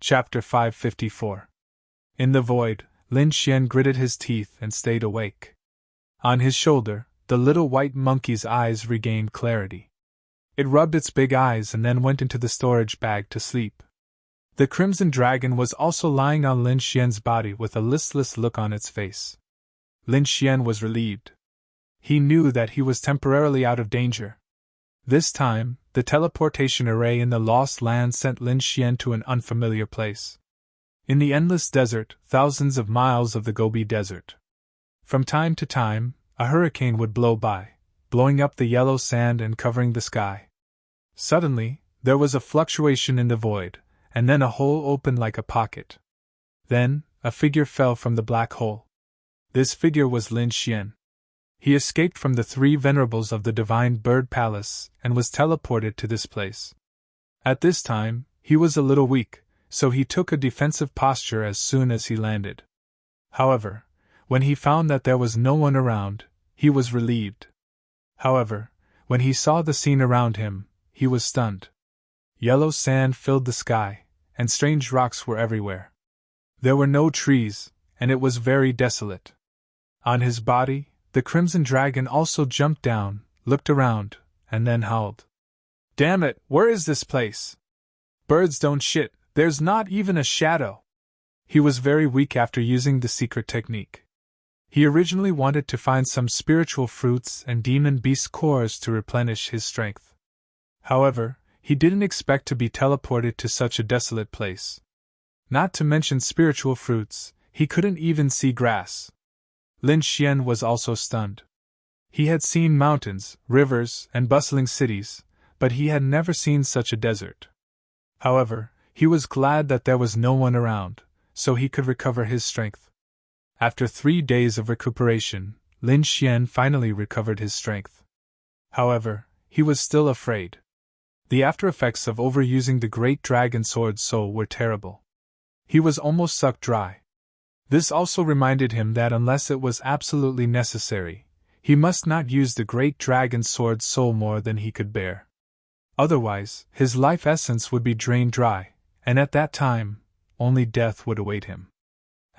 Chapter 554. In the void, Lin Xian gritted his teeth and stayed awake. On his shoulder, the little white monkey's eyes regained clarity. It rubbed its big eyes and then went into the storage bag to sleep. The crimson dragon was also lying on Lin Xian's body with a listless look on its face. Lin Xian was relieved. He knew that he was temporarily out of danger. This time, the teleportation array in the Lost Land sent Lin Xian to an unfamiliar place. In the endless desert, thousands of miles of the Gobi Desert. From time to time, a hurricane would blow by, blowing up the yellow sand and covering the sky. Suddenly, there was a fluctuation in the void, and then a hole opened like a pocket. Then, a figure fell from the black hole. This figure was Lin Xian. He escaped from the three venerables of the Divine Bird Palace and was teleported to this place. At this time, he was a little weak, so he took a defensive posture as soon as he landed. However, when he found that there was no one around, he was relieved. However, when he saw the scene around him, he was stunned. Yellow sand filled the sky, and strange rocks were everywhere. There were no trees, and it was very desolate. On his body, the crimson dragon also jumped down, looked around, and then howled. "Damn it, where is this place? Birds don't shit, there's not even a shadow." He was very weak after using the secret technique. He originally wanted to find some spiritual fruits and demon beast cores to replenish his strength. However, he didn't expect to be teleported to such a desolate place. Not to mention spiritual fruits, he couldn't even see grass. Lin Xian was also stunned. He had seen mountains, rivers, and bustling cities, but he had never seen such a desert. However, he was glad that there was no one around, so he could recover his strength. After 3 days of recuperation, Lin Xian finally recovered his strength. However, he was still afraid. The after-effects of overusing the Great Dragon Sword Soul were terrible. He was almost sucked dry. This also reminded him that unless it was absolutely necessary, he must not use the Great Dragon Sword Soul more than he could bear. Otherwise, his life essence would be drained dry, and at that time, only death would await him.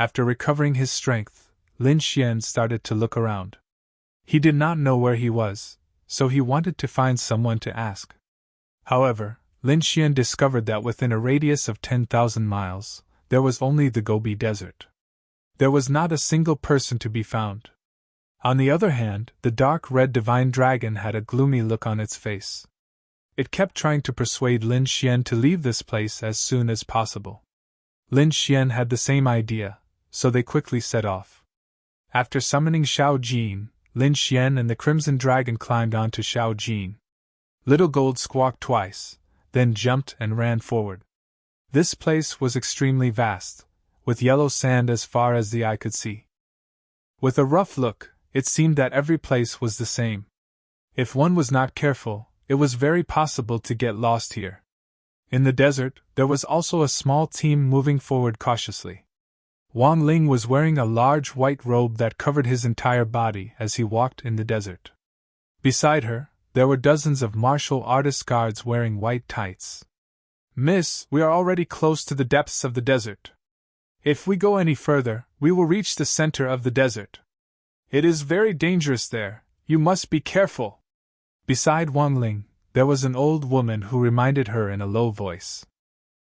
After recovering his strength, Lin Xian started to look around. He did not know where he was, so he wanted to find someone to ask. However, Lin Xian discovered that within a radius of 10,000 miles, there was only the Gobi Desert. There was not a single person to be found. On the other hand, the dark red divine dragon had a gloomy look on its face. It kept trying to persuade Lin Xian to leave this place as soon as possible. Lin Xian had the same idea, so they quickly set off. After summoning Xiao Jin, Lin Xian and the crimson dragon climbed onto Xiao Jin. Little Gold squawked twice, then jumped and ran forward. This place was extremely vast, with yellow sand as far as the eye could see. With a rough look, it seemed that every place was the same. If one was not careful, it was very possible to get lost here. In the desert, there was also a small team moving forward cautiously. Wang Ling was wearing a large white robe that covered his entire body as he walked in the desert. Beside her, there were dozens of martial artist guards wearing white tights. "Miss, we are already close to the depths of the desert. If we go any further, we will reach the center of the desert. It is very dangerous there, you must be careful." Beside Wang Ling, there was an old woman who reminded her in a low voice.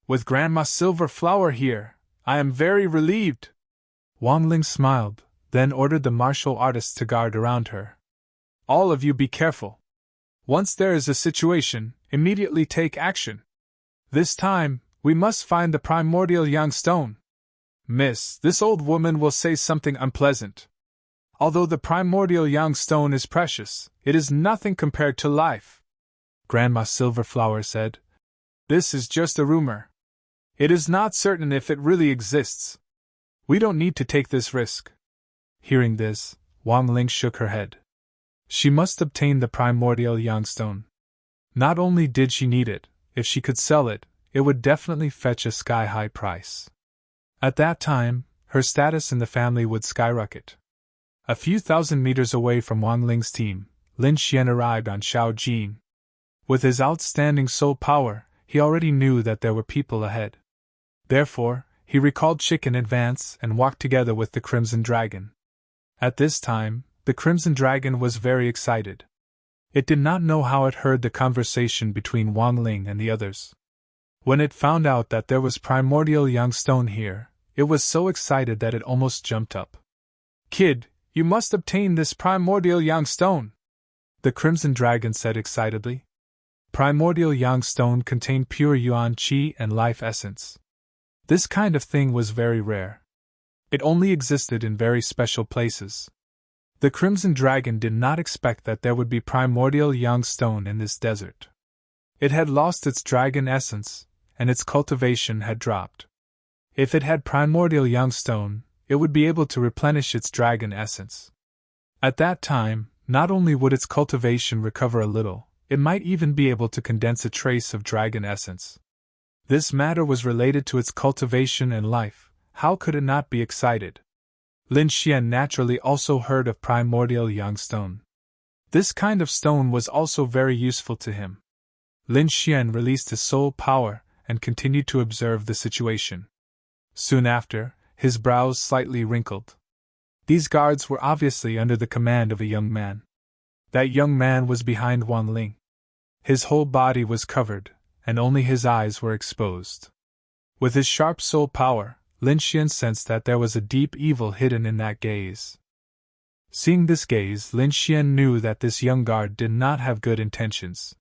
"With Grandma Silverflower here, I am very relieved." Wang Ling smiled, then ordered the martial artists to guard around her. "All of you be careful. Once there is a situation, immediately take action. This time, we must find the primordial young stone. Miss, this old woman will say something unpleasant. Although the primordial young stone is precious, it is nothing compared to life," Grandma Silverflower said. "This is just a rumor. It is not certain if it really exists. We don't need to take this risk." Hearing this, Wang Ling shook her head. She must obtain the primordial young stone. Not only did she need it, if she could sell it, it would definitely fetch a sky-high price. At that time, her status in the family would skyrocket. A few thousand meters away from Wang Ling's team, Lin Xian arrived on Xiao Jin. With his outstanding soul power, he already knew that there were people ahead. Therefore, he recalled Chick in advance and walked together with the Crimson Dragon. At this time, the Crimson Dragon was very excited. It did not know how it heard the conversation between Wang Ling and the others. When it found out that there was primordial young stone here, it was so excited that it almost jumped up. "Kid, you must obtain this primordial yang stone," the Crimson Dragon said excitedly. Primordial yang stone contained pure yuan qi and life essence. This kind of thing was very rare. It only existed in very special places. The Crimson Dragon did not expect that there would be primordial yang stone in this desert. It had lost its dragon essence, and its cultivation had dropped. If it had primordial young stone, it would be able to replenish its dragon essence. At that time, not only would its cultivation recover a little, it might even be able to condense a trace of dragon essence. This matter was related to its cultivation and life. How could it not be excited? Lin Xian naturally also heard of primordial young stone. This kind of stone was also very useful to him. Lin Xian released his soul power and continued to observe the situation. Soon after, his brows slightly wrinkled. These guards were obviously under the command of a young man. That young man was behind Wang Ling. His whole body was covered, and only his eyes were exposed. With his sharp soul power, Lin Xian sensed that there was a deep evil hidden in that gaze. Seeing this gaze, Lin Xian knew that this young guard did not have good intentions.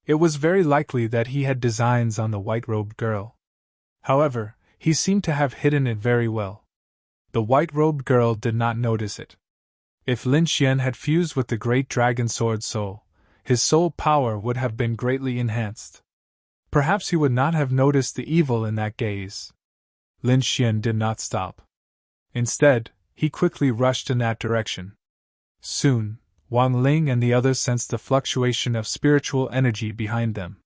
It was very likely that he had designs on the white-robed girl. However, he seemed to have hidden it very well. The white-robed girl did not notice it. If Lin Xian had fused with the great dragon sword soul, his soul power would have been greatly enhanced. Perhaps he would not have noticed the evil in that gaze. Lin Xian did not stop. Instead, he quickly rushed in that direction. Soon, Wang Ling and the others sensed the fluctuation of spiritual energy behind them.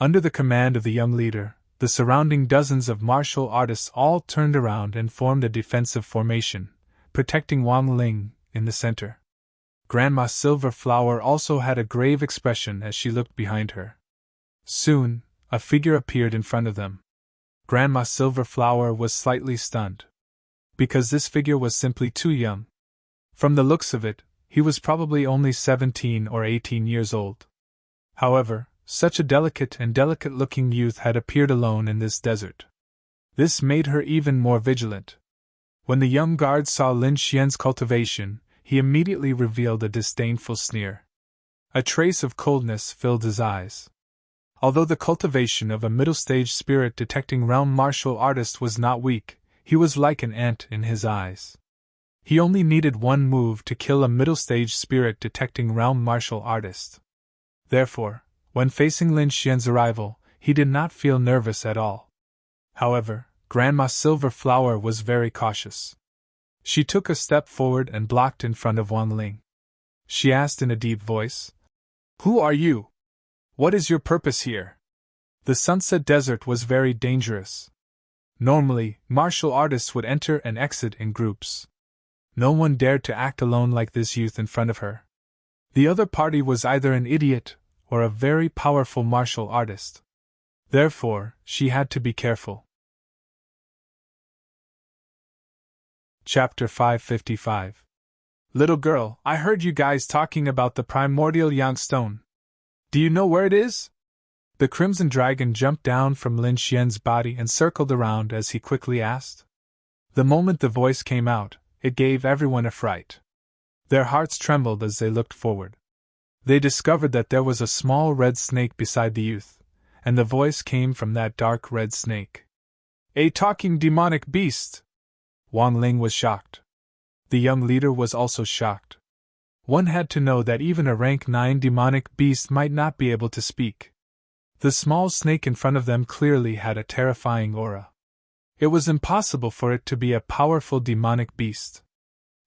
Under the command of the young leader, the surrounding dozens of martial artists all turned around and formed a defensive formation, protecting Wang Ling in the center. Grandma Silverflower also had a grave expression as she looked behind her. Soon, a figure appeared in front of them. Grandma Silverflower was slightly stunned. Because this figure was simply too young. From the looks of it, he was probably only 17 or 18 years old. However, such a delicate-looking youth had appeared alone in this desert. This made her even more vigilant. When the young guard saw Lin Xian's cultivation, he immediately revealed a disdainful sneer. A trace of coldness filled his eyes. Although the cultivation of a middle-stage spirit-detecting realm martial artist was not weak, he was like an ant in his eyes. He only needed one move to kill a middle-stage spirit-detecting realm martial artist. Therefore, when facing Lin Xian's arrival, he did not feel nervous at all. However, Grandma Silverflower was very cautious. She took a step forward and blocked in front of Wang Ling. She asked in a deep voice, "Who are you? What is your purpose here?" The Sunset Desert was very dangerous. Normally, martial artists would enter and exit in groups. No one dared to act alone like this youth in front of her. The other party was either an idiot or a very powerful martial artist. Therefore, she had to be careful. Chapter 555. Little girl, I heard you guys talking about the primordial yang stone. Do you know where it is? The Crimson Dragon jumped down from Lin Xian's body and circled around as he quickly asked. The moment the voice came out, it gave everyone a fright. Their hearts trembled as they looked forward. They discovered that there was a small red snake beside the youth, and the voice came from that dark red snake. A talking demonic beast! Wang Ling was shocked. The young leader was also shocked. One had to know that even a rank 9 demonic beast might not be able to speak. The small snake in front of them clearly had a terrifying aura. It was impossible for it to be a powerful demonic beast.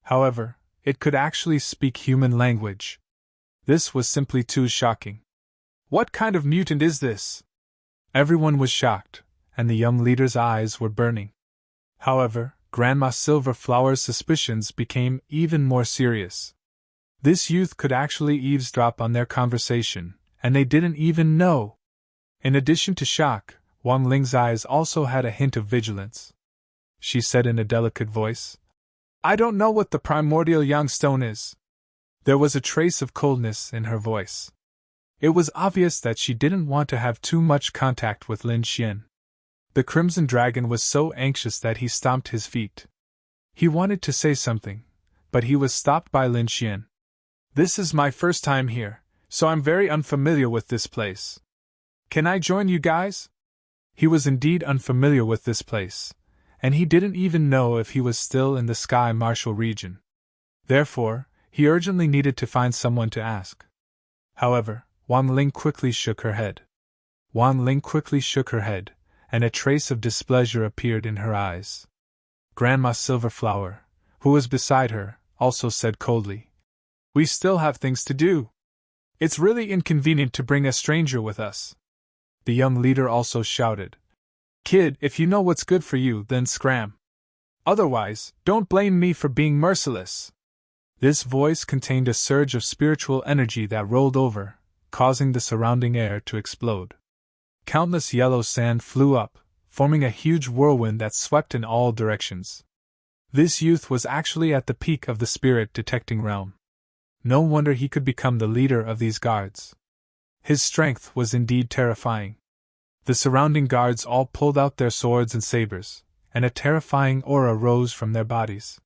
However, it could actually speak human language. This was simply too shocking. What kind of mutant is this? Everyone was shocked, and the young leader's eyes were burning. However, Grandma Silverflower's suspicions became even more serious. This youth could actually eavesdrop on their conversation, and they didn't even know. In addition to shock, Wang Ling's eyes also had a hint of vigilance. She said in a delicate voice, "I don't know what the primordial yang stone is." There was a trace of coldness in her voice. It was obvious that she didn't want to have too much contact with Lin Xian. The Crimson Dragon was so anxious that he stomped his feet. He wanted to say something, but he was stopped by Lin Xian. "This is my first time here, so I'm very unfamiliar with this place. Can I join you guys?" He was indeed unfamiliar with this place, and he didn't even know if he was still in the Sky Martial region. Therefore, he urgently needed to find someone to ask. However, Wang Ling quickly shook her head. And a trace of displeasure appeared in her eyes. Grandma Silverflower, who was beside her, also said coldly, "We still have things to do. It's really inconvenient to bring a stranger with us." The young leader also shouted, "Kid, if you know what's good for you, then scram. Otherwise, don't blame me for being merciless." This voice contained a surge of spiritual energy that rolled over, causing the surrounding air to explode. Countless yellow sand flew up, forming a huge whirlwind that swept in all directions. This youth was actually at the peak of the spirit detecting realm. No wonder he could become the leader of these guards. His strength was indeed terrifying. The surrounding guards all pulled out their swords and sabers, and a terrifying aura rose from their bodies.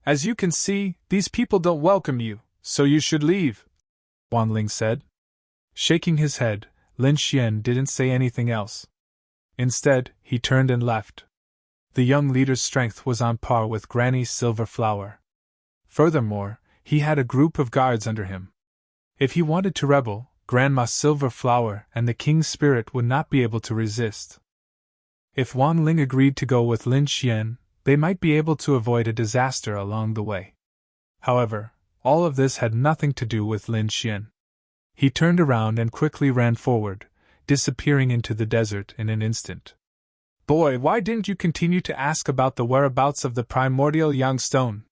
"As you can see, these people don't welcome you, so you should leave," Wang Ling said. Shaking his head, Lin Xian didn't say anything else. Instead, he turned and left. The young leader's strength was on par with Granny Silverflower. Furthermore, he had a group of guards under him. If he wanted to rebel, Grandma Silverflower and the King's Spirit would not be able to resist. If Wang Ling agreed to go with Lin Xian, they might be able to avoid a disaster along the way. However, all of this had nothing to do with Lin Xian. He turned around and quickly ran forward, disappearing into the desert in an instant. "Boy, why didn't you continue to ask about the whereabouts of the primordial yang stone?"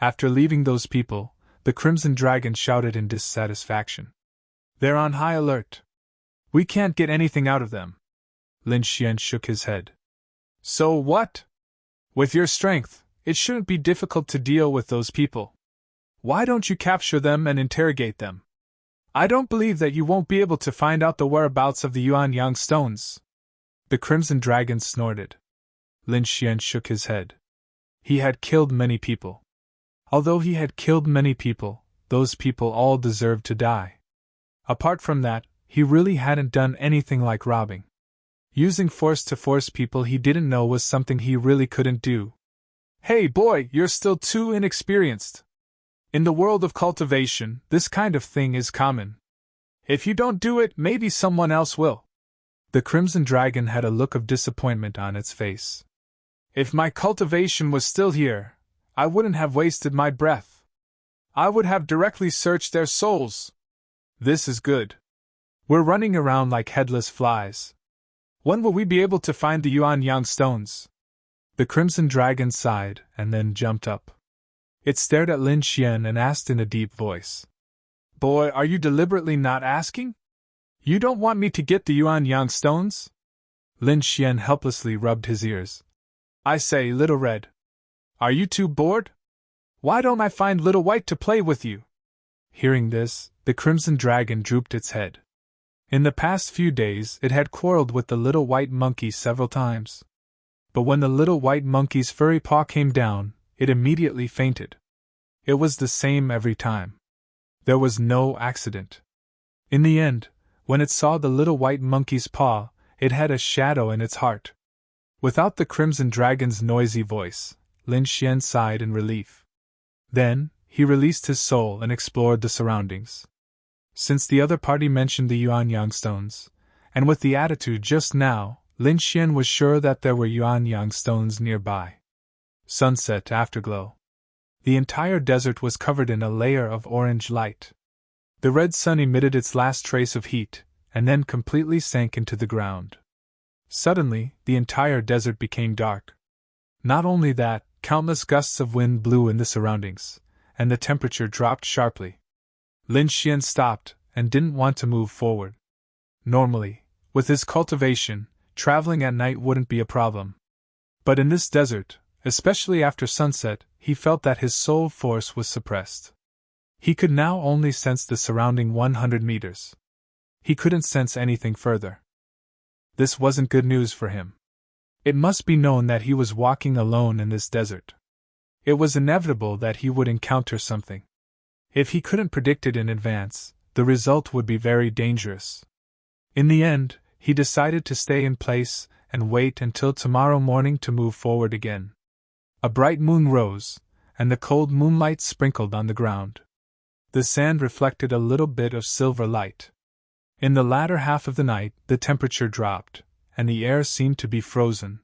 After leaving those people, the Crimson Dragon shouted in dissatisfaction. "They're on high alert. We can't get anything out of them." Lin Xian shook his head. "So what? With your strength, it shouldn't be difficult to deal with those people. Why don't you capture them and interrogate them? I don't believe that you won't be able to find out the whereabouts of the Yuan Yang stones." The Crimson Dragon snorted. Lin Xian shook his head. He had killed many people. Although he had killed many people, those people all deserved to die. Apart from that, he really hadn't done anything like robbing. Using force to force people he didn't know was something he really couldn't do. "Hey boy, you're still too inexperienced. In the world of cultivation, this kind of thing is common. If you don't do it, maybe someone else will." The Crimson Dragon had a look of disappointment on its face. "If my cultivation was still here, I wouldn't have wasted my breath. I would have directly searched their souls. This is good. We're running around like headless flies. When will we be able to find the Yuan Yang stones?" The Crimson Dragon sighed and then jumped up. It stared at Lin Xian and asked in a deep voice, "Boy, are you deliberately not asking? You don't want me to get the Yuan Yang stones?" Lin Xian helplessly rubbed his ears. "I say, Little Red, are you too bored? Why don't I find Little White to play with you?" Hearing this, the Crimson Dragon drooped its head. In the past few days it had quarreled with the little white monkey several times. But when the little white monkey's furry paw came down, it immediately fainted. It was the same every time. There was no accident. In the end, when it saw the little white monkey's paw, it had a shadow in its heart. Without the Crimson Dragon's noisy voice, Lin Xian sighed in relief. Then, he released his soul and explored the surroundings. Since the other party mentioned the Yuan Yang stones, and with the attitude just now, Lin Xian was sure that there were Yuan Yang stones nearby. Sunset afterglow. The entire desert was covered in a layer of orange light. The red sun emitted its last trace of heat, and then completely sank into the ground. Suddenly, the entire desert became dark. Not only that, countless gusts of wind blew in the surroundings, and the temperature dropped sharply. Lin Xian stopped and didn't want to move forward. Normally, with his cultivation, traveling at night wouldn't be a problem. But in this desert, especially after sunset, he felt that his soul force was suppressed. He could now only sense the surrounding 100 meters. He couldn't sense anything further. This wasn't good news for him. It must be known that he was walking alone in this desert. It was inevitable that he would encounter something. If he couldn't predict it in advance, the result would be very dangerous. In the end, he decided to stay in place and wait until tomorrow morning to move forward again. A bright moon rose, and the cold moonlight sprinkled on the ground. The sand reflected a little bit of silver light. In the latter half of the night, the temperature dropped, and the air seemed to be frozen.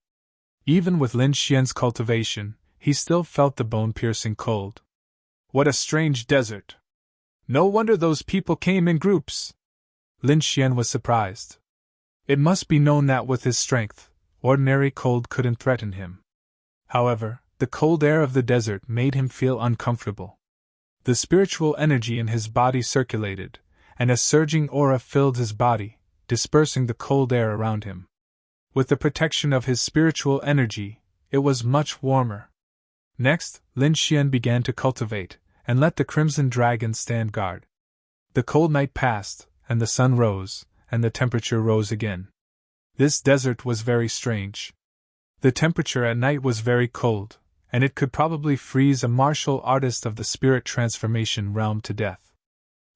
Even with Lin Xian's cultivation, he still felt the bone-piercing cold. What a strange desert! No wonder those people came in groups! Lin Xian was surprised. It must be known that with his strength, ordinary cold couldn't threaten him. However, the cold air of the desert made him feel uncomfortable. The spiritual energy in his body circulated, and a surging aura filled his body, dispersing the cold air around him. With the protection of his spiritual energy, it was much warmer. Next, Lin Xian began to cultivate, and let the crimson dragon stand guard. The cold night passed, and the sun rose, and the temperature rose again. This desert was very strange. The temperature at night was very cold, and it could probably freeze a martial artist of the spirit transformation realm to death.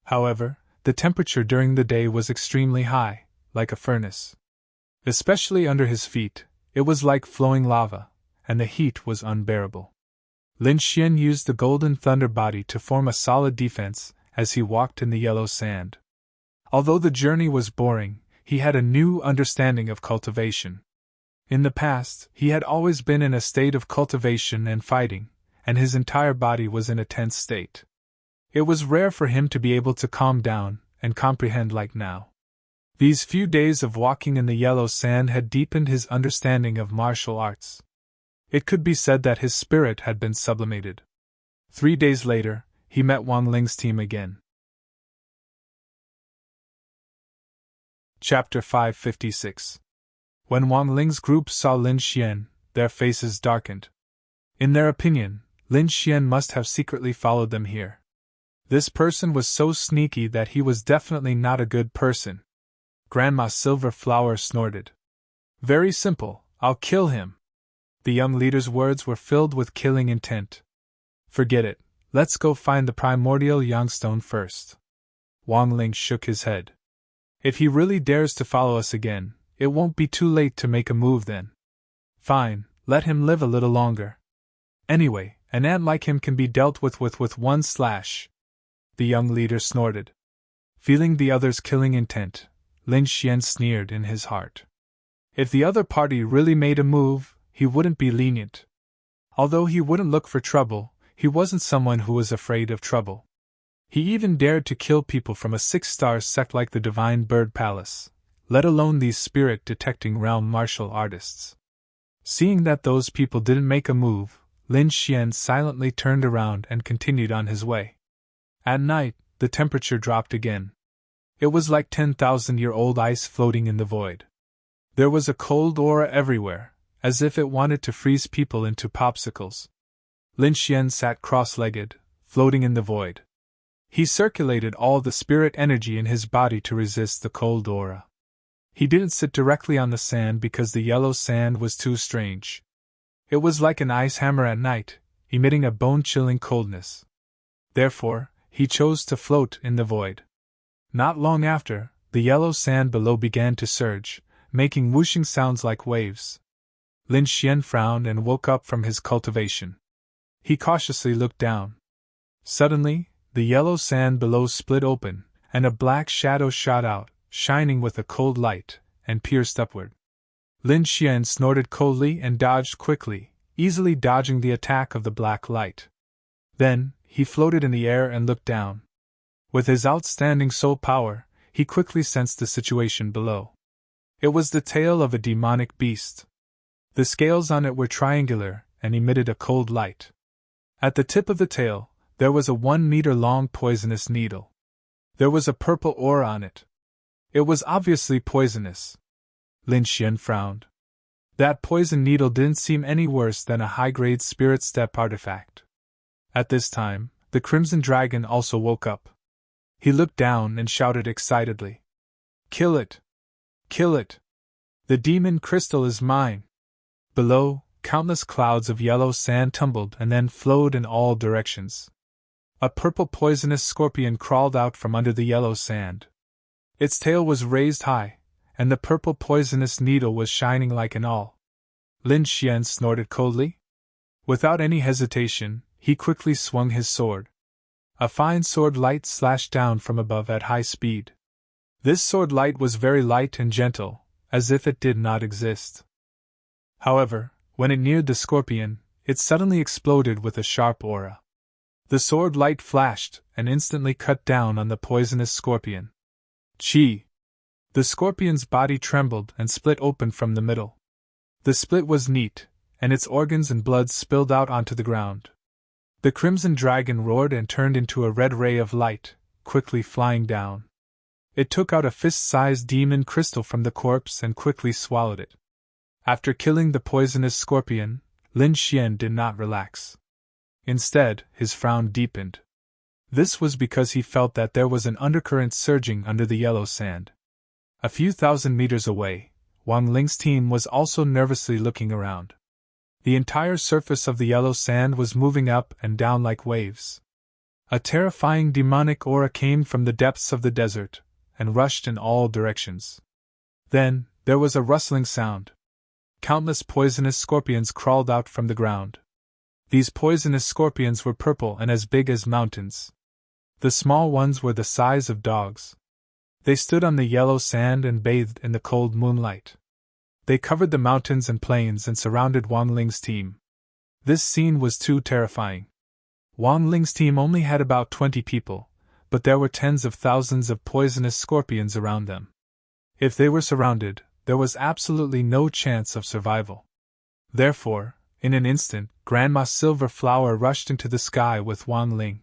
However, the temperature during the day was extremely high, like a furnace. Especially under his feet, it was like flowing lava, and the heat was unbearable. Lin Xian used the golden thunder body to form a solid defense as he walked in the yellow sand. Although the journey was boring, he had a new understanding of cultivation. In the past, he had always been in a state of cultivation and fighting, and his entire body was in a tense state. It was rare for him to be able to calm down and comprehend like now. These few days of walking in the yellow sand had deepened his understanding of martial arts. It could be said that his spirit had been sublimated. 3 days later, he met Wang Ling's team again. Chapter 556. When Wang Ling's group saw Lin Xian, their faces darkened. In their opinion, Lin Xian must have secretly followed them here. This person was so sneaky that he was definitely not a good person. Grandma Silverflower snorted. Very simple, I'll kill him. The young leader's words were filled with killing intent. Forget it, let's go find the primordial Yangstone first. Wang Ling shook his head. If he really dares to follow us again, it won't be too late to make a move then. Fine, let him live a little longer. Anyway, an ant like him can be dealt with one slash. The young leader snorted. Feeling the other's killing intent, Lin Xian sneered in his heart. If the other party really made a move, he wouldn't be lenient. Although he wouldn't look for trouble, he wasn't someone who was afraid of trouble. He even dared to kill people from a 6-star sect like the Divine Bird Palace, let alone these spirit-detecting realm martial artists. Seeing that those people didn't make a move, Lin Xian silently turned around and continued on his way. At night, the temperature dropped again. It was like 10,000-year-old ice floating in the void. There was a cold aura everywhere, as if it wanted to freeze people into popsicles. Lin Xian sat cross-legged, floating in the void. He circulated all the spirit energy in his body to resist the cold aura. He didn't sit directly on the sand because the yellow sand was too strange. It was like an ice hammer at night, emitting a bone-chilling coldness. Therefore, he chose to float in the void. Not long after, the yellow sand below began to surge, making whooshing sounds like waves. Lin Xian frowned and woke up from his cultivation. He cautiously looked down. Suddenly, the yellow sand below split open, and a black shadow shot out, shining with a cold light, and pierced upward. Lin Xian snorted coldly and dodged quickly, easily dodging the attack of the black light. Then, he floated in the air and looked down. With his outstanding soul power, he quickly sensed the situation below. It was the tail of a demonic beast. The scales on it were triangular and emitted a cold light. At the tip of the tail, there was a 1-meter-long poisonous needle. There was a purple aura on it. It was obviously poisonous. Lin Xian frowned. That poison needle didn't seem any worse than a high-grade spirit step artifact. At this time, the Crimson Dragon also woke up. He looked down and shouted excitedly. Kill it! Kill it! The demon crystal is mine! Below, countless clouds of yellow sand tumbled and then flowed in all directions. A purple poisonous scorpion crawled out from under the yellow sand. Its tail was raised high, and the purple poisonous needle was shining like an awl. Lin Xian snorted coldly. Without any hesitation, he quickly swung his sword. A fine sword light slashed down from above at high speed. This sword light was very light and gentle, as if it did not exist. However, when it neared the scorpion, it suddenly exploded with a sharp aura. The sword light flashed and instantly cut down on the poisonous scorpion. Chi! The scorpion's body trembled and split open from the middle. The split was neat, and its organs and blood spilled out onto the ground. The Crimson Dragon roared and turned into a red ray of light, quickly flying down. It took out a fist-sized demon crystal from the corpse and quickly swallowed it. After killing the poisonous scorpion, Lin Xian did not relax. Instead, his frown deepened. This was because he felt that there was an undercurrent surging under the yellow sand. A few thousand meters away, Wang Ling's team was also nervously looking around. The entire surface of the yellow sand was moving up and down like waves. A terrifying demonic aura came from the depths of the desert, and rushed in all directions. Then, there was a rustling sound. Countless poisonous scorpions crawled out from the ground. These poisonous scorpions were purple and as big as mountains. The small ones were the size of dogs. They stood on the yellow sand and bathed in the cold moonlight. They covered the mountains and plains and surrounded Wang Ling's team. This scene was too terrifying. Wang Ling's team only had about 20 people, but there were tens of thousands of poisonous scorpions around them. If they were surrounded, there was absolutely no chance of survival. Therefore, in an instant, Grandma Silver Flower rushed into the sky with Wang Ling.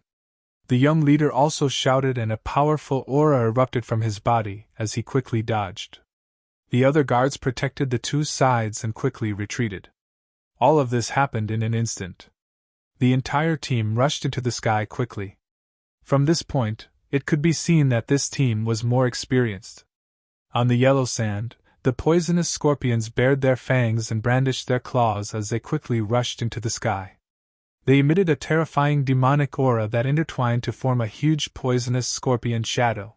The young leader also shouted and a powerful aura erupted from his body as he quickly dodged. The other guards protected the two sides and quickly retreated. All of this happened in an instant. The entire team rushed into the sky quickly. From this point, it could be seen that this team was more experienced. On the yellow sand, the poisonous scorpions bared their fangs and brandished their claws as they quickly rushed into the sky. They emitted a terrifying demonic aura that intertwined to form a huge poisonous scorpion shadow.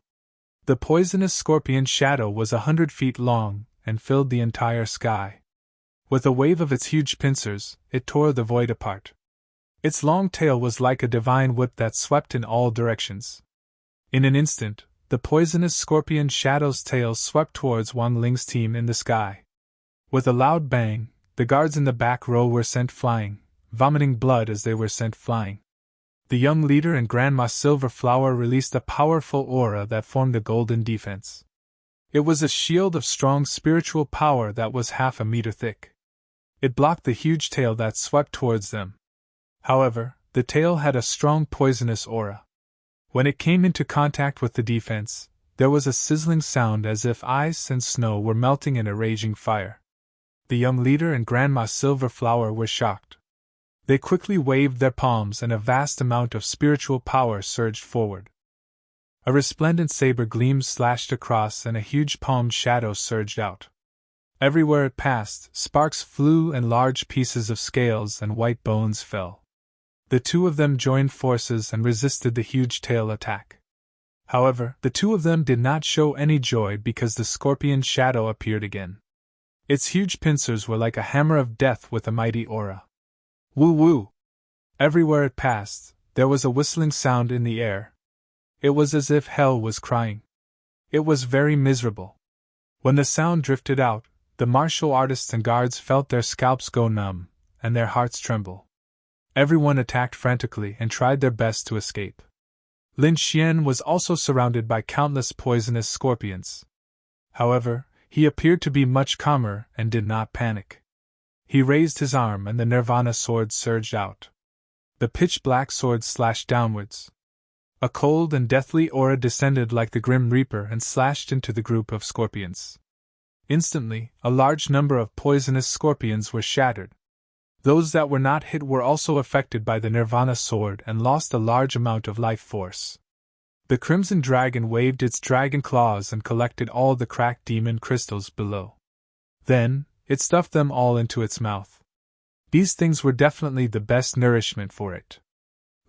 The poisonous scorpion shadow was 100 feet long and filled the entire sky. With a wave of its huge pincers, it tore the void apart. Its long tail was like a divine whip that swept in all directions. In an instant, the poisonous scorpion shadow's tail swept towards Wang Ling's team in the sky. With a loud bang, the guards in the back row were sent flying, vomiting blood as they were sent flying. The young leader and Grandma Silver Flower released a powerful aura that formed a golden defense. It was a shield of strong spiritual power that was half a meter thick. It blocked the huge tail that swept towards them. However, the tail had a strong poisonous aura. When it came into contact with the defense, there was a sizzling sound as if ice and snow were melting in a raging fire. The young leader and Grandma Silver Flower were shocked. They quickly waved their palms and a vast amount of spiritual power surged forward. A resplendent saber gleam slashed across and a huge palm shadow surged out. Everywhere it passed, sparks flew and large pieces of scales and white bones fell. The two of them joined forces and resisted the huge tail attack. However, the two of them did not show any joy because the scorpion shadow appeared again. Its huge pincers were like a hammer of death with a mighty aura. Woo-woo! Everywhere it passed, there was a whistling sound in the air. It was as if hell was crying. It was very miserable. When the sound drifted out, the martial artists and guards felt their scalps go numb, and their hearts tremble. Everyone attacked frantically and tried their best to escape. Lin Xian was also surrounded by countless poisonous scorpions. However, he appeared to be much calmer and did not panic. He raised his arm and the Nirvana sword surged out. The pitch-black sword slashed downwards. A cold and deathly aura descended like the Grim Reaper and slashed into the group of scorpions. Instantly, a large number of poisonous scorpions were shattered. Those that were not hit were also affected by the Nirvana sword and lost a large amount of life force. The Crimson Dragon waved its dragon claws and collected all the cracked demon crystals below. Then, it stuffed them all into its mouth. These things were definitely the best nourishment for it.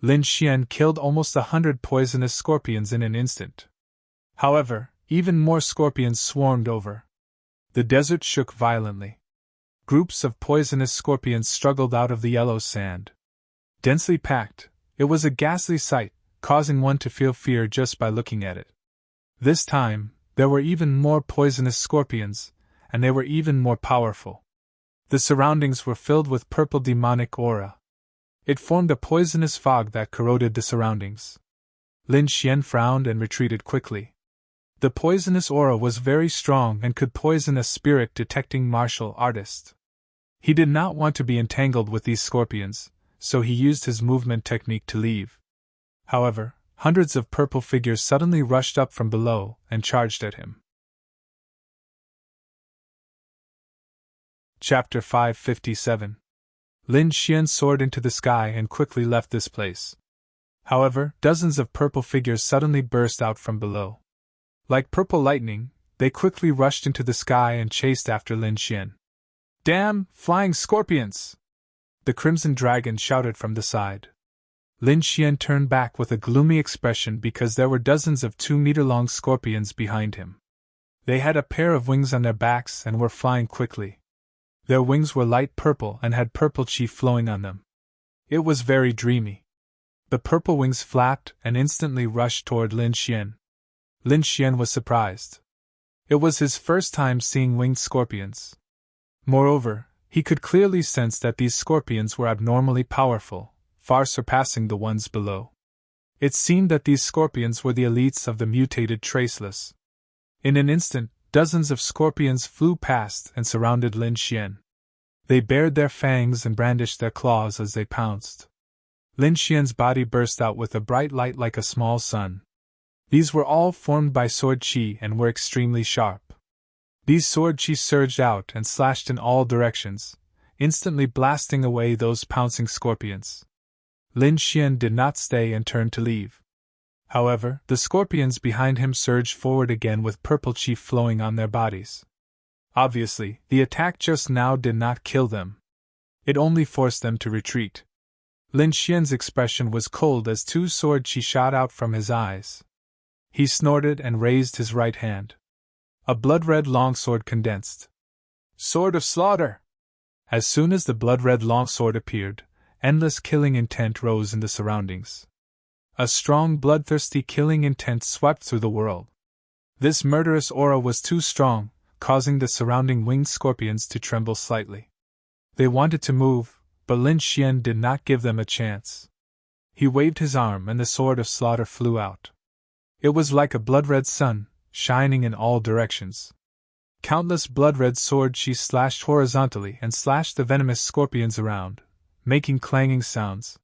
Lin Xian killed almost 100 poisonous scorpions in an instant. However, even more scorpions swarmed over. The desert shook violently. Groups of poisonous scorpions struggled out of the yellow sand. Densely packed, it was a ghastly sight, causing one to feel fear just by looking at it. This time, there were even more poisonous scorpions, and they were even more powerful. The surroundings were filled with purple demonic aura. It formed a poisonous fog that corroded the surroundings. Lin Xian frowned and retreated quickly. The poisonous aura was very strong and could poison a spirit-detecting martial artist. He did not want to be entangled with these scorpions, so he used his movement technique to leave. However, hundreds of purple figures suddenly rushed up from below and charged at him. Chapter 557. Lin Xian soared into the sky and quickly left this place. However, dozens of purple figures suddenly burst out from below. Like purple lightning, they quickly rushed into the sky and chased after Lin Xian. "Damn, flying scorpions!" The Crimson Dragon shouted from the side. Lin Xian turned back with a gloomy expression because there were dozens of 2-meter-long scorpions behind him. They had a pair of wings on their backs and were flying quickly. Their wings were light purple and had purple chi flowing on them. It was very dreamy. The purple wings flapped and instantly rushed toward Lin Xian. Lin Xian was surprised. It was his first time seeing winged scorpions. Moreover, he could clearly sense that these scorpions were abnormally powerful, far surpassing the ones below. It seemed that these scorpions were the elites of the mutated Traceless. In an instant, dozens of scorpions flew past and surrounded Lin Xian. They bared their fangs and brandished their claws as they pounced. Lin Xian's body burst out with a bright light like a small sun. These were all formed by sword chi and were extremely sharp. These sword chi surged out and slashed in all directions, instantly blasting away those pouncing scorpions. Lin Xian did not stay and turned to leave. However, the scorpions behind him surged forward again with purple chi flowing on their bodies. Obviously, the attack just now did not kill them. It only forced them to retreat. Lin Xian's expression was cold as 2 sword chi shot out from his eyes. He snorted and raised his right hand. A blood-red longsword condensed. Sword of Slaughter! As soon as the blood-red longsword appeared, endless killing intent rose in the surroundings. A strong bloodthirsty killing intent swept through the world. This murderous aura was too strong, causing the surrounding winged scorpions to tremble slightly. They wanted to move, but Lin Xian did not give them a chance. He waved his arm and the Sword of Slaughter flew out. It was like a blood-red sun, shining in all directions. Countless blood-red sword chi slashed horizontally and slashed the venomous scorpions around, making clanging sounds.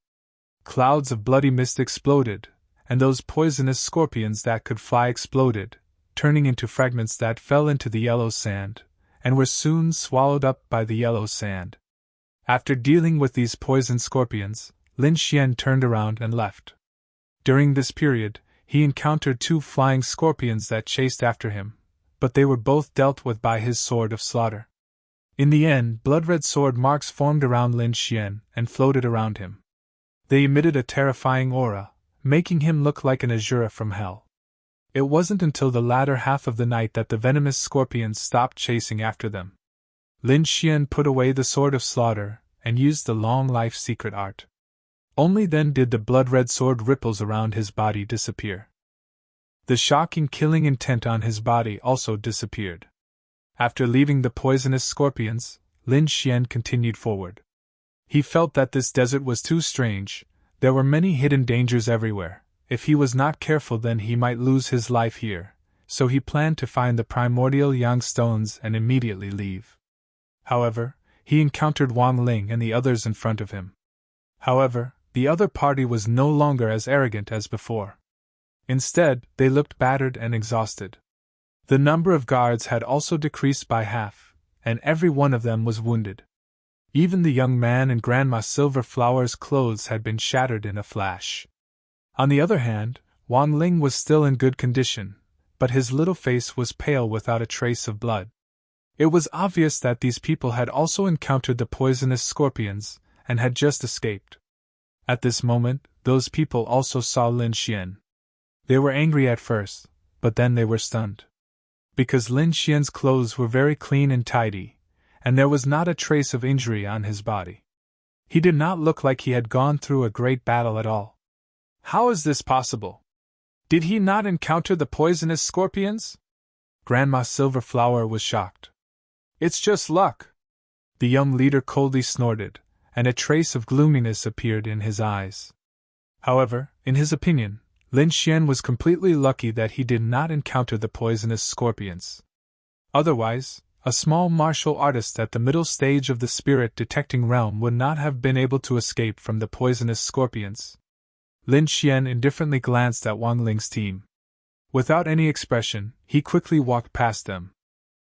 Clouds of bloody mist exploded, and those poisonous scorpions that could fly exploded, turning into fragments that fell into the yellow sand, and were soon swallowed up by the yellow sand. After dealing with these poison scorpions, Lin Xian turned around and left. During this period, he encountered 2 flying scorpions that chased after him, but they were both dealt with by his Sword of Slaughter. In the end, blood-red sword marks formed around Lin Xian and floated around him. They emitted a terrifying aura, making him look like an Asura from hell. It wasn't until the latter half of the night that the venomous scorpions stopped chasing after them. Lin Xian put away the Sword of Slaughter and used the long-life secret art. Only then did the blood-red sword ripples around his body disappear. The shocking killing intent on his body also disappeared. After leaving the poisonous scorpions, Lin Xian continued forward. He felt that this desert was too strange, there were many hidden dangers everywhere. If he was not careful then he might lose his life here, so he planned to find the primordial yang stones and immediately leave. However, he encountered Wang Ling and the others in front of him. However, the other party was no longer as arrogant as before. Instead, they looked battered and exhausted. The number of guards had also decreased by half, and every one of them was wounded. Even the young man in Grandma Silverflower's clothes had been shattered in a flash. On the other hand, Wang Ling was still in good condition, but his little face was pale without a trace of blood. It was obvious that these people had also encountered the poisonous scorpions, and had just escaped. At this moment, those people also saw Lin Xian. They were angry at first, but then they were stunned. Because Lin Xian's clothes were very clean and tidy, and there was not a trace of injury on his body. He did not look like he had gone through a great battle at all. How is this possible? Did he not encounter the poisonous scorpions? Grandma Silverflower was shocked. It's just luck. The young leader coldly snorted, and a trace of gloominess appeared in his eyes. However, in his opinion, Lin Xian was completely lucky that he did not encounter the poisonous scorpions. Otherwise, a small martial artist at the middle stage of the spirit detecting realm would not have been able to escape from the poisonous scorpions. Lin Xian indifferently glanced at Wang Ling's team. Without any expression, he quickly walked past them.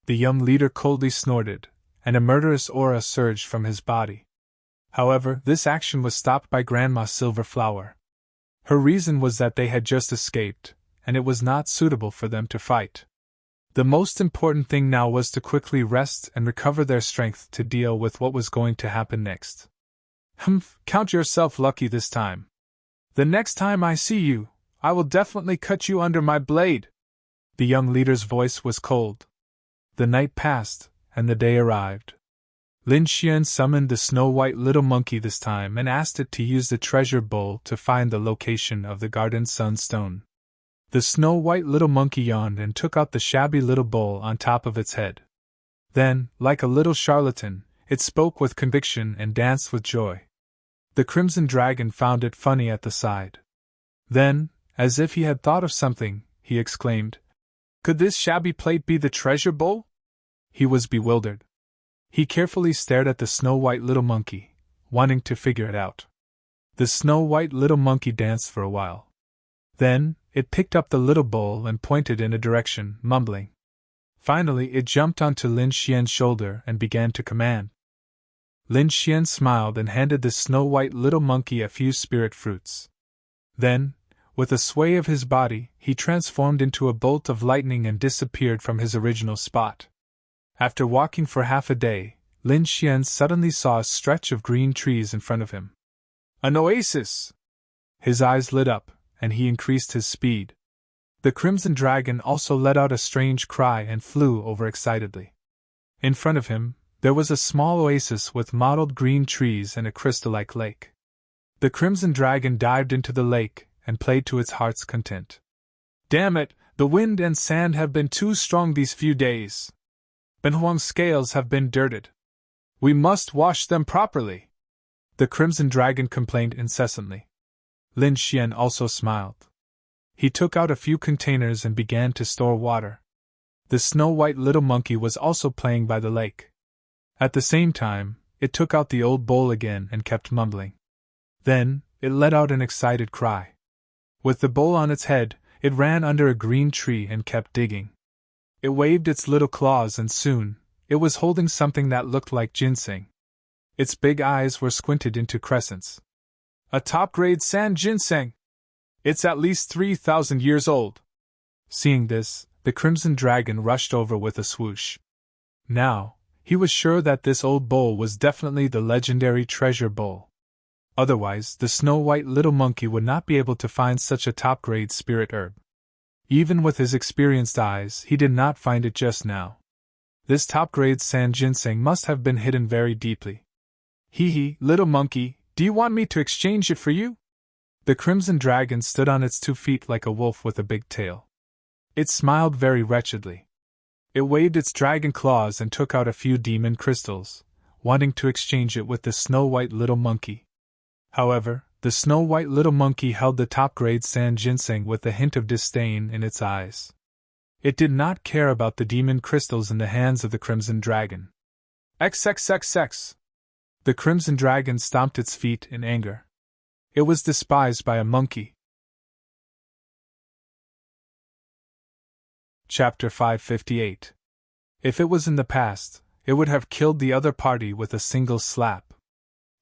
The young leader coldly snorted, and a murderous aura surged from his body. However, this action was stopped by Grandma Silverflower. Her reason was that they had just escaped, and it was not suitable for them to fight. The most important thing now was to quickly rest and recover their strength to deal with what was going to happen next. Count yourself lucky this time. The next time I see you, I will definitely cut you under my blade. The young leader's voice was cold. The night passed, and the day arrived. Lin Xian summoned the snow-white little monkey this time and asked it to use the treasure bowl to find the location of the garden sunstone. The snow-white little monkey yawned and took out the shabby little bowl on top of its head. Then, like a little charlatan, it spoke with conviction and danced with joy. The crimson dragon found it funny at the side. Then, as if he had thought of something, he exclaimed, "Could this shabby plate be the treasure bowl?" He was bewildered. He carefully stared at the snow-white little monkey, wanting to figure it out. The snow-white little monkey danced for a while. Then, it picked up the little bowl and pointed in a direction, mumbling. Finally, it jumped onto Lin Xian's shoulder and began to command. Lin Xian smiled and handed the snow-white little monkey a few spirit fruits. Then, with a sway of his body, he transformed into a bolt of lightning and disappeared from his original spot. After walking for half a day, Lin Xian suddenly saw a stretch of green trees in front of him. An oasis! His eyes lit up, and he increased his speed. The crimson dragon also let out a strange cry and flew over excitedly. In front of him, there was a small oasis with mottled green trees and a crystal-like lake. The crimson dragon dived into the lake and played to its heart's content. Damn it, the wind and sand have been too strong these few days. Ben Huang's scales have been dirted. We must wash them properly. The crimson dragon complained incessantly. Lin Xian also smiled. He took out a few containers and began to store water. The snow-white little monkey was also playing by the lake. At the same time, it took out the old bowl again and kept mumbling. Then, it let out an excited cry. With the bowl on its head, it ran under a green tree and kept digging. It waved its little claws and soon, it was holding something that looked like ginseng. Its big eyes were squinted into crescents. A top-grade sand ginseng! It's at least 3,000 years old. Seeing this, the crimson dragon rushed over with a swoosh. Now, he was sure that this old bowl was definitely the legendary treasure bowl. Otherwise, the snow-white little monkey would not be able to find such a top-grade spirit herb. Even with his experienced eyes, he did not find it just now. This top-grade sand ginseng must have been hidden very deeply. Hee, little monkey, do you want me to exchange it for you? The crimson dragon stood on its 2 feet like a wolf with a big tail. It smiled very wretchedly. It waved its dragon claws and took out a few demon crystals, wanting to exchange it with the snow-white little monkey. However, the snow-white little monkey held the top-grade sand ginseng with a hint of disdain in its eyes. It did not care about the demon crystals in the hands of the crimson dragon. XXXX! The crimson dragon stomped its feet in anger. It was despised by a monkey. Chapter 558. If it was in the past, it would have killed the other party with a single slap.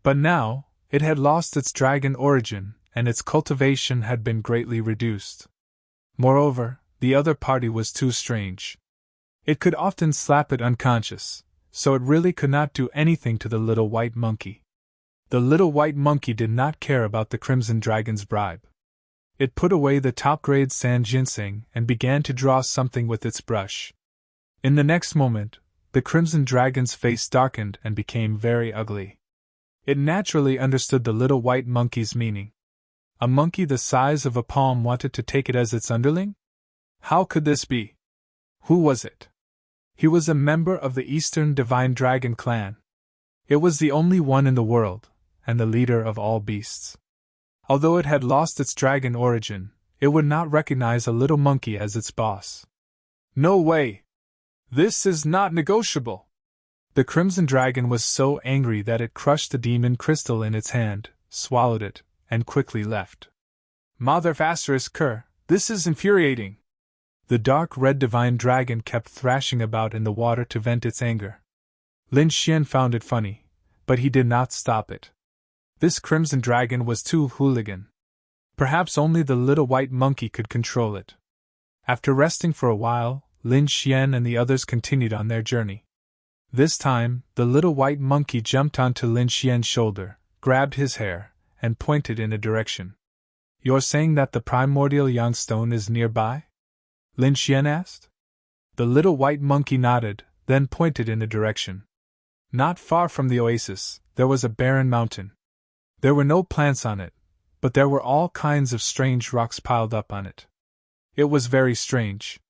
But now, it had lost its dragon origin, and its cultivation had been greatly reduced. Moreover, the other party was too strange. It could often slap it unconscious, so it really could not do anything to the little white monkey. The little white monkey did not care about the Crimson Dragon's bribe. It put away the top-grade sand ginseng and began to draw something with its brush. In the next moment, the Crimson Dragon's face darkened and became very ugly. It naturally understood the little white monkey's meaning. A monkey the size of a palm wanted to take it as its underling? How could this be? Who was it? He was a member of the Eastern Divine Dragon clan. It was the only one in the world, and the leader of all beasts. Although it had lost its dragon origin, it would not recognize a little monkey as its boss. No way! This is not negotiable! The Crimson Dragon was so angry that it crushed the demon crystal in its hand, swallowed it, and quickly left. Mother Cur, this is infuriating! The dark red divine dragon kept thrashing about in the water to vent its anger. Lin Xian found it funny, but he did not stop it. This Crimson Dragon was too hooligan. Perhaps only the little white monkey could control it. After resting for a while, Lin Xian and the others continued on their journey. This time, the little white monkey jumped onto Lin Xian's shoulder, grabbed his hair, and pointed in a direction. You're saying that the primordial young stone is nearby? Lin Xian asked. The little white monkey nodded, then pointed in a direction. Not far from the oasis, there was a barren mountain. There were no plants on it, but there were all kinds of strange rocks piled up on it. It was very strange.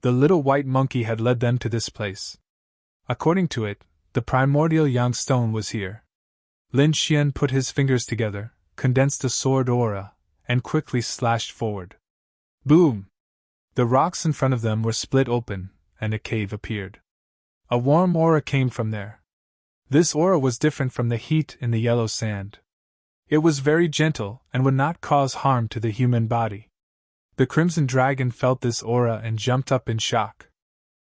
The little white monkey had led them to this place. According to it, the primordial young stone was here. Lin Xian put his fingers together, condensed a sword aura, and quickly slashed forward. Boom! The rocks in front of them were split open, and a cave appeared. A warm aura came from there. This aura was different from the heat in the yellow sand. It was very gentle and would not cause harm to the human body. The Crimson Dragon felt this aura and jumped up in shock.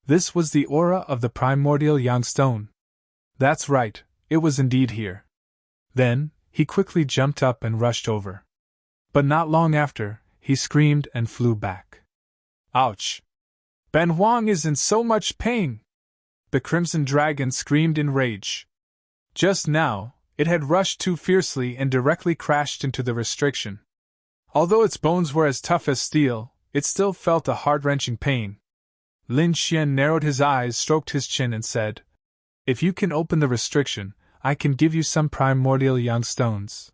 This was the aura of the primordial young stone. That's right, it was indeed here. Then, he quickly jumped up and rushed over. But not long after, he screamed and flew back. Ouch! Ben Huang is in so much pain! The Crimson Dragon screamed in rage. Just now, it had rushed too fiercely and directly crashed into the restriction. Although its bones were as tough as steel, it still felt a heart-wrenching pain. Lin Xian narrowed his eyes, stroked his chin, and said, If you can open the restriction, I can give you some primordial young stones.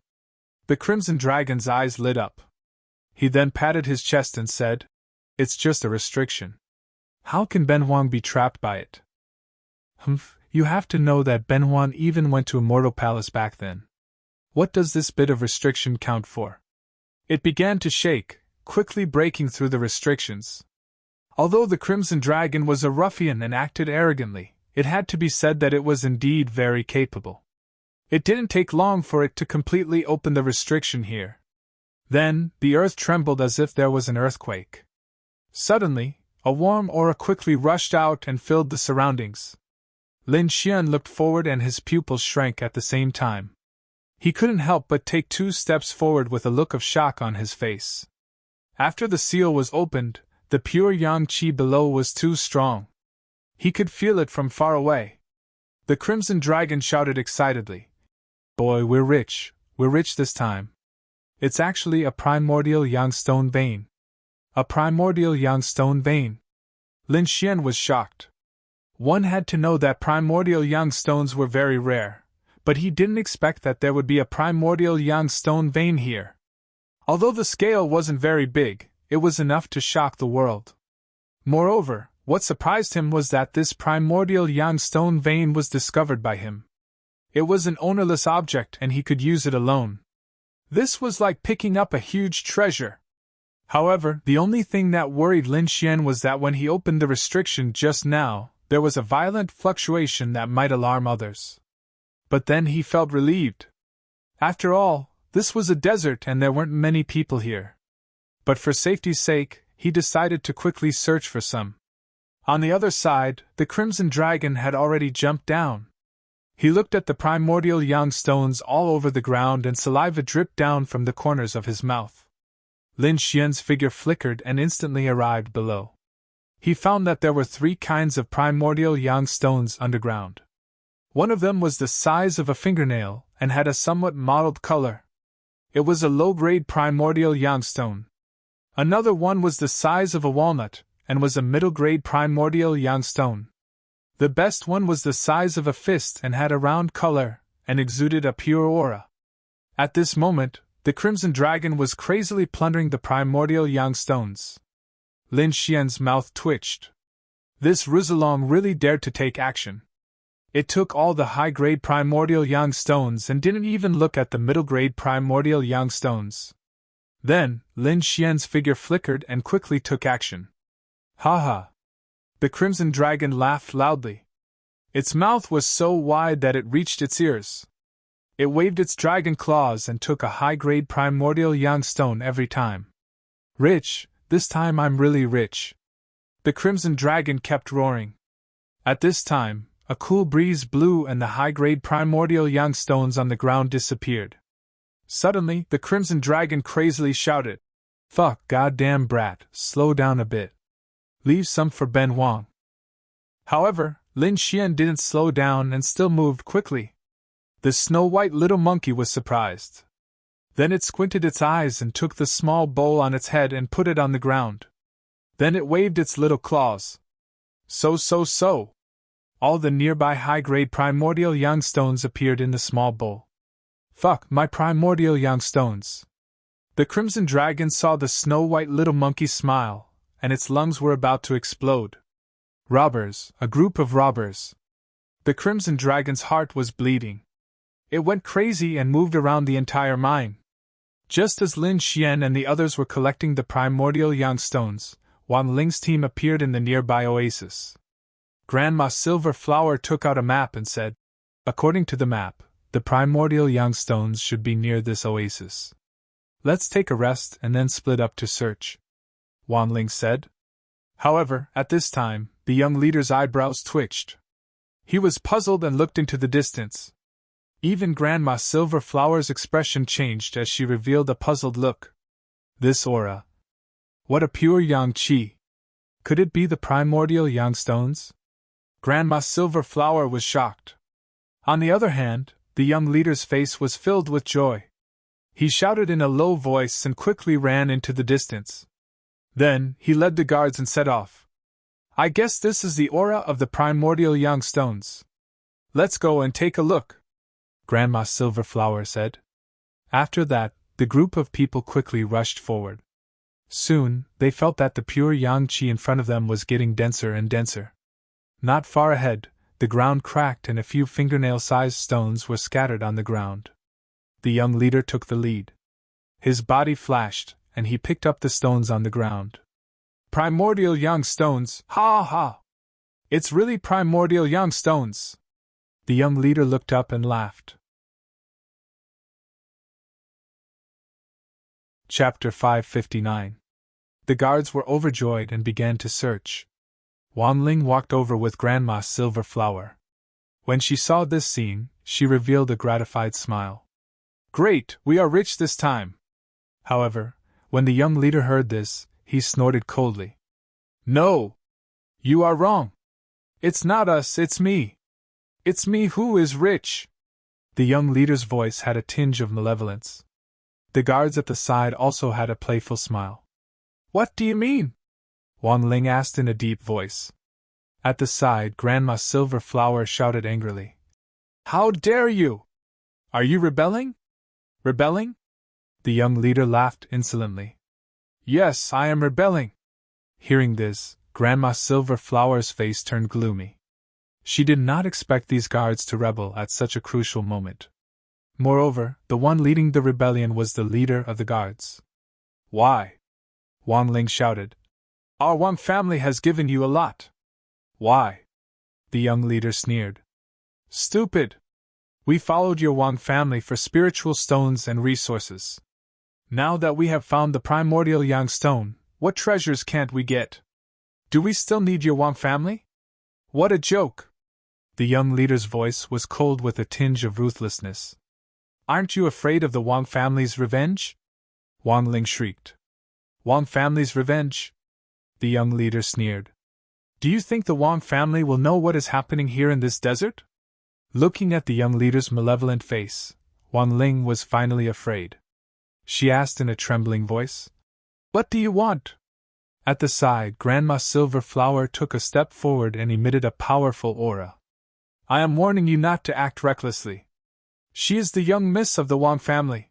The Crimson Dragon's eyes lit up. He then patted his chest and said, It's just a restriction. How can Ben Huang be trapped by it? Humph, you have to know that Ben Huang even went to Immortal Palace back then. What does this bit of restriction count for? It began to shake, quickly breaking through the restrictions. Although the Crimson Dragon was a ruffian and acted arrogantly, it had to be said that it was indeed very capable. It didn't take long for it to completely open the restriction here. Then, the earth trembled as if there was an earthquake. Suddenly, a warm aura quickly rushed out and filled the surroundings. Lin Xian looked forward and his pupils shrank at the same time. He couldn't help but take 2 steps forward with a look of shock on his face. After the seal was opened, the pure yang qi below was too strong. He could feel it from far away. The Crimson Dragon shouted excitedly, Boy, we're rich this time. It's actually a primordial young stone vein. A primordial young stone vein. Lin Xian was shocked. One had to know that primordial young stones were very rare, but he didn't expect that there would be a primordial young stone vein here. Although the scale wasn't very big, it was enough to shock the world. Moreover, what surprised him was that this primordial young stone vein was discovered by him. It was an ownerless object and he could use it alone. This was like picking up a huge treasure. However, the only thing that worried Lin Xian was that when he opened the restriction just now, there was a violent fluctuation that might alarm others. But then he felt relieved. After all, this was a desert and there weren't many people here. But for safety's sake, he decided to quickly search for some. On the other side, the Crimson Dragon had already jumped down. He looked at the primordial young stones all over the ground, and saliva dripped down from the corners of his mouth. Lin Xian's figure flickered and instantly arrived below. He found that there were 3 kinds of primordial young stones underground. One of them was the size of a fingernail and had a somewhat mottled color. It was a low-grade primordial young stone. Another one was the size of a walnut and was a middle-grade primordial young stone. The best one was the size of a fist and had a round color and exuded a pure aura. At this moment, the Crimson Dragon was crazily plundering the primordial young stones. Lin Xian's mouth twitched. This Rizalong really dared to take action. It took all the high-grade primordial young stones and didn't even look at the middle-grade primordial young stones. Then, Lin Xian's figure flickered and quickly took action. Ha ha! The Crimson Dragon laughed loudly. Its mouth was so wide that it reached its ears. It waved its dragon claws and took a high-grade primordial young stone every time. Rich, this time I'm really rich. The Crimson Dragon kept roaring. At this time, a cool breeze blew and the high-grade primordial young stones on the ground disappeared. Suddenly, the Crimson Dragon crazily shouted, "Fuck, goddamn brat, slow down a bit. Leave some for Ben Wang." However, Lin Xian didn't slow down and still moved quickly. The snow-white little monkey was surprised. Then it squinted its eyes and took the small bowl on its head and put it on the ground. Then it waved its little claws. So. All the nearby high-grade primordial young stones appeared in the small bowl. Fuck, my primordial young stones. The Crimson Dragon saw the snow-white little monkey smile, and its lungs were about to explode. Robbers, a group of robbers. The Crimson Dragon's heart was bleeding. It went crazy and moved around the entire mine. Just as Lin Xian and the others were collecting the primordial young stones, Wan Ling's team appeared in the nearby oasis. Grandma Silver Flower took out a map and said, "According to the map, the primordial young stones should be near this oasis. Let's take a rest and then split up to search," Wan Ling said. However, at this time, the young leader's eyebrows twitched. He was puzzled and looked into the distance. Even Grandma Silver Flower's expression changed as she revealed a puzzled look. This aura. What a pure yang qi. Could it be the primordial young stones? Grandma Silver Flower was shocked. On the other hand, the young leader's face was filled with joy. He shouted in a low voice and quickly ran into the distance. Then, he led the guards and set off. "I guess this is the aura of the primordial young stones. Let's go and take a look," Grandma Silver Flower said. After that, the group of people quickly rushed forward. Soon, they felt that the pure yang qi in front of them was getting denser and denser. Not far ahead, the ground cracked and a few fingernail-sized stones were scattered on the ground. The young leader took the lead. His body flashed, and he picked up the stones on the ground. "Primordial young stones, ha ha! It's really primordial young stones!" The young leader looked up and laughed. Chapter 559. The guards were overjoyed and began to search. Wan Ling walked over with Grandma Silver Flower. When she saw this scene, she revealed a gratified smile. "Great, we are rich this time!" However, when the young leader heard this, he snorted coldly. "No! You are wrong! It's not us, it's me! It's me who is rich!" The young leader's voice had a tinge of malevolence. The guards at the side also had a playful smile. "What do you mean?" Wan Ling asked in a deep voice. At the side, Grandma Silver Flower shouted angrily. "How dare you? Are you rebelling? Rebelling?" The young leader laughed insolently. "Yes, I am rebelling." Hearing this, Grandma Silver Flower's face turned gloomy. She did not expect these guards to rebel at such a crucial moment. Moreover, the one leading the rebellion was the leader of the guards. "Why?" Wan Ling shouted. "Our Wang family has given you a lot." "Why?" The young leader sneered. "Stupid! We followed your Wang family for spiritual stones and resources. Now that we have found the primordial yang stone, what treasures can't we get?" Do we still need your Wang family? What a joke! The young leader's voice was cold with a tinge of ruthlessness. Aren't you afraid of the Wang family's revenge? Wang Ling shrieked. Wang family's revenge? The young leader sneered. Do you think the Wang family will know what is happening here in this desert? Looking at the young leader's malevolent face, Wang Ling was finally afraid. She asked in a trembling voice, What do you want? At the side, Grandma Silverflower took a step forward and emitted a powerful aura. I am warning you not to act recklessly. She is the young miss of the Wang family.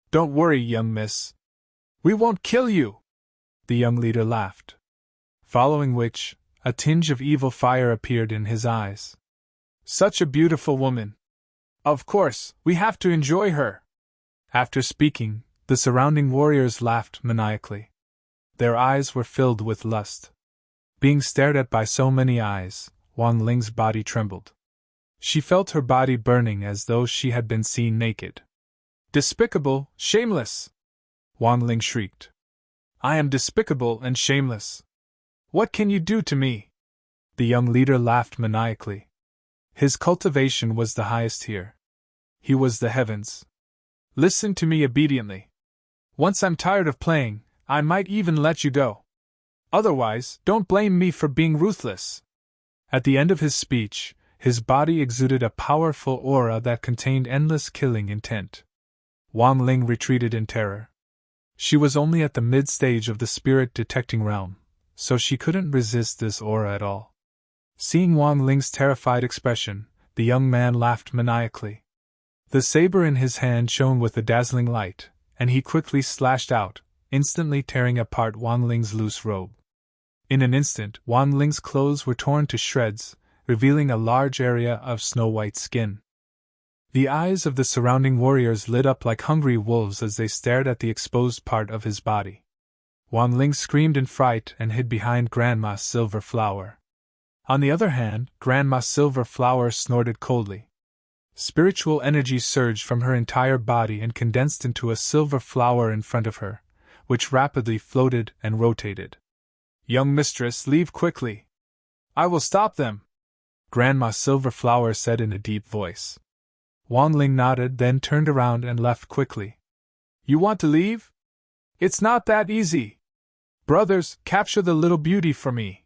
Don't worry, young miss. We won't kill you. The young leader laughed. Following which, a tinge of evil fire appeared in his eyes. Such a beautiful woman. Of course, we have to enjoy her. After speaking, the surrounding warriors laughed maniacally. Their eyes were filled with lust. Being stared at by so many eyes, Wang Ling's body trembled. She felt her body burning as though she had been seen naked. Despicable, shameless! Wang Ling shrieked. I am despicable and shameless. What can you do to me? The young leader laughed maniacally. His cultivation was the highest here. He was the heavens. Listen to me obediently. Once I'm tired of playing, I might even let you go. Otherwise, don't blame me for being ruthless. At the end of his speech, his body exuded a powerful aura that contained endless killing intent. Wang Ling retreated in terror. She was only at the mid-stage of the spirit-detecting realm, so she couldn't resist this aura at all. Seeing Wang Ling's terrified expression, the young man laughed maniacally. The saber in his hand shone with a dazzling light, and he quickly slashed out, instantly tearing apart Wang Ling's loose robe. In an instant, Wang Ling's clothes were torn to shreds, revealing a large area of snow-white skin. The eyes of the surrounding warriors lit up like hungry wolves as they stared at the exposed part of his body. Wang Ling screamed in fright and hid behind Grandma Silverflower. On the other hand, Grandma Silverflower snorted coldly. Spiritual energy surged from her entire body and condensed into a silver flower in front of her, which rapidly floated and rotated. Young mistress, leave quickly. I will stop them, Grandma Silverflower said in a deep voice. Wang Ling nodded, then turned around and left quickly. You want to leave? It's not that easy. Brothers, capture the little beauty for me,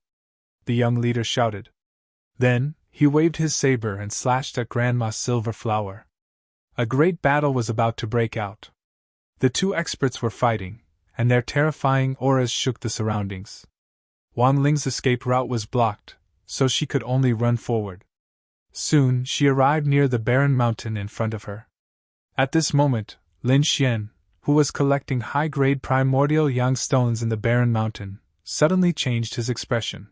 the young leader shouted. Then, he waved his saber and slashed at Grandma Silverflower. A great battle was about to break out. The two experts were fighting, and their terrifying auras shook the surroundings. Wang Ling's escape route was blocked, so she could only run forward. Soon she arrived near the barren mountain in front of her. At this moment, Lin Xian, who was collecting high-grade primordial yang stones in the barren mountain, suddenly changed his expression.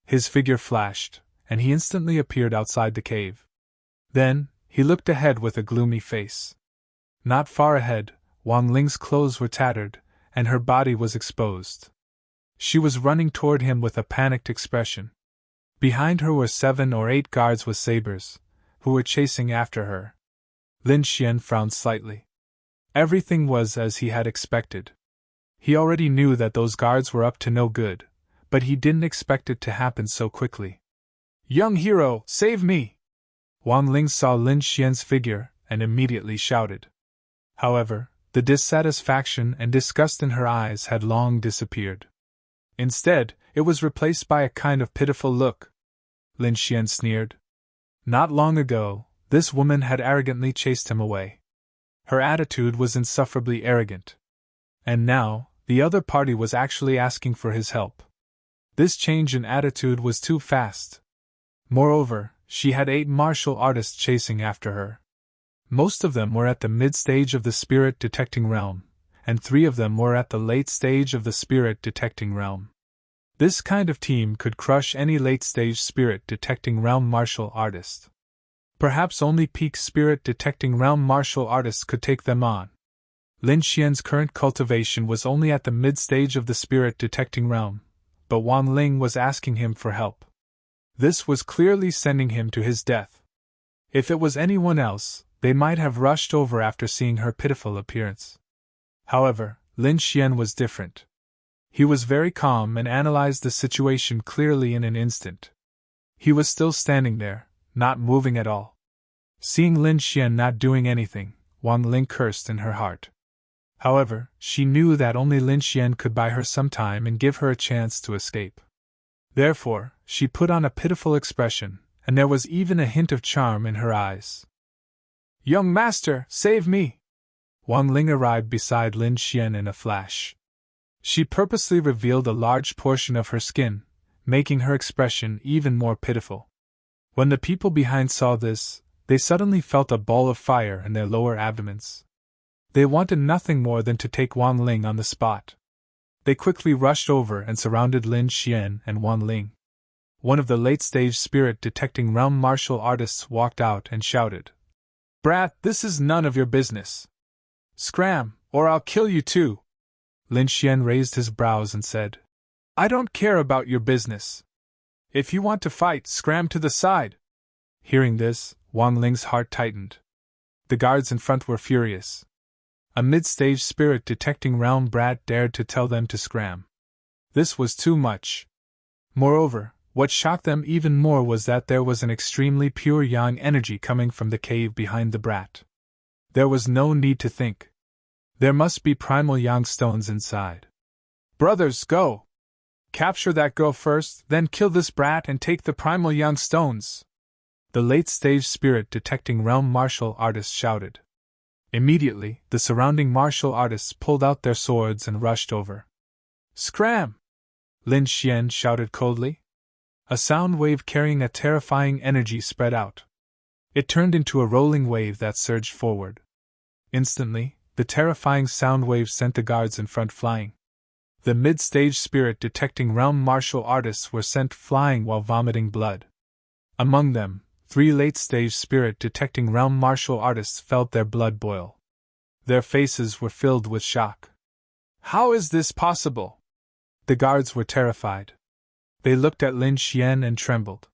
His figure flashed, and he instantly appeared outside the cave. Then, he looked ahead with a gloomy face. Not far ahead, Wang Ling's clothes were tattered, and her body was exposed. She was running toward him with a panicked expression. Behind her were 7 or 8 guards with sabers, who were chasing after her. Lin Xian frowned slightly. Everything was as he had expected. He already knew that those guards were up to no good, but he didn't expect it to happen so quickly. Young hero, save me! Wang Ling saw Lin Xian's figure and immediately shouted. However, the dissatisfaction and disgust in her eyes had long disappeared. Instead, it was replaced by a kind of pitiful look. Lin Xian sneered. Not long ago, this woman had arrogantly chased him away. Her attitude was insufferably arrogant. And now, the other party was actually asking for his help. This change in attitude was too fast. Moreover, she had 8 martial artists chasing after her. Most of them were at the mid-stage of the spirit-detecting realm, and 3 of them were at the late stage of the spirit-detecting realm. This kind of team could crush any late-stage spirit-detecting realm martial artist. Perhaps only peak spirit-detecting realm martial artists could take them on. Lin Xian's current cultivation was only at the mid-stage of the spirit-detecting realm, but Wang Ling was asking him for help. This was clearly sending him to his death. If it was anyone else, they might have rushed over after seeing her pitiful appearance. However, Lin Xian was different. He was very calm and analyzed the situation clearly in an instant. He was still standing there, not moving at all. Seeing Lin Xian not doing anything, Wang Ling cursed in her heart. However, she knew that only Lin Xian could buy her some time and give her a chance to escape. Therefore, she put on a pitiful expression, and there was even a hint of charm in her eyes. "Young master, save me!" Wang Ling arrived beside Lin Xian in a flash. She purposely revealed a large portion of her skin, making her expression even more pitiful. When the people behind saw this, they suddenly felt a ball of fire in their lower abdomens. They wanted nothing more than to take Wang Ling on the spot. They quickly rushed over and surrounded Lin Xian and Wang Ling. One of the late-stage spirit-detecting realm martial artists walked out and shouted, "Brat, this is none of your business. Scram, or I'll kill you too." Lin Xian raised his brows and said, "I don't care about your business. If you want to fight, scram to the side." Hearing this, Wang Ling's heart tightened. The guards in front were furious. A mid-stage spirit-detecting realm brat dared to tell them to scram. This was too much. Moreover, what shocked them even more was that there was an extremely pure yang energy coming from the cave behind the brat. There was no need to think. There must be primal yang stones inside. "Brothers, go! Capture that girl first, then kill this brat and take the primal yang stones!" The late-stage spirit-detecting realm martial artist shouted. Immediately, the surrounding martial artists pulled out their swords and rushed over. "Scram!" Lin Xian shouted coldly. A sound wave carrying a terrifying energy spread out. It turned into a rolling wave that surged forward. Instantly, the terrifying sound wave sent the guards in front flying. The mid-stage spirit-detecting realm martial artists were sent flying while vomiting blood. Among them, 3 late-stage spirit-detecting realm martial artists felt their blood boil. Their faces were filled with shock. "How is this possible?" The guards were terrified. They looked at Lin Xian and trembled.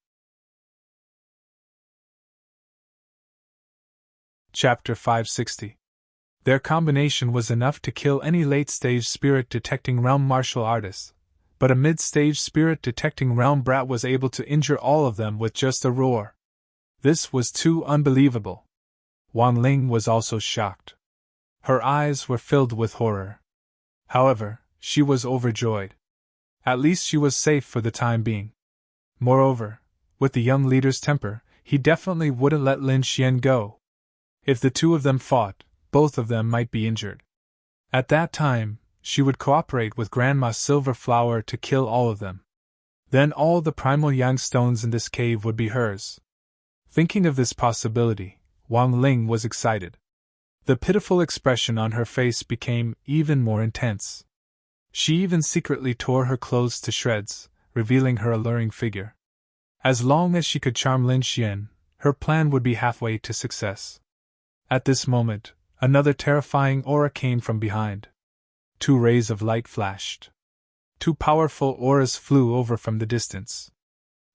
Chapter 560. Their combination was enough to kill any late-stage spirit-detecting realm martial artist, but a mid-stage spirit-detecting realm brat was able to injure all of them with just a roar. This was too unbelievable. Wang Ling was also shocked. Her eyes were filled with horror. However, she was overjoyed. At least she was safe for the time being. Moreover, with the young leader's temper, he definitely wouldn't let Lin Xian go. If the two of them fought, both of them might be injured. At that time, she would cooperate with Grandma Silverflower to kill all of them. Then all the primal yang stones in this cave would be hers. Thinking of this possibility, Wang Ling was excited. The pitiful expression on her face became even more intense. She even secretly tore her clothes to shreds, revealing her alluring figure. As long as she could charm Lin Xian, her plan would be halfway to success. At this moment, another terrifying aura came from behind. 2 rays of light flashed. 2 powerful auras flew over from the distance.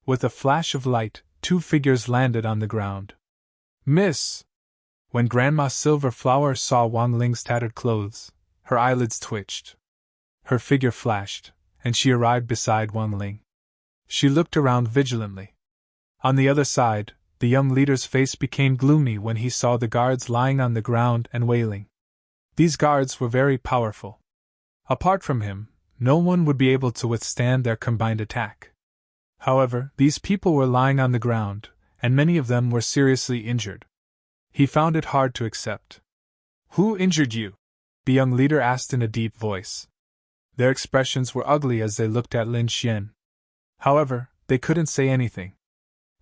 With a flash of light, 2 figures landed on the ground. "Miss!" When Grandma Silverflower saw Wang Ling's tattered clothes, her eyelids twitched. Her figure flashed, and she arrived beside Wang Ling. She looked around vigilantly. On the other side, the young leader's face became gloomy when he saw the guards lying on the ground and wailing. These guards were very powerful. Apart from him, no one would be able to withstand their combined attack. However, these people were lying on the ground, and many of them were seriously injured. He found it hard to accept. "Who injured you?" the young leader asked in a deep voice. Their expressions were ugly as they looked at Lin Xian. However, they couldn't say anything.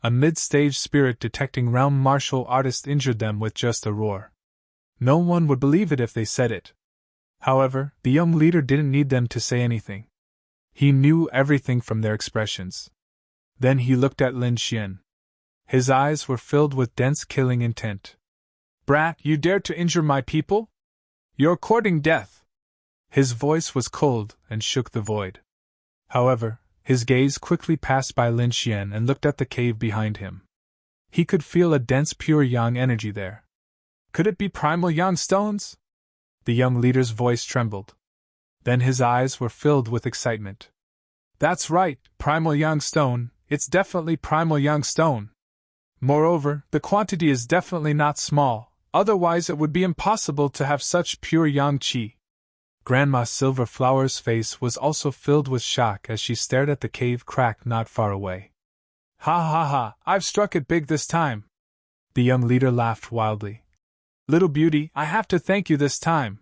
A mid-stage spirit-detecting realm martial artist injured them with just a roar. No one would believe it if they said it. However, the young leader didn't need them to say anything. He knew everything from their expressions. Then he looked at Lin Xian. His eyes were filled with dense killing intent. "Brat, you dared to injure my people? You're courting death!" His voice was cold and shook the void. However, his gaze quickly passed by Lin Xian and looked at the cave behind him. He could feel a dense pure yang energy there. Could it be primal yang stones? The young leader's voice trembled. Then his eyes were filled with excitement. That's right, primal young stone, it's definitely primal young stone. Moreover, the quantity is definitely not small, otherwise it would be impossible to have such pure yang qi. Grandma Silverflower's face was also filled with shock as she stared at the cave crack not far away. Ha ha ha, I've struck it big this time. The young leader laughed wildly. Little beauty, I have to thank you this time.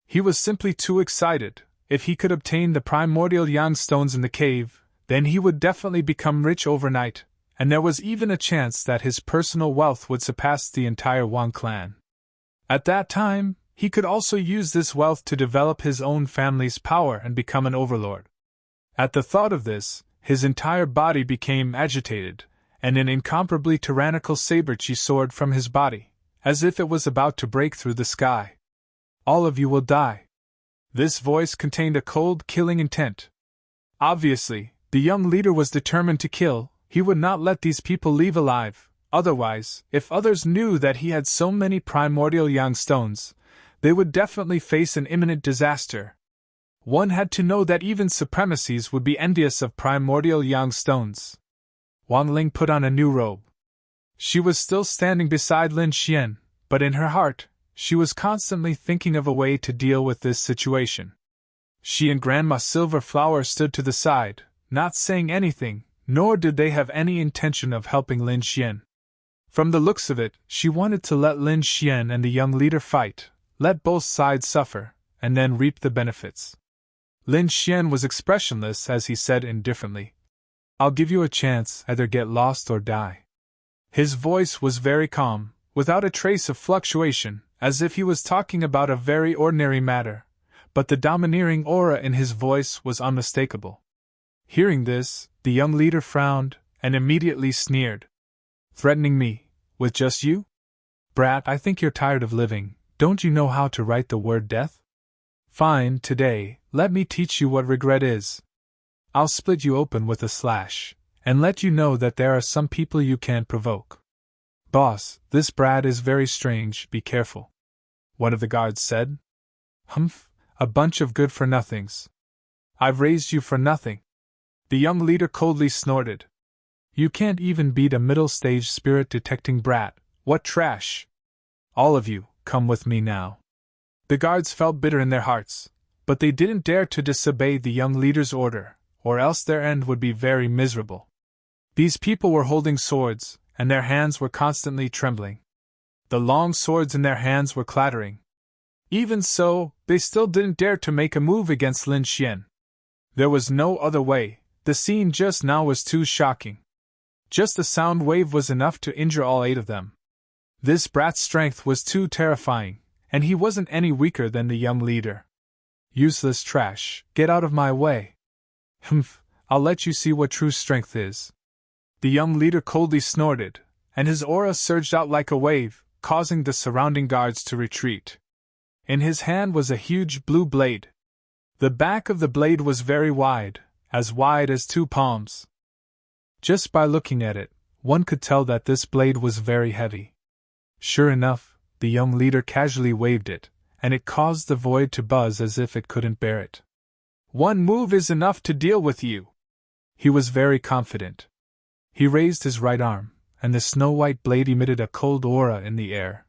He was simply too excited. If he could obtain the primordial yang stones in the cave, then he would definitely become rich overnight, and there was even a chance that his personal wealth would surpass the entire Wang clan. At that time, he could also use this wealth to develop his own family's power and become an overlord. At the thought of this, his entire body became agitated, and an incomparably tyrannical saber-qi soared from his body, as if it was about to break through the sky. All of you will die. This voice contained a cold, killing intent. Obviously, the young leader was determined to kill. He would not let these people leave alive. Otherwise, if others knew that he had so many primordial yang stones, they would definitely face an imminent disaster. One had to know that even supremacies would be envious of primordial yang stones. Wang Ling put on a new robe. She was still standing beside Lin Xian, but in her heart, she was constantly thinking of a way to deal with this situation. She and Grandma Silverflower stood to the side, not saying anything, nor did they have any intention of helping Lin Xian. From the looks of it, she wanted to let Lin Xian and the young leader fight, let both sides suffer, and then reap the benefits. Lin Xian was expressionless as he said indifferently, "I'll give you a chance, either get lost or die." His voice was very calm, without a trace of fluctuation, as if he was talking about a very ordinary matter, but the domineering aura in his voice was unmistakable. Hearing this, the young leader frowned, and immediately sneered. "Threatening me, with just you? Brat, I think you're tired of living. Don't you know how to write the word death? Fine, today, let me teach you what regret is. I'll split you open with a slash, and let you know that there are some people you can't provoke." "Boss, this brat is very strange, be careful," one of the guards said. "Humph, a bunch of good-for-nothings. I've raised you for nothing." The young leader coldly snorted. "You can't even beat a middle-stage spirit-detecting brat, what trash! All of you, come with me now." The guards felt bitter in their hearts, but they didn't dare to disobey the young leader's order, or else their end would be very miserable. These people were holding swords, and their hands were constantly trembling. The long swords in their hands were clattering. Even so, they still didn't dare to make a move against Lin Xian. There was no other way, the scene just now was too shocking. Just a sound wave was enough to injure all 8 of them. This brat's strength was too terrifying, and he wasn't any weaker than the young leader. "Useless trash, get out of my way." "Humph, I'll let you see what true strength is." The young leader coldly snorted, and his aura surged out like a wave, causing the surrounding guards to retreat. In his hand was a huge blue blade. The back of the blade was very wide as 2 palms. Just by looking at it, one could tell that this blade was very heavy. Sure enough, the young leader casually waved it, and it caused the void to buzz as if it couldn't bear it. "One move is enough to deal with you." He was very confident. He raised his right arm, and the snow-white blade emitted a cold aura in the air.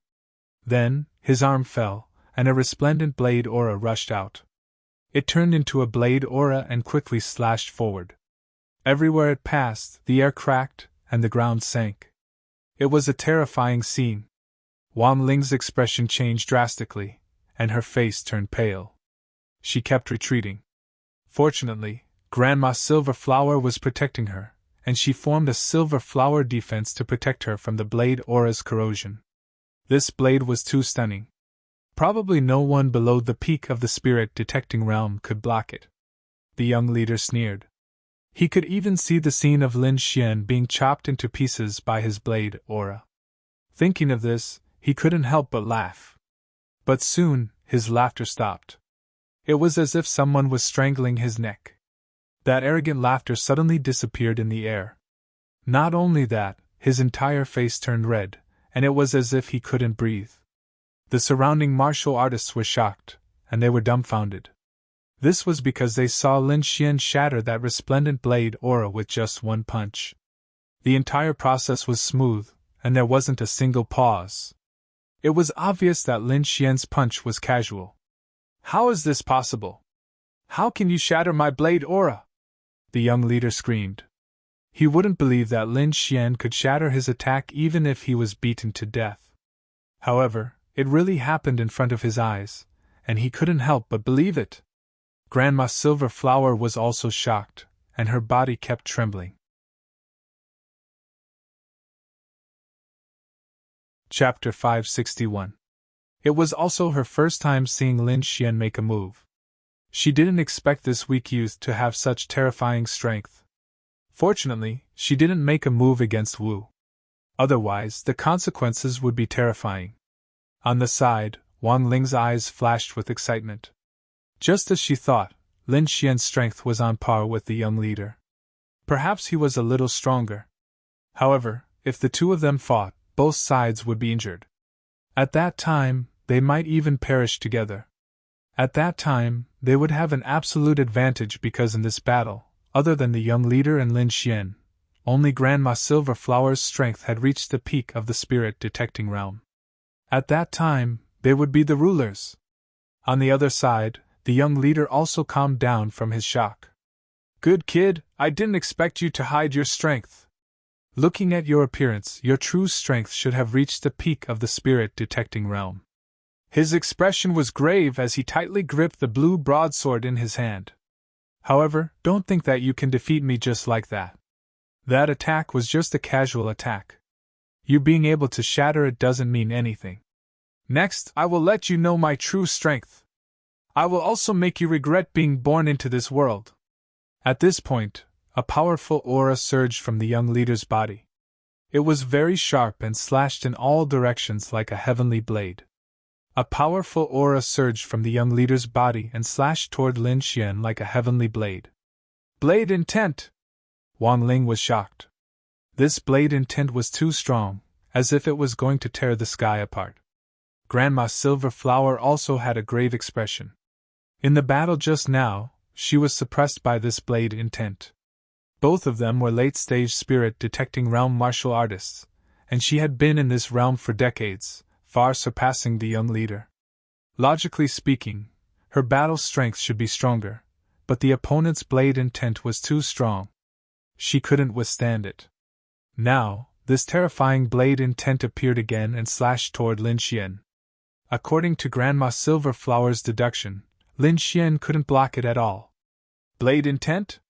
Then, his arm fell, and a resplendent blade aura rushed out. It turned into a blade aura and quickly slashed forward. Everywhere it passed, the air cracked, and the ground sank. It was a terrifying scene. Wang Ling's expression changed drastically, and her face turned pale. She kept retreating. Fortunately, Grandma Silverflower was protecting her, and she formed a silver flower defense to protect her from the blade aura's corrosion. This blade was too stunning. Probably no one below the peak of the spirit-detecting realm could block it. The young leader sneered. He could even see the scene of Lin Xian being chopped into pieces by his blade aura. Thinking of this, he couldn't help but laugh. But soon, his laughter stopped. It was as if someone was strangling his neck. That arrogant laughter suddenly disappeared in the air. Not only that, his entire face turned red, and it was as if he couldn't breathe. The surrounding martial artists were shocked, and they were dumbfounded. This was because they saw Lin Xian shatter that resplendent blade aura with just one punch. The entire process was smooth, and there wasn't a single pause. It was obvious that Lin Xian's punch was casual. How is this possible? How can you shatter my blade aura? The young leader screamed. He wouldn't believe that Lin Xian could shatter his attack even if he was beaten to death. However, it really happened in front of his eyes, and he couldn't help but believe it. Grandma Silverflower was also shocked, and her body kept trembling. Chapter 561. It was also her first time seeing Lin Xian make a move. She didn't expect this weak youth to have such terrifying strength. Fortunately, she didn't make a move against Wu. Otherwise, the consequences would be terrifying. On the side, Wang Ling's eyes flashed with excitement. Just as she thought, Lin Xian's strength was on par with the young leader. Perhaps he was a little stronger. However, if the two of them fought, both sides would be injured. At that time, they might even perish together. At that time, they would have an absolute advantage because in this battle, other than the young leader and Lin Xian, only Grandma Silverflower's strength had reached the peak of the spirit detecting realm. At that time, they would be the rulers. On the other side, the young leader also calmed down from his shock. Good kid, I didn't expect you to hide your strength. Looking at your appearance, your true strength should have reached the peak of the spirit detecting realm. His expression was grave as he tightly gripped the blue broadsword in his hand. However, don't think that you can defeat me just like that. That attack was just a casual attack. You being able to shatter it doesn't mean anything. Next, I will let you know my true strength. I will also make you regret being born into this world. At this point, a powerful aura surged from the young leader's body. It was very sharp and slashed in all directions like a heavenly blade. A powerful aura surged from the young leader's body and slashed toward Lin Xian like a heavenly blade. Blade intent! Wang Ling was shocked. This blade intent was too strong, as if it was going to tear the sky apart. Grandma Silverflower also had a grave expression. In the battle just now, she was suppressed by this blade intent. Both of them were late-stage spirit detecting realm martial artists, and she had been in this realm for decades, far surpassing the young leader. Logically speaking, her battle strength should be stronger, but the opponent's blade intent was too strong. She couldn't withstand it. Now, this terrifying blade intent appeared again and slashed toward Lin Xian. According to Grandma Silverflower's deduction, Lin Xian couldn't block it at all. Blade intent?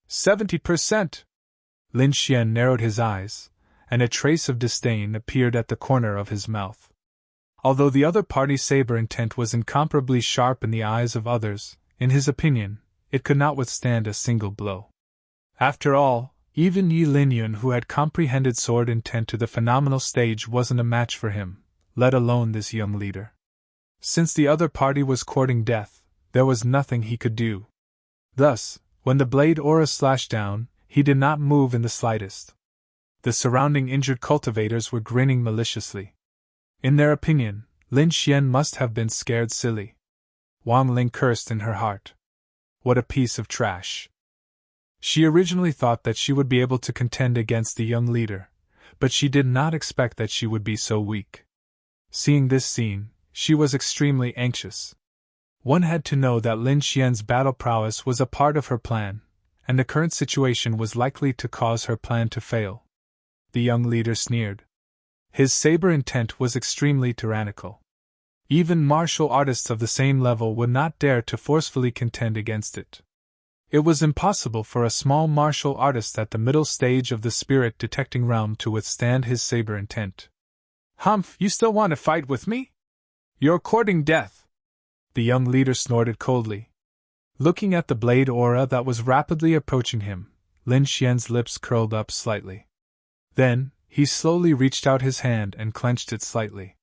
70%! Lin Xian narrowed his eyes, and a trace of disdain appeared at the corner of his mouth. Although the other party's saber intent was incomparably sharp in the eyes of others, in his opinion, it could not withstand a single blow. After all, even Yi Linyun, who had comprehended sword intent to the phenomenal stage, wasn't a match for him, let alone this young leader. Since the other party was courting death, there was nothing he could do. Thus, when the blade aura slashed down, he did not move in the slightest. The surrounding injured cultivators were grinning maliciously. In their opinion, Lin Xian must have been scared silly. Wang Ling cursed in her heart. What a piece of trash. She originally thought that she would be able to contend against the young leader, but she did not expect that she would be so weak. Seeing this scene, she was extremely anxious. One had to know that Lin Xian's battle prowess was a part of her plan, and the current situation was likely to cause her plan to fail. The young leader sneered. His saber intent was extremely tyrannical. Even martial artists of the same level would not dare to forcefully contend against it. It was impossible for a small martial artist at the middle stage of the spirit detecting realm to withstand his saber intent. Humph, you still want to fight with me? You're courting death. The young leader snorted coldly. Looking at the blade aura that was rapidly approaching him, Lin Xian's lips curled up slightly. Then, he slowly reached out his hand and clenched it slightly.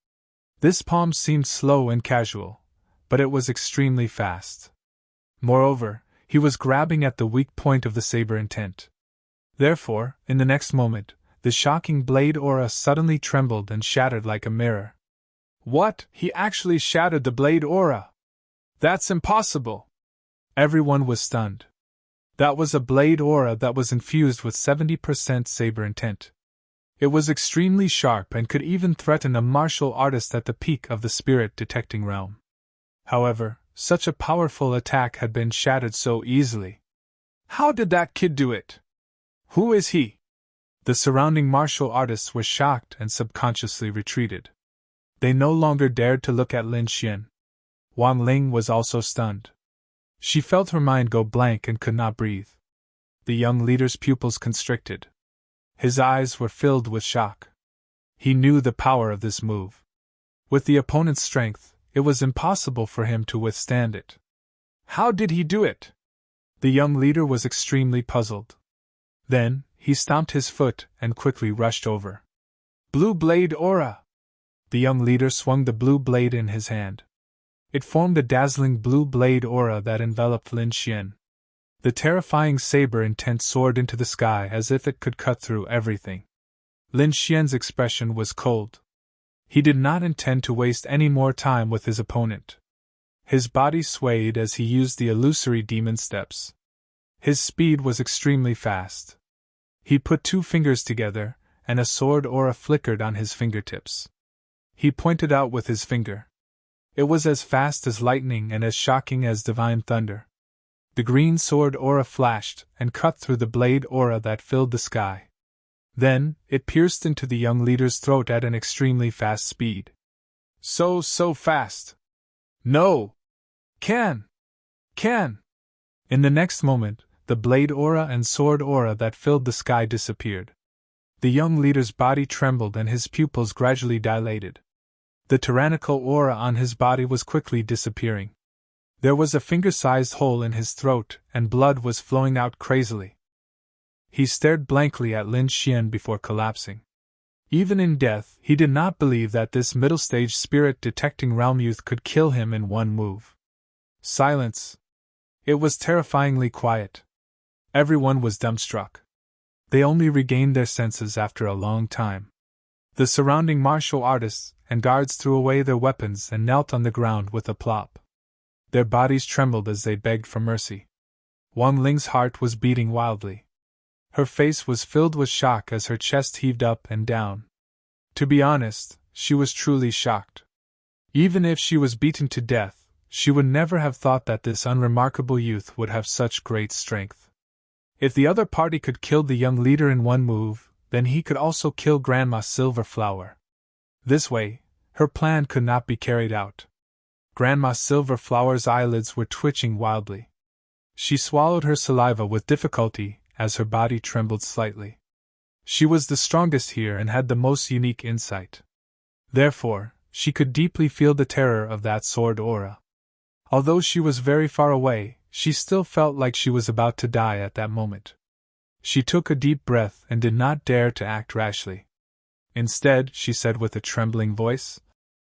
This palm seemed slow and casual, but it was extremely fast. Moreover, he was grabbing at the weak point of the saber intent. Therefore, in the next moment, the shocking blade aura suddenly trembled and shattered like a mirror. What? He actually shattered the blade aura? That's impossible! Everyone was stunned. That was a blade aura that was infused with 70% saber intent. It was extremely sharp and could even threaten a martial artist at the peak of the spirit detecting realm. However, such a powerful attack had been shattered so easily. How did that kid do it? Who is he? The surrounding martial artists were shocked and subconsciously retreated. They no longer dared to look at Lin Xian. Wang Ling was also stunned. She felt her mind go blank and could not breathe. The young leader's pupils constricted. His eyes were filled with shock. He knew the power of this move. With the opponent's strength, it was impossible for him to withstand it. How did he do it? The young leader was extremely puzzled. Then, he stomped his foot and quickly rushed over. Blue blade aura! The young leader swung the blue blade in his hand. It formed a dazzling blue blade aura that enveloped Lin Xian. The terrifying saber intent soared into the sky as if it could cut through everything. Lin Xian's expression was cold. He did not intend to waste any more time with his opponent. His body swayed as he used the illusory demon steps. His speed was extremely fast. He put two fingers together, and a sword aura flickered on his fingertips. He pointed out with his finger. It was as fast as lightning and as shocking as divine thunder. The green sword aura flashed and cut through the blade aura that filled the sky. Then, it pierced into the young leader's throat at an extremely fast speed. So fast! No! Can! In the next moment, the blade aura and sword aura that filled the sky disappeared. The young leader's body trembled and his pupils gradually dilated. The tyrannical aura on his body was quickly disappearing. There was a finger-sized hole in his throat, and blood was flowing out crazily. He stared blankly at Lin Xian before collapsing. Even in death, he did not believe that this middle-stage spirit-detecting realm youth could kill him in one move. Silence. It was terrifyingly quiet. Everyone was dumbstruck. They only regained their senses after a long time. The surrounding martial artists and guards threw away their weapons and knelt on the ground with a plop. Their bodies trembled as they begged for mercy. Wang Ling's heart was beating wildly. Her face was filled with shock as her chest heaved up and down. To be honest, she was truly shocked. Even if she was beaten to death, she would never have thought that this unremarkable youth would have such great strength. If the other party could kill the young leader in one move, then he could also kill Grandma Silverflower. This way, her plan could not be carried out. Grandma Silverflower's eyelids were twitching wildly. She swallowed her saliva with difficulty as her body trembled slightly. She was the strongest here and had the most unique insight. Therefore, she could deeply feel the terror of that sword aura. Although she was very far away, she still felt like she was about to die at that moment. She took a deep breath and did not dare to act rashly. Instead, she said with a trembling voice,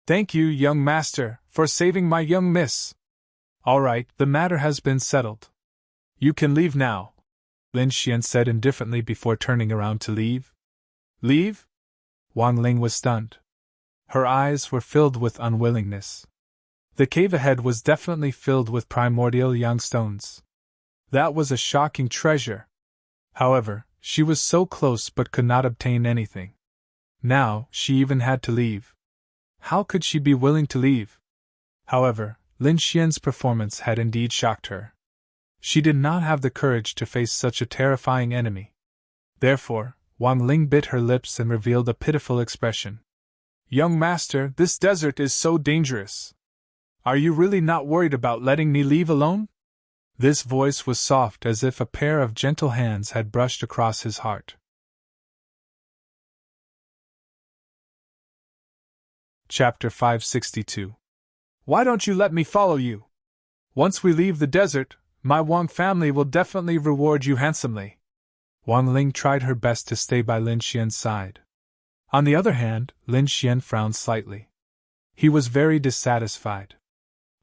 "Thank you, young master, for saving my young miss. All right, the matter has been settled. You can leave now," Lin Xian said indifferently before turning around to leave. Leave? Wang Ling was stunned. Her eyes were filled with unwillingness. The cave ahead was definitely filled with primordial young stones. That was a shocking treasure. However, she was so close but could not obtain anything. Now, she even had to leave. How could she be willing to leave? However, Lin Xian's performance had indeed shocked her. She did not have the courage to face such a terrifying enemy. Therefore, Wang Ling bit her lips and revealed a pitiful expression. "Young master, this desert is so dangerous. Are you really not worried about letting me leave alone?" This voice was soft as if a pair of gentle hands had brushed across his heart. Chapter 562. Why don't you let me follow you? Once we leave the desert, my Wang family will definitely reward you handsomely. Wang Ling tried her best to stay by Lin Xian's side. On the other hand, Lin Xian frowned slightly. He was very dissatisfied.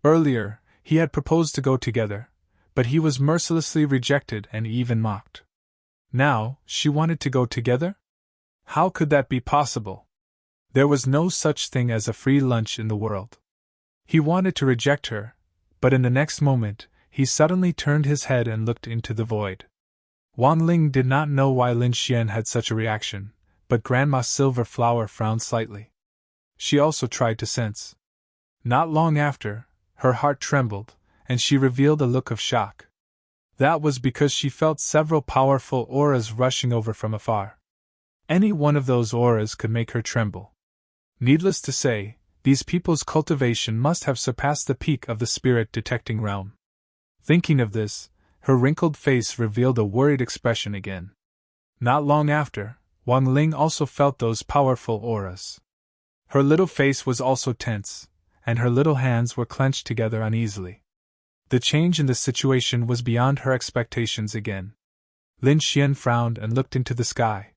Earlier, he had proposed to go together, but he was mercilessly rejected and even mocked. Now, she wanted to go together? How could that be possible? There was no such thing as a free lunch in the world. He wanted to reject her, but in the next moment, he suddenly turned his head and looked into the void. Wang Ling did not know why Lin Xian had such a reaction, but Grandma Silverflower frowned slightly. She also tried to sense. Not long after, her heart trembled, and she revealed a look of shock. That was because she felt several powerful auras rushing over from afar. Any one of those auras could make her tremble. Needless to say, these people's cultivation must have surpassed the peak of the spirit detecting realm. Thinking of this, her wrinkled face revealed a worried expression again. Not long after, Wang Ling also felt those powerful auras. Her little face was also tense, and her little hands were clenched together uneasily. The change in the situation was beyond her expectations again. Lin Xian frowned and looked into the sky.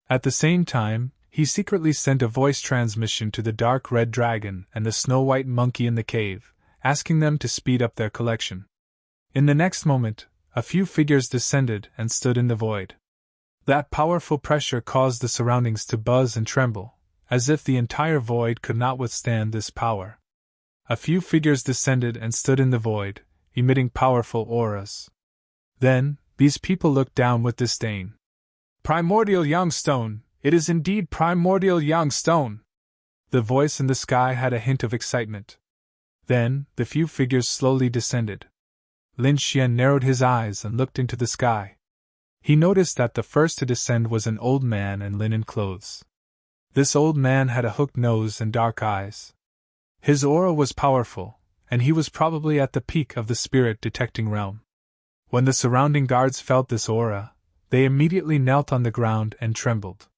At the same time, he secretly sent a voice transmission to the dark red dragon and the snow-white monkey in the cave, asking them to speed up their collection. In the next moment, a few figures descended and stood in the void. That powerful pressure caused the surroundings to buzz and tremble, as if the entire void could not withstand this power. A few figures descended and stood in the void, emitting powerful auras. Then, these people looked down with disdain. Primordial young stone, it is indeed primordial young stone! The voice in the sky had a hint of excitement. Then, the few figures slowly descended. Lin Xian narrowed his eyes and looked into the sky. He noticed that the first to descend was an old man in linen clothes. This old man had a hooked nose and dark eyes. His aura was powerful, and he was probably at the peak of the spirit detecting realm. When the surrounding guards felt this aura, they immediately knelt on the ground and trembled.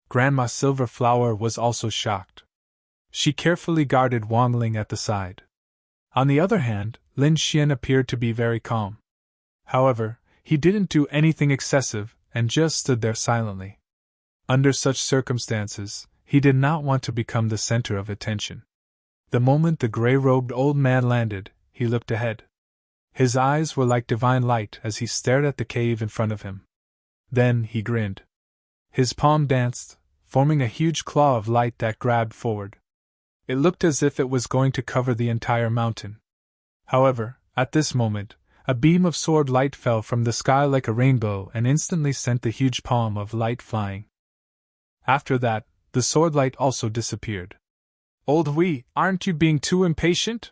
Grandma Silverflower was also shocked. She carefully guarded Wang Ling at the side. On the other hand, Lin Xian appeared to be very calm. However, he didn't do anything excessive and just stood there silently. Under such circumstances, he did not want to become the center of attention. The moment the gray-robed old man landed, he looked ahead. His eyes were like divine light as he stared at the cave in front of him. Then he grinned. His palm danced, forming a huge claw of light that grabbed forward. It looked as if it was going to cover the entire mountain. However, at this moment, a beam of sword light fell from the sky like a rainbow and instantly sent the huge palm of light flying. After that, the sword light also disappeared. Old Hui, aren't you being too impatient?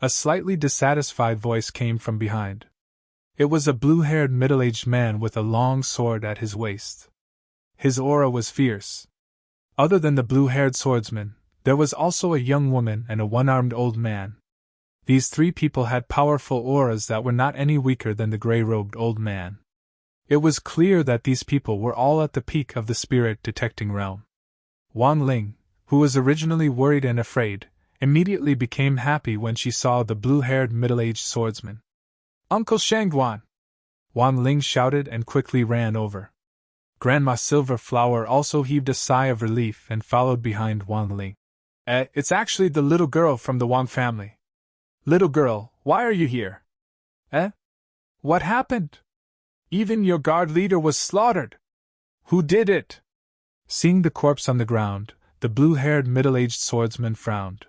A slightly dissatisfied voice came from behind. It was a blue-haired middle-aged man with a long sword at his waist. His aura was fierce. Other than the blue-haired swordsman, there was also a young woman and a one-armed old man. These three people had powerful auras that were not any weaker than the gray-robed old man. It was clear that these people were all at the peak of the spirit-detecting realm. Wang Ling, who was originally worried and afraid, immediately became happy when she saw the blue-haired middle-aged swordsman. Uncle Shangguan! Wang Ling shouted and quickly ran over. Grandma Silverflower also heaved a sigh of relief and followed behind Wang Ling. It's actually the little girl from the Wang family. Little girl, why are you here? What happened? Even your guard leader was slaughtered. Who did it? Seeing the corpse on the ground, the blue-haired middle-aged swordsman frowned.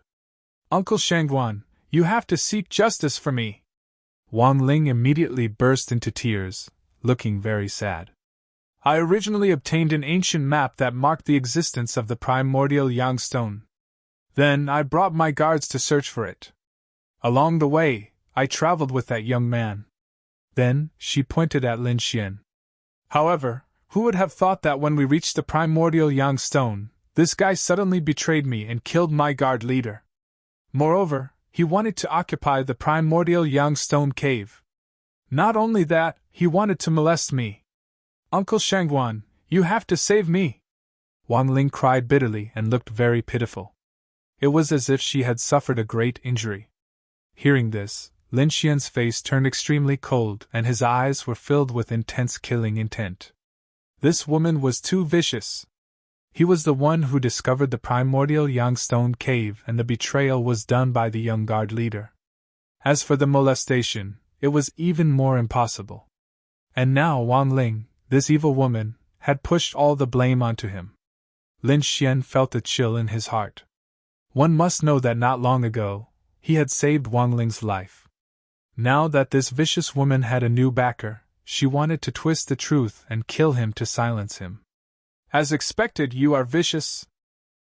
Uncle Shangguan, you have to seek justice for me. Wang Ling immediately burst into tears, looking very sad. I originally obtained an ancient map that marked the existence of the primordial yang stone. Then I brought my guards to search for it. Along the way, I traveled with that young man. Then, she pointed at Lin Xian. However, who would have thought that when we reached the primordial yang stone, this guy suddenly betrayed me and killed my guard leader. Moreover, he wanted to occupy the primordial yang stone cave. Not only that, he wanted to molest me. Uncle Shangguan, you have to save me! Wang Ling cried bitterly and looked very pitiful. It was as if she had suffered a great injury. Hearing this, Lin Xian's face turned extremely cold and his eyes were filled with intense killing intent. This woman was too vicious. He was the one who discovered the primordial yang stone cave and the betrayal was done by the young guard leader. As for the molestation, it was even more impossible. And now Wang Ling, this evil woman, had pushed all the blame onto him. Lin Xian felt a chill in his heart. One must know that not long ago, he had saved Wang Ling's life. Now that this vicious woman had a new backer, she wanted to twist the truth and kill him to silence him. As expected, you are vicious.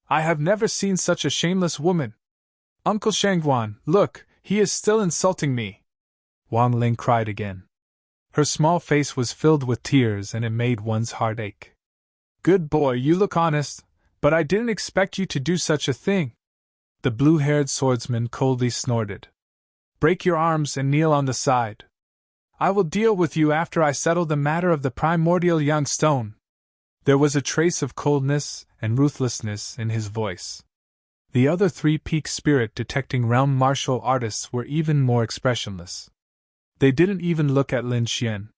I have never seen such a shameless woman. Uncle Shangguan, look, he is still insulting me. Wang Ling cried again. Her small face was filled with tears and it made one's heart ache. Good boy, you look honest, but I didn't expect you to do such a thing. The blue-haired swordsman coldly snorted. Break your arms and kneel on the side. I will deal with you after I settle the matter of the primordial young stone. There was a trace of coldness and ruthlessness in his voice. The other three peak spirit detecting realm martial artists were even more expressionless. They didn't even look at Lin Xian.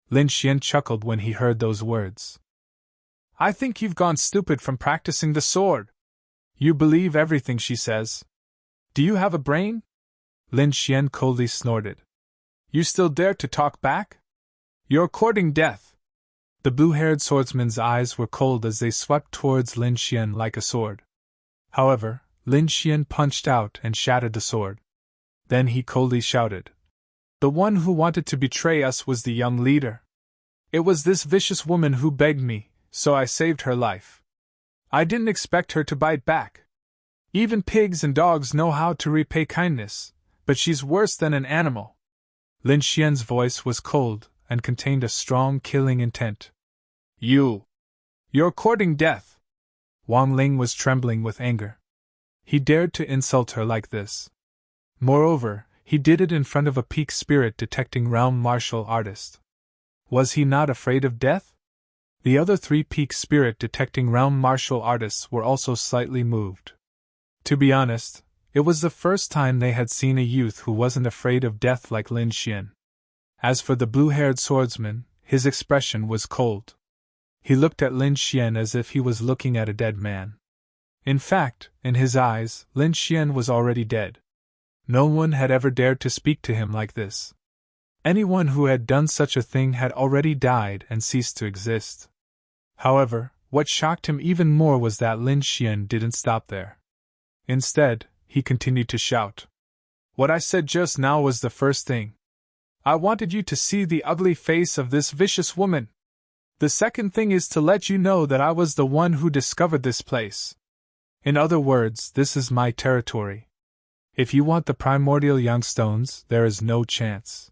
Lin Xian chuckled when he heard those words. I think you've gone stupid from practicing the sword. You believe everything she says. Do you have a brain? Lin Xian coldly snorted. You still dare to talk back? You're courting death. The blue-haired swordsman's eyes were cold as they swept towards Lin Xian like a sword. However, Lin Xian punched out and shattered the sword. Then he coldly shouted. The one who wanted to betray us was the young leader. It was this vicious woman who begged me, so I saved her life. I didn't expect her to bite back. Even pigs and dogs know how to repay kindness, but she's worse than an animal. Lin Xian's voice was cold and contained a strong killing intent. You're courting death. Wang Ling was trembling with anger. He dared to insult her like this. Moreover, he did it in front of a peak spirit detecting realm martial artist. Was he not afraid of death? The other three peak spirit detecting realm martial artists were also slightly moved. To be honest, it was the first time they had seen a youth who wasn't afraid of death like Lin Xian. As for the blue-haired swordsman, his expression was cold. He looked at Lin Xian as if he was looking at a dead man. In fact, in his eyes, Lin Xian was already dead. No one had ever dared to speak to him like this. Anyone who had done such a thing had already died and ceased to exist. However, what shocked him even more was that Lin Xian didn't stop there. Instead, he continued to shout. What I said just now was the first thing. I wanted you to see the ugly face of this vicious woman. The second thing is to let you know that I was the one who discovered this place. In other words, this is my territory. If you want the primordial young stones, there is no chance.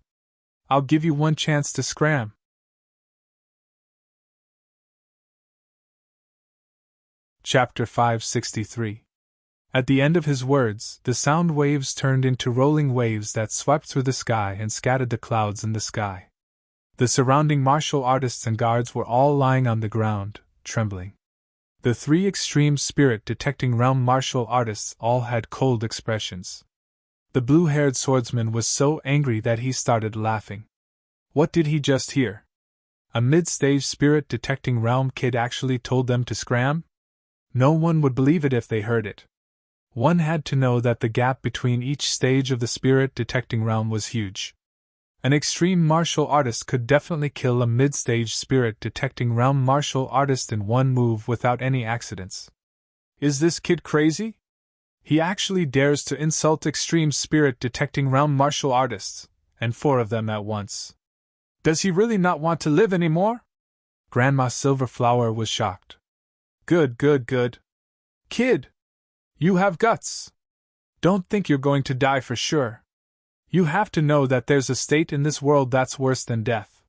I'll give you one chance to scram. Chapter 563. At the end of his words, the sound waves turned into rolling waves that swept through the sky and scattered the clouds in the sky. The surrounding martial artists and guards were all lying on the ground, trembling. The three extreme spirit detecting realm martial artists all had cold expressions. The blue-haired swordsman was so angry that he started laughing. What did he just hear? A mid-stage spirit detecting realm kid actually told them to scram? No one would believe it if they heard it. One had to know that the gap between each stage of the spirit detecting realm was huge. An extreme martial artist could definitely kill a mid-stage spirit detecting realm martial artist in one move without any accidents. Is this kid crazy? He actually dares to insult extreme spirit detecting realm martial artists, and 4 of them at once. Does he really not want to live anymore? Grandma Silverflower was shocked. Good. Kid! You have guts! Don't think you're going to die for sure. You have to know that there's a state in this world that's worse than death.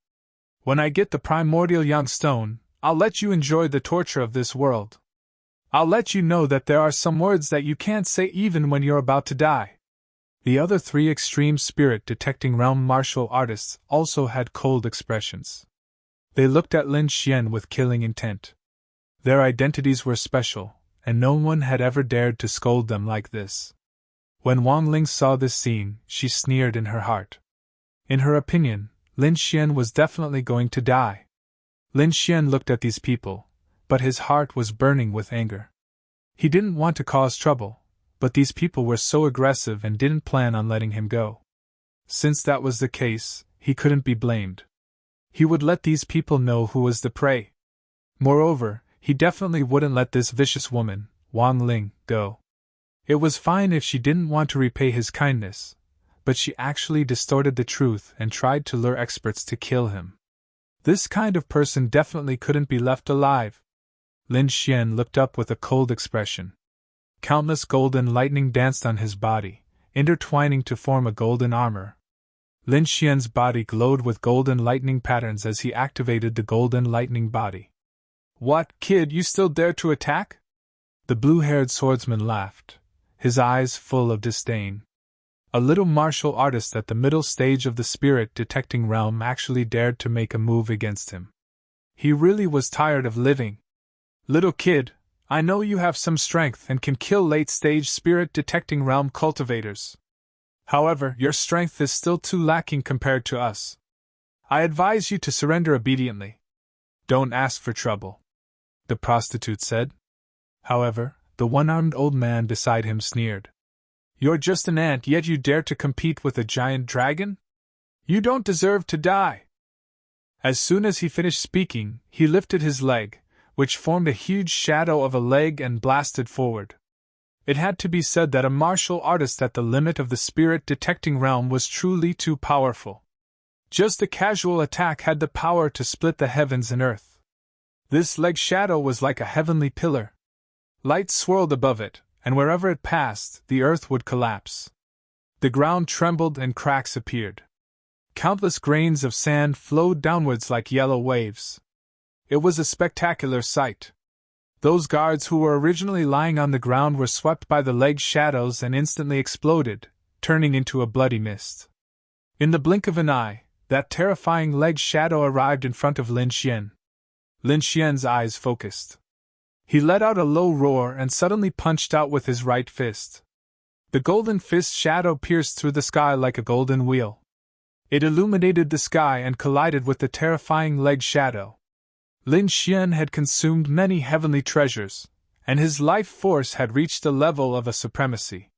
When I get the primordial young stone, I'll let you enjoy the torture of this world. I'll let you know that there are some words that you can't say even when you're about to die. The other 3 extreme spirit detecting realm martial artists also had cold expressions. They looked at Lin Xian with killing intent. Their identities were special, and no one had ever dared to scold them like this. When Wang Ling saw this scene, she sneered in her heart. In her opinion, Lin Xian was definitely going to die. Lin Xian looked at these people, but his heart was burning with anger. He didn't want to cause trouble, but these people were so aggressive and didn't plan on letting him go. Since that was the case, he couldn't be blamed. He would let these people know who was the prey. Moreover, he definitely wouldn't let this vicious woman, Wang Ling, go. It was fine if she didn't want to repay his kindness, but she actually distorted the truth and tried to lure experts to kill him. This kind of person definitely couldn't be left alive. Lin Xian looked up with a cold expression. Countless golden lightning danced on his body, intertwining to form a golden armor. Lin Xian's body glowed with golden lightning patterns as he activated the golden lightning body. "What, kid, you still dare to attack?" The blue-haired swordsman laughed, his eyes full of disdain. A little martial artist at the middle stage of the spirit-detecting realm actually dared to make a move against him. He really was tired of living. "Little kid, I know you have some strength and can kill late-stage spirit-detecting realm cultivators. However, your strength is still too lacking compared to us. I advise you to surrender obediently. Don't ask for trouble," the prostitute said. However, the one-armed old man beside him sneered. "You're just an ant, yet you dare to compete with a giant dragon? You don't deserve to die." As soon as he finished speaking, he lifted his leg, which formed a huge shadow of a leg, and blasted forward. It had to be said that a martial artist at the limit of the spirit-detecting realm was truly too powerful. Just a casual attack had the power to split the heavens and earth. This leg shadow was like a heavenly pillar. Light swirled above it, and wherever it passed, the earth would collapse. The ground trembled and cracks appeared. Countless grains of sand flowed downwards like yellow waves. It was a spectacular sight. Those guards who were originally lying on the ground were swept by the leg shadows and instantly exploded, turning into a bloody mist. In the blink of an eye, that terrifying leg shadow arrived in front of Lin Xian. Lin Xian's eyes focused. He let out a low roar and suddenly punched out with his right fist. The golden fist shadow pierced through the sky like a golden wheel. It illuminated the sky and collided with the terrifying leg shadow. Lin Xian had consumed many heavenly treasures, and his life force had reached a level of a supremacy.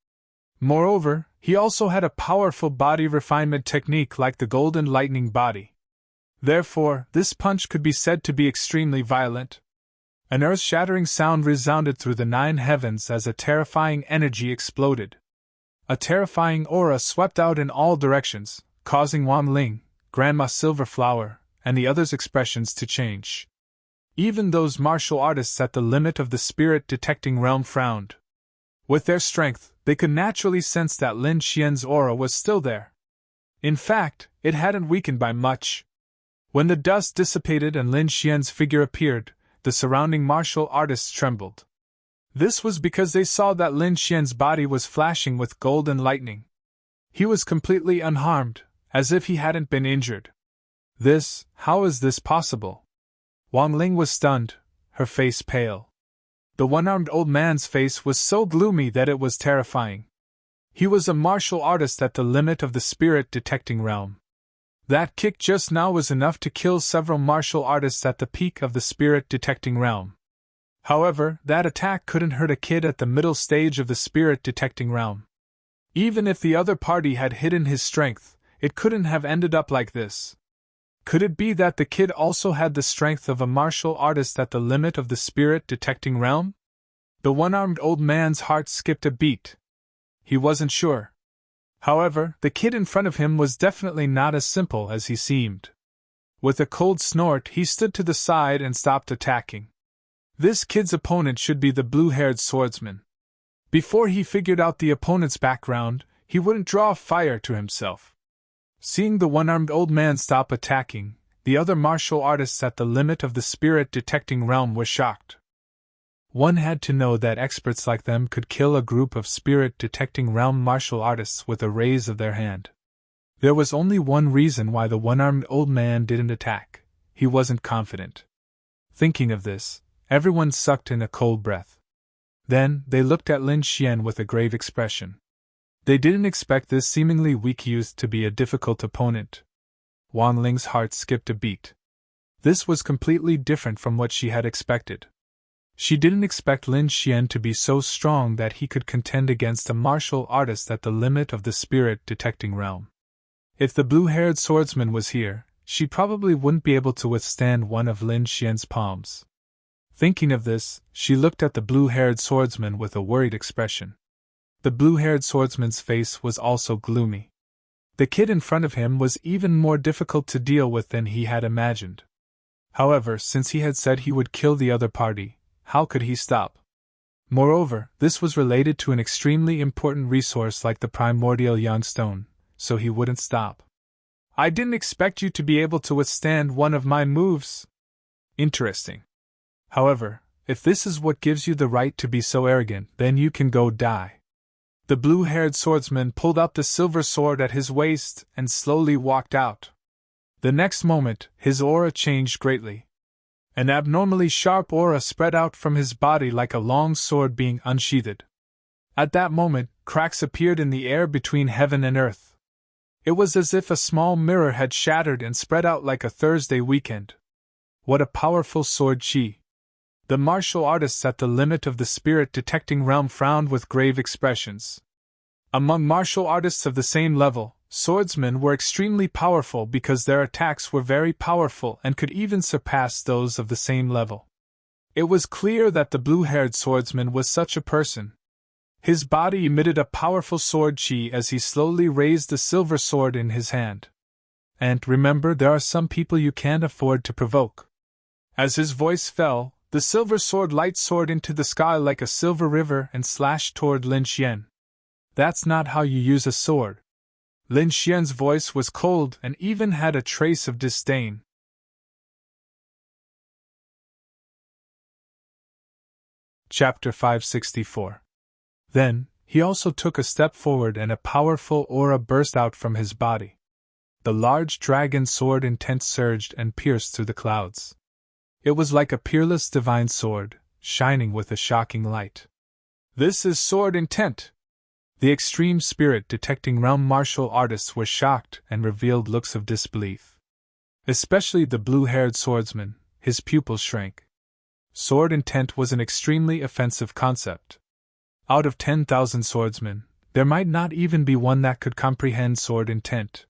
Moreover, he also had a powerful body refinement technique like the golden lightning body. Therefore, this punch could be said to be extremely violent. An earth-shattering sound resounded through the 9 heavens as a terrifying energy exploded. A terrifying aura swept out in all directions, causing Wang Ling, Grandma Silverflower, and the others' expressions to change. Even those martial artists at the limit of the spirit-detecting realm frowned. With their strength, they could naturally sense that Lin Xian's aura was still there. In fact, it hadn't weakened by much. When the dust dissipated and Lin Xian's figure appeared, the surrounding martial artists trembled. This was because they saw that Lin Xian's body was flashing with golden lightning. He was completely unharmed, as if he hadn't been injured. How is this possible? Wang Ling was stunned, her face pale. The one-armed old man's face was so gloomy that it was terrifying. He was a martial artist at the limit of the spirit-detecting realm. That kick just now was enough to kill several martial artists at the peak of the spirit-detecting realm. However, that attack couldn't hurt a kid at the middle stage of the spirit-detecting realm. Even if the other party had hidden his strength, it couldn't have ended up like this. Could it be that the kid also had the strength of a martial artist at the limit of the spirit-detecting realm? The one-armed old man's heart skipped a beat. He wasn't sure. However, the kid in front of him was definitely not as simple as he seemed. With a cold snort, he stood to the side and stopped attacking. This kid's opponent should be the blue-haired swordsman. Before he figured out the opponent's background, he wouldn't draw fire to himself. Seeing the one-armed old man stop attacking, the other martial artists at the limit of the spirit-detecting realm were shocked. One had to know that experts like them could kill a group of spirit-detecting realm martial artists with a raise of their hand. There was only one reason why the one-armed old man didn't attack. He wasn't confident. Thinking of this, everyone sucked in a cold breath. Then, they looked at Lin Xian with a grave expression. They didn't expect this seemingly weak youth to be a difficult opponent. Wang Ling's heart skipped a beat. This was completely different from what she had expected. She didn't expect Lin Xian to be so strong that he could contend against a martial artist at the limit of the spirit-detecting realm. If the blue-haired swordsman was here, she probably wouldn't be able to withstand one of Lin Xian's palms. Thinking of this, she looked at the blue-haired swordsman with a worried expression. The blue-haired swordsman's face was also gloomy. The kid in front of him was even more difficult to deal with than he had imagined. However, since he had said he would kill the other party, how could he stop? Moreover, this was related to an extremely important resource like the primordial young stone, so he wouldn't stop. I didn't expect you to be able to withstand one of my moves. Interesting. However, if this is what gives you the right to be so arrogant, then you can go die. The blue-haired swordsman pulled up the silver sword at his waist and slowly walked out. The next moment, his aura changed greatly. An abnormally sharp aura spread out from his body like a long sword being unsheathed. At that moment, cracks appeared in the air between heaven and earth. It was as if a small mirror had shattered and spread out like a Thursday weekend. What a powerful sword chi! The martial artists at the limit of the spirit detecting realm frowned with grave expressions. Among martial artists of the same level, swordsmen were extremely powerful because their attacks were very powerful and could even surpass those of the same level. It was clear that the blue-haired swordsman was such a person. His body emitted a powerful sword chi as he slowly raised the silver sword in his hand. And remember, there are some people you can't afford to provoke. As his voice fell, the silver sword light soared into the sky like a silver river and slashed toward Lin Xian. That's not how you use a sword. Lin Xian's voice was cold and even had a trace of disdain. Chapter 564. Then, he also took a step forward and a powerful aura burst out from his body. The large dragon sword intent surged and pierced through the clouds. It was like a peerless divine sword, shining with a shocking light. This is sword intent! The extreme spirit detecting realm martial artists were shocked and revealed looks of disbelief. Especially the blue-haired swordsman, his pupils shrank. Sword intent was an extremely offensive concept. Out of 10,000 swordsmen, there might not even be one that could comprehend sword intent.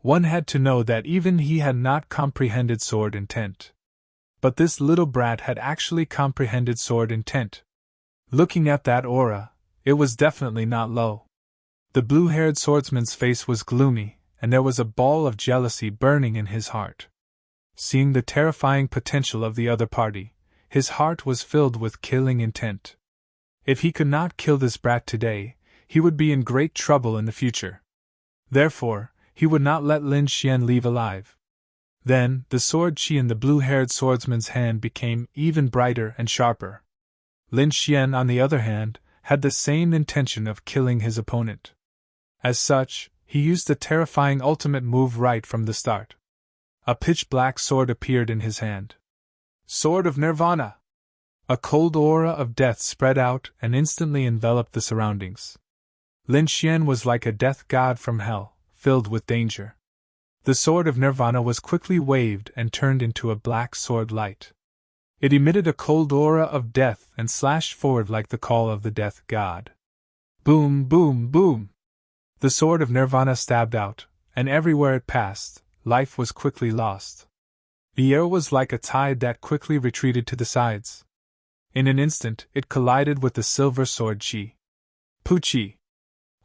One had to know that even he had not comprehended sword intent. But this little brat had actually comprehended sword intent. Looking at that aura, it was definitely not low. The blue-haired swordsman's face was gloomy, and there was a ball of jealousy burning in his heart. Seeing the terrifying potential of the other party, his heart was filled with killing intent. If he could not kill this brat today, he would be in great trouble in the future. Therefore, he would not let Lin Xian leave alive. Then, the sword chi in the blue-haired swordsman's hand became even brighter and sharper. Lin Xian, on the other hand, had the same intention of killing his opponent. As such, he used the terrifying ultimate move right from the start. A pitch-black sword appeared in his hand. Sword of Nirvana! A cold aura of death spread out and instantly enveloped the surroundings. Lin Xian was like a death god from hell, filled with danger. The sword of Nirvana was quickly waved and turned into a black sword light. It emitted a cold aura of death and slashed forward like the call of the death god. Boom, boom, boom! The sword of Nirvana stabbed out, and everywhere it passed, life was quickly lost. The air was like a tide that quickly retreated to the sides. In an instant, it collided with the silver sword chi. Puchi!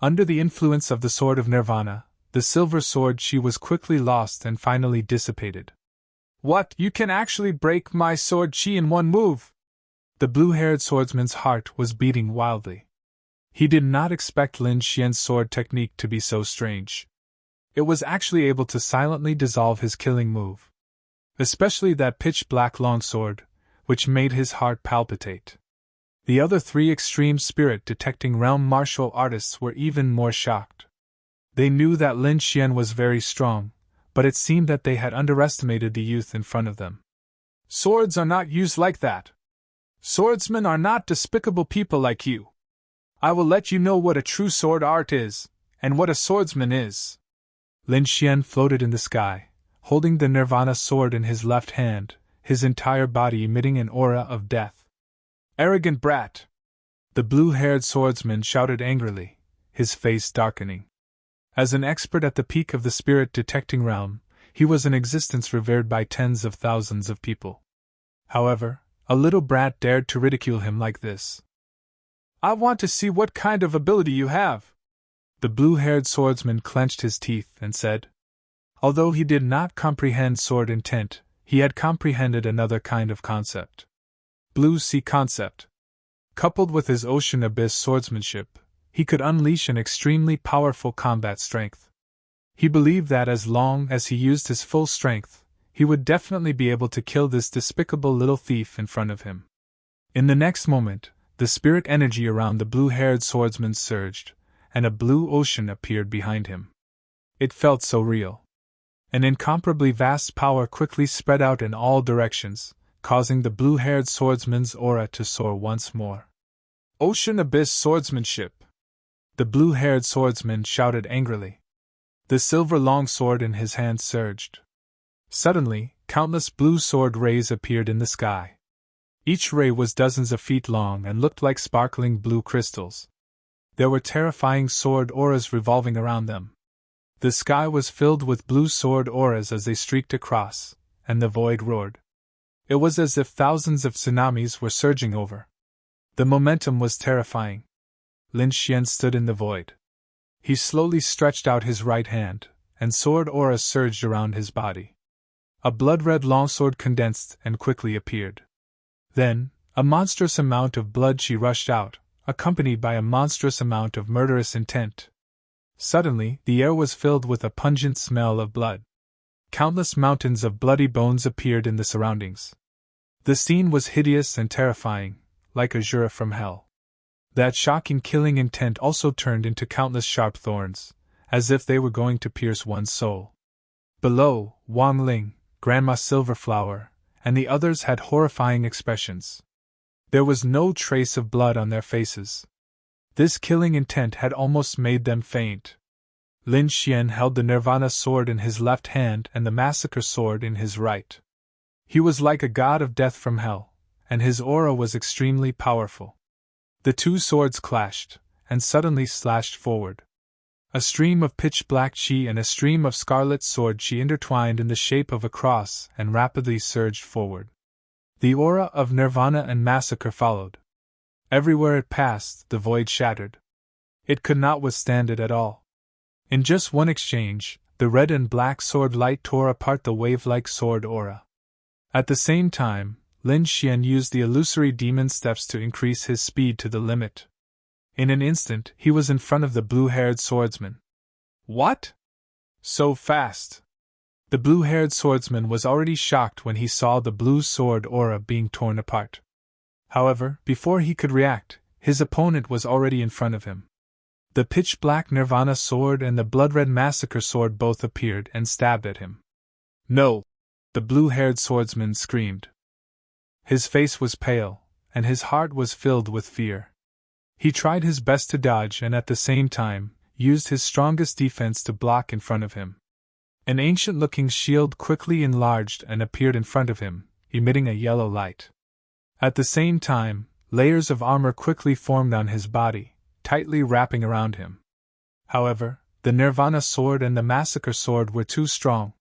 Under the influence of the sword of Nirvana, the silver sword chi was quickly lost and finally dissipated. What? You can actually break my sword chi in one move? The blue-haired swordsman's heart was beating wildly. He did not expect Lin Xian's sword technique to be so strange. It was actually able to silently dissolve his killing move. Especially that pitch-black longsword, which made his heart palpitate. The other three extreme spirit-detecting realm martial artists were even more shocked. They knew that Lin Xian was very strong, but it seemed that they had underestimated the youth in front of them. Swords are not used like that. Swordsmen are not despicable people like you. I will let you know what a true sword art is, and what a swordsman is. Lin Xian floated in the sky, holding the Nirvana sword in his left hand, his entire body emitting an aura of death. Arrogant brat! The blue-haired swordsman shouted angrily, his face darkening. As an expert at the peak of the spirit-detecting realm, he was an existence revered by tens of thousands of people. However, a little brat dared to ridicule him like this. I want to see what kind of ability you have. The blue-haired swordsman clenched his teeth and said. Although he did not comprehend sword intent, he had comprehended another kind of concept. Blue sea concept. Coupled with his ocean abyss swordsmanship, he could unleash an extremely powerful combat strength. He believed that as long as he used his full strength, he would definitely be able to kill this despicable little thief in front of him. In the next moment, the spirit energy around the blue-haired swordsman surged, and a blue ocean appeared behind him. It felt so real. An incomparably vast power quickly spread out in all directions, causing the blue-haired swordsman's aura to soar once more. Ocean abyss swordsmanship! The blue-haired swordsman shouted angrily. The silver longsword in his hand surged. Suddenly, countless blue sword rays appeared in the sky. Each ray was dozens of feet long and looked like sparkling blue crystals. There were terrifying sword auras revolving around them. The sky was filled with blue sword auras as they streaked across, and the void roared. It was as if thousands of tsunamis were surging over. The momentum was terrifying. Lin Xian stood in the void. He slowly stretched out his right hand, and sword auras surged around his body. A blood-red longsword condensed and quickly appeared. Then, a monstrous amount of blood rushed out, accompanied by a monstrous amount of murderous intent. Suddenly, the air was filled with a pungent smell of blood. Countless mountains of bloody bones appeared in the surroundings. The scene was hideous and terrifying, like a Jura from hell. That shocking killing intent also turned into countless sharp thorns, as if they were going to pierce one's soul. Below, Wang Ling, Grandma Silverflower, and the others had horrifying expressions. There was no trace of blood on their faces. This killing intent had almost made them faint. Lin Xian held the Nirvana sword in his left hand and the massacre sword in his right. He was like a god of death from hell, and his aura was extremely powerful. The two swords clashed, and suddenly slashed forward. A stream of pitch-black chi and a stream of scarlet sword chi intertwined in the shape of a cross and rapidly surged forward. The aura of Nirvana and massacre followed. Everywhere it passed, the void shattered. It could not withstand it at all. In just one exchange, the red and black sword light tore apart the wave-like sword aura. At the same time, Lin Xian used the illusory demon steps to increase his speed to the limit. In an instant, he was in front of the blue-haired swordsman. What? So fast! The blue-haired swordsman was already shocked when he saw the blue sword aura being torn apart. However, before he could react, his opponent was already in front of him. The pitch-black Nirvana sword and the blood-red massacre sword both appeared and stabbed at him. No! The blue-haired swordsman screamed. His face was pale, and his heart was filled with fear. He tried his best to dodge and at the same time, used his strongest defense to block in front of him. An ancient-looking shield quickly enlarged and appeared in front of him, emitting a yellow light. At the same time, layers of armor quickly formed on his body, tightly wrapping around him. However, the Nirvana sword and the massacre sword were too strong.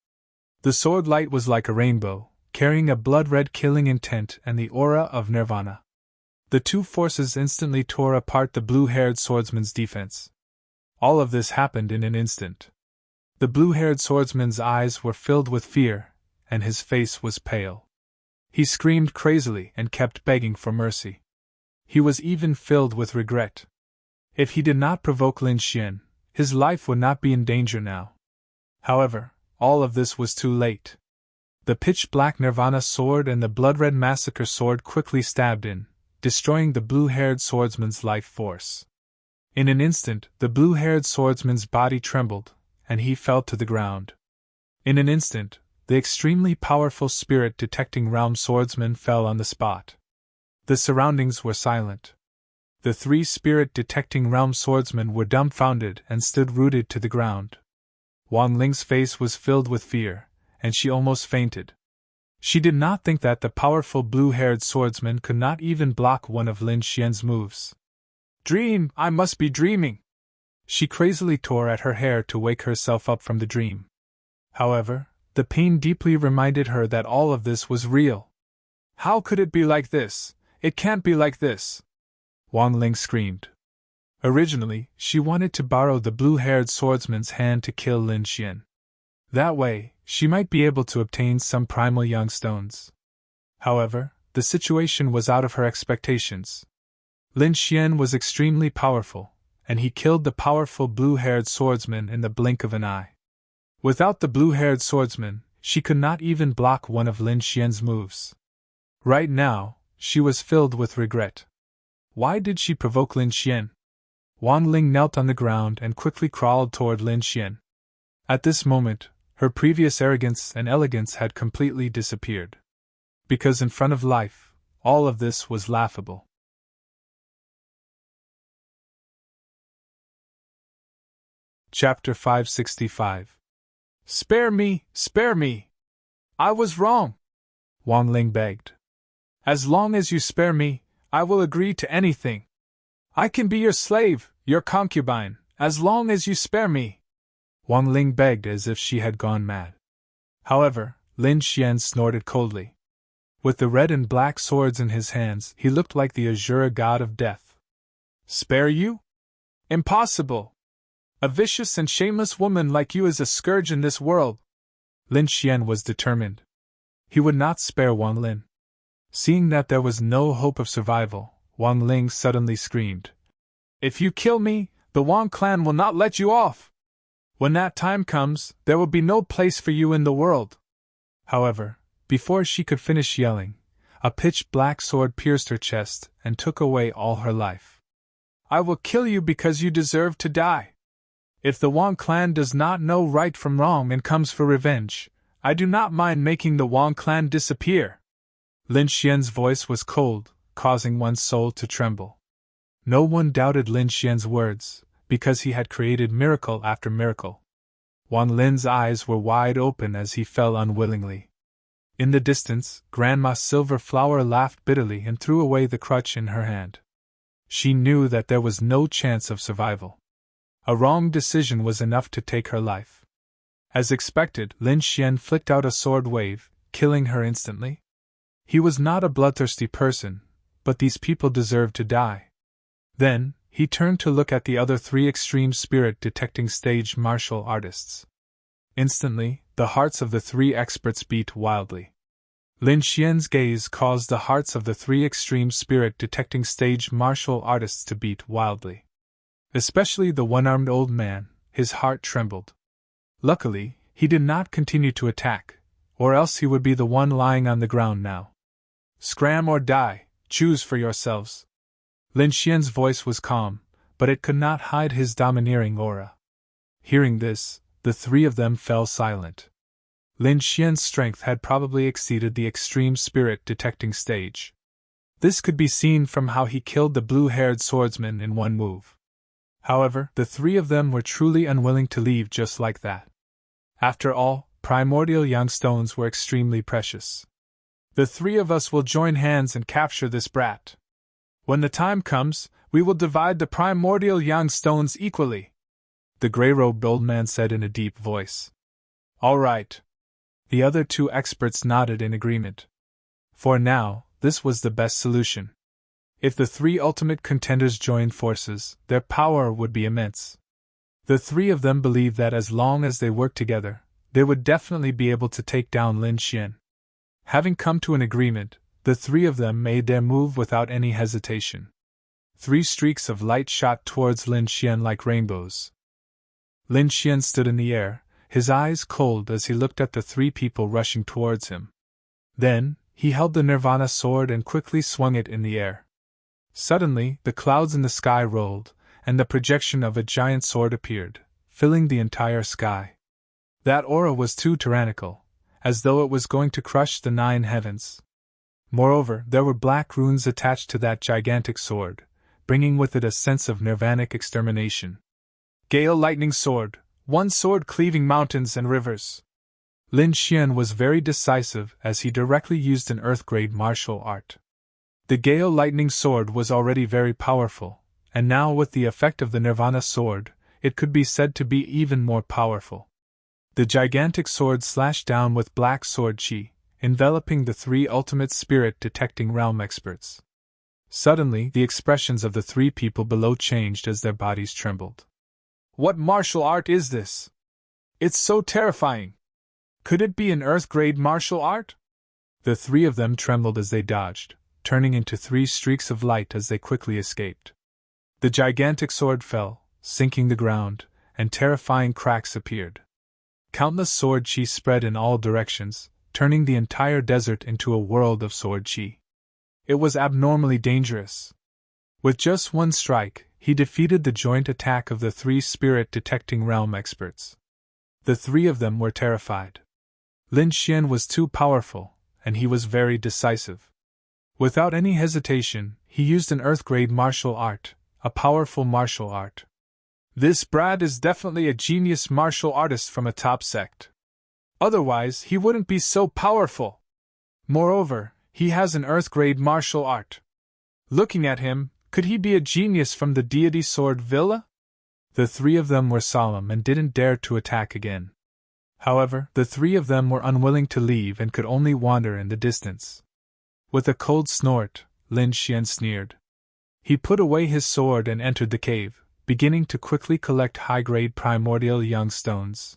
The sword light was like a rainbow, carrying a blood-red killing intent and the aura of Nirvana. The two forces instantly tore apart the blue-haired swordsman's defense. All of this happened in an instant. The blue-haired swordsman's eyes were filled with fear, and his face was pale. He screamed crazily and kept begging for mercy. He was even filled with regret. If he did not provoke Lin Xian, his life would not be in danger now. However, all of this was too late. The pitch-black Nirvana sword and the blood-red massacre sword quickly stabbed in, destroying the blue-haired swordsman's life force. In an instant, the blue-haired swordsman's body trembled, and he fell to the ground. In an instant, the extremely powerful spirit-detecting realm swordsman fell on the spot. The surroundings were silent. The three spirit-detecting realm swordsmen were dumbfounded and stood rooted to the ground. Wang Ling's face was filled with fear, and she almost fainted. She did not think that the powerful blue-haired swordsman could not even block one of Lin Xian's moves. Dream! I must be dreaming! She crazily tore at her hair to wake herself up from the dream. However, the pain deeply reminded her that all of this was real. How could it be like this? It can't be like this! Wang Ling screamed. Originally, she wanted to borrow the blue-haired swordsman's hand to kill Lin Xian. That way, she might be able to obtain some primal young stones. However, the situation was out of her expectations. Lin Xian was extremely powerful, and he killed the powerful blue-haired swordsman in the blink of an eye. Without the blue-haired swordsman, she could not even block one of Lin Xian's moves. Right now, she was filled with regret. Why did she provoke Lin Xian? Wang Ling knelt on the ground and quickly crawled toward Lin Xian. At this moment, her previous arrogance and elegance had completely disappeared. Because in front of life, all of this was laughable. Chapter 565. Spare me, spare me! I was wrong! Wang Ling begged. As long as you spare me, I will agree to anything. I can be your slave, your concubine, as long as you spare me. Wang Ling begged as if she had gone mad. However, Lin Xian snorted coldly. With the red and black swords in his hands, he looked like the Azura god of death. Spare you? Impossible! A vicious and shameless woman like you is a scourge in this world. Lin Xian was determined. He would not spare Wang Lin. Seeing that there was no hope of survival, Wang Ling suddenly screamed. If you kill me, the Wang clan will not let you off. When that time comes, there will be no place for you in the world. However, before she could finish yelling, a pitch-black sword pierced her chest and took away all her life. I will kill you because you deserve to die. If the Wang clan does not know right from wrong and comes for revenge, I do not mind making the Wang clan disappear. Lin Xian's voice was cold, causing one's soul to tremble. No one doubted Lin Xian's words, because he had created miracle after miracle. Wang Lin's eyes were wide open as he fell unwillingly. In the distance, Grandma Silverflower laughed bitterly and threw away the crutch in her hand. She knew that there was no chance of survival. A wrong decision was enough to take her life. As expected, Lin Xian flicked out a sword wave, killing her instantly. He was not a bloodthirsty person, but these people deserved to die. Then, he turned to look at the other three extreme spirit detecting stage martial artists. Instantly, the hearts of the three experts beat wildly. Lin Xian's gaze caused the hearts of the three extreme spirit detecting stage martial artists to beat wildly. Especially the one-armed old man, his heart trembled. Luckily, he did not continue to attack, or else he would be the one lying on the ground now. Scram or die, choose for yourselves. Lin Xian's voice was calm, but it could not hide his domineering aura. Hearing this, the three of them fell silent. Lin Xian's strength had probably exceeded the extreme spirit detecting stage. This could be seen from how he killed the blue-haired swordsman in one move. However, the three of them were truly unwilling to leave just like that. After all, primordial young stones were extremely precious. The three of us will join hands and capture this brat. When the time comes, we will divide the primordial young stones equally, the gray-robed old man said in a deep voice. All right. The other two experts nodded in agreement. For now, this was the best solution. If the three ultimate contenders joined forces, their power would be immense. The three of them believed that as long as they worked together, they would definitely be able to take down Lin Xian. Having come to an agreement, the three of them made their move without any hesitation. 3 streaks of light shot towards Lin Xian like rainbows. Lin Xian stood in the air, his eyes cold as he looked at the 3 people rushing towards him. Then, he held the Nirvana sword and quickly swung it in the air. Suddenly, the clouds in the sky rolled, and the projection of a giant sword appeared, filling the entire sky. That aura was too tyrannical, as though it was going to crush the 9 heavens. Moreover, there were black runes attached to that gigantic sword, bringing with it a sense of nirvanic extermination. Gale lightning sword, one sword cleaving mountains and rivers. Lin Xian was very decisive as he directly used an earth-grade martial art. The Gale lightning sword was already very powerful, and now with the effect of the Nirvana sword, it could be said to be even more powerful. The gigantic sword slashed down with black sword chi, enveloping the 3 ultimate spirit detecting realm experts. Suddenly, the expressions of the three people below changed as their bodies trembled. What martial art is this? It's so terrifying. Could it be an Earth-grade martial art? The three of them trembled as they dodged, turning into three streaks of light as they quickly escaped. The gigantic sword fell, sinking the ground, and terrifying cracks appeared. Countless sword chi spread in all directions, turning the entire desert into a world of sword chi. It was abnormally dangerous. With just one strike, he defeated the joint attack of the three spirit-detecting realm experts. The three of them were terrified. Lin Xian was too powerful, and he was very decisive. Without any hesitation, he used an Earth-grade martial art, a powerful martial art. This Brad is definitely a genius martial artist from a top sect. Otherwise, he wouldn't be so powerful. Moreover, he has an Earth-grade martial art. Looking at him, could he be a genius from the deity sword Villa? The three of them were solemn and didn't dare to attack again. However, the three of them were unwilling to leave and could only wander in the distance. With a cold snort, Lin Xian sneered. He put away his sword and entered the cave, beginning to quickly collect high-grade primordial young stones.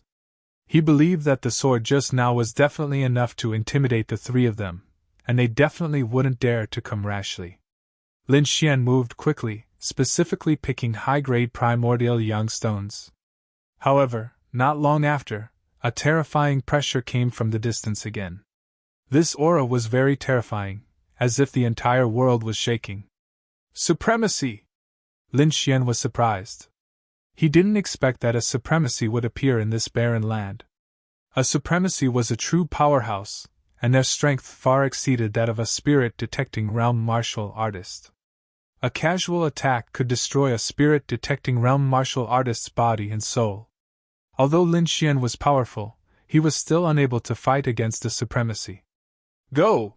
He believed that the sword just now was definitely enough to intimidate the three of them, and they definitely wouldn't dare to come rashly. Lin Xian moved quickly, specifically picking high-grade primordial young stones. However, not long after, a terrifying pressure came from the distance again. This aura was very terrifying, as if the entire world was shaking. Supremacy! Lin Xian was surprised. He didn't expect that a supremacy would appear in this barren land. A supremacy was a true powerhouse, and their strength far exceeded that of a spirit-detecting realm martial artist. A casual attack could destroy a spirit-detecting realm martial artist's body and soul. Although Lin Xian was powerful, he was still unable to fight against the supremacy. Go!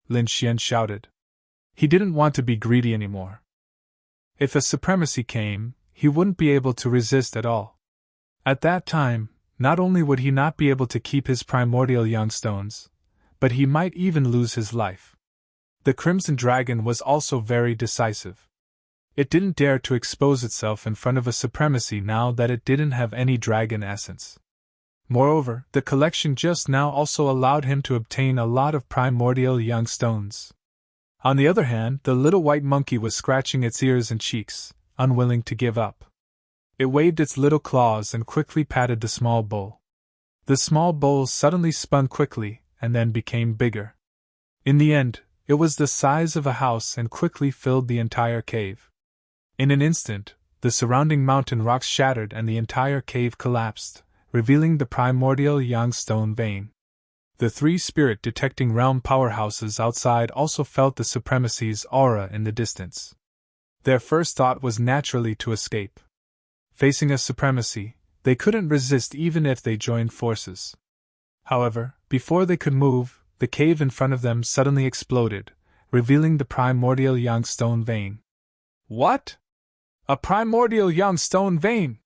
Lin Xian shouted. He didn't want to be greedy anymore. If a supremacy came, he wouldn't be able to resist at all. At that time, not only would he not be able to keep his primordial young stones, but he might even lose his life. The Crimson Dragon was also very decisive. It didn't dare to expose itself in front of a supremacy now that it didn't have any dragon essence. Moreover, the collection just now also allowed him to obtain a lot of primordial young stones. On the other hand, the little white monkey was scratching its ears and cheeks, unwilling to give up. It waved its little claws and quickly patted the small bowl. The small bowl suddenly spun quickly, and then became bigger. In the end, it was the size of a house and quickly filled the entire cave. In an instant, the surrounding mountain rocks shattered and the entire cave collapsed, revealing the primordial young stone vein. The three spirit-detecting realm powerhouses outside also felt the supremacy's aura in the distance. Their first thought was naturally to escape. Facing a supremacy, they couldn't resist even if they joined forces. However, before they could move, the cave in front of them suddenly exploded, revealing the primordial young stone vein. What? A primordial young stone vein!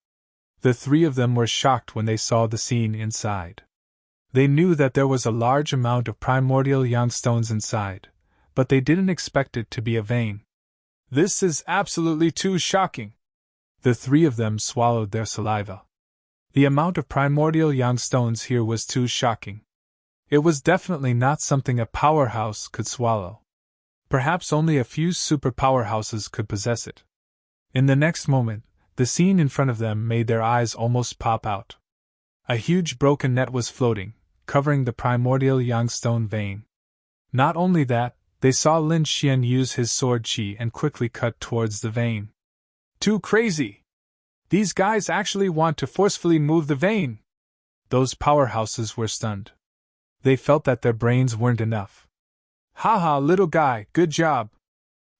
The three of them were shocked when they saw the scene inside. They knew that there was a large amount of primordial young stones inside, but they didn't expect it to be a vein. This is absolutely too shocking! The three of them swallowed their saliva. The amount of primordial young stones here was too shocking. It was definitely not something a powerhouse could swallow. Perhaps only a few super powerhouses could possess it. In the next moment, the scene in front of them made their eyes almost pop out. A huge broken net was floating, covering the primordial young stone vein. Not only that, they saw Lin Xian use his sword chi and quickly cut towards the vein. Too crazy! These guys actually want to forcefully move the vein! Those powerhouses were stunned. They felt that their brains weren't enough. Haha, little guy, good job!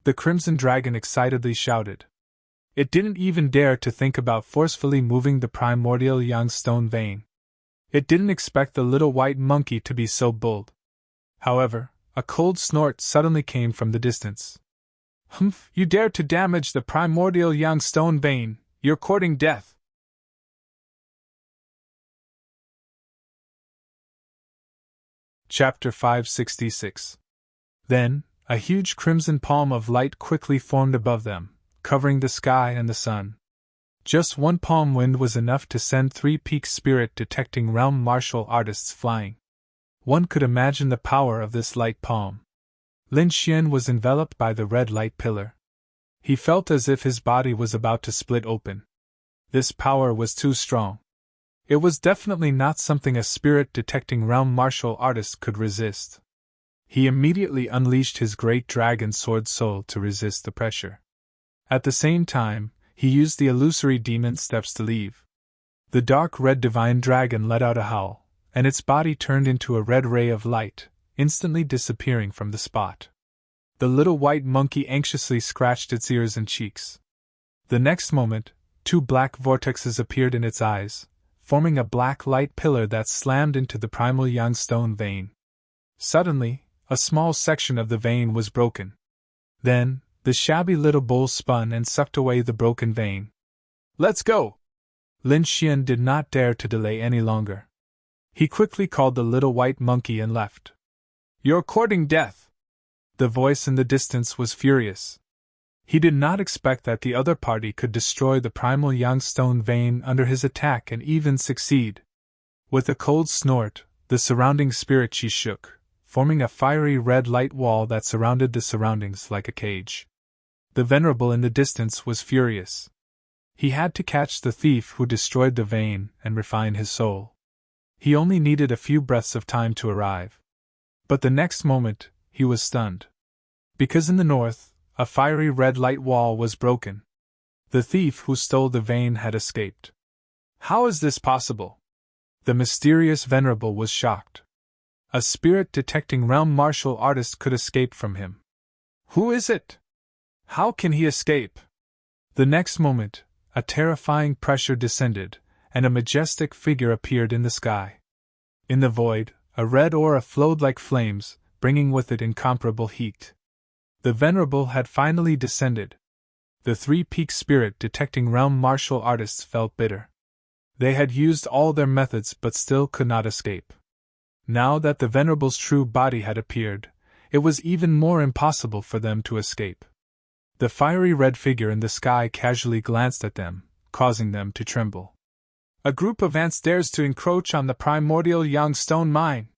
The Crimson Dragon excitedly shouted. It didn't even dare to think about forcefully moving the primordial young stone vein. It didn't expect the little white monkey to be so bold. However, a cold snort suddenly came from the distance. Humph, you dare to damage the primordial young stone vein, you're courting death. Chapter 566. Then, A huge crimson palm of light quickly formed above them, covering the sky and the sun. Just one palm wind was enough to send 3 peak spirit-detecting realm martial artists flying. One could imagine the power of this light palm. Lin Xian was enveloped by the red light pillar. He felt as if his body was about to split open. This power was too strong. It was definitely not something a spirit-detecting realm martial artist could resist. He immediately unleashed his great dragon sword soul to resist the pressure. At the same time, he used the illusory demon steps to leave. The dark red divine dragon let out a howl, and its body turned into a red ray of light, instantly disappearing from the spot. The little white monkey anxiously scratched its ears and cheeks. The next moment, 2 black vortexes appeared in its eyes, forming a black light pillar that slammed into the primal yang stone vein. Suddenly, a small section of the vein was broken. Then, the shabby little bowl spun and sucked away the broken vein. "Let's go!" Lin Xian did not dare to delay any longer. He quickly called the little white monkey and left. "You're courting death!" The voice in the distance was furious. He did not expect that the other party could destroy the primal yang stone vein under his attack and even succeed. With a cold snort, the surrounding spirit chi shook, forming a fiery red light wall that surrounded the surroundings like a cage. The venerable in the distance was furious. He had to catch the thief who destroyed the vein and refine his soul. He only needed a few breaths of time to arrive. But the next moment, he was stunned. Because in the north, a fiery red light wall was broken. The thief who stole the vein had escaped. How is this possible? The mysterious venerable was shocked. A spirit-detecting realm martial artist could escape from him. Who is it? How can he escape? The next moment, a terrifying pressure descended, and a majestic figure appeared in the sky. In the void, a red aura flowed like flames, bringing with it incomparable heat. The venerable had finally descended. The 3 peak spirit-detecting realm martial artists felt bitter. They had used all their methods but still could not escape. Now that the venerable's true body had appeared, it was even more impossible for them to escape. The fiery red figure in the sky casually glanced at them, causing them to tremble. "A group of ants dares to encroach on the primordial yang stone mine."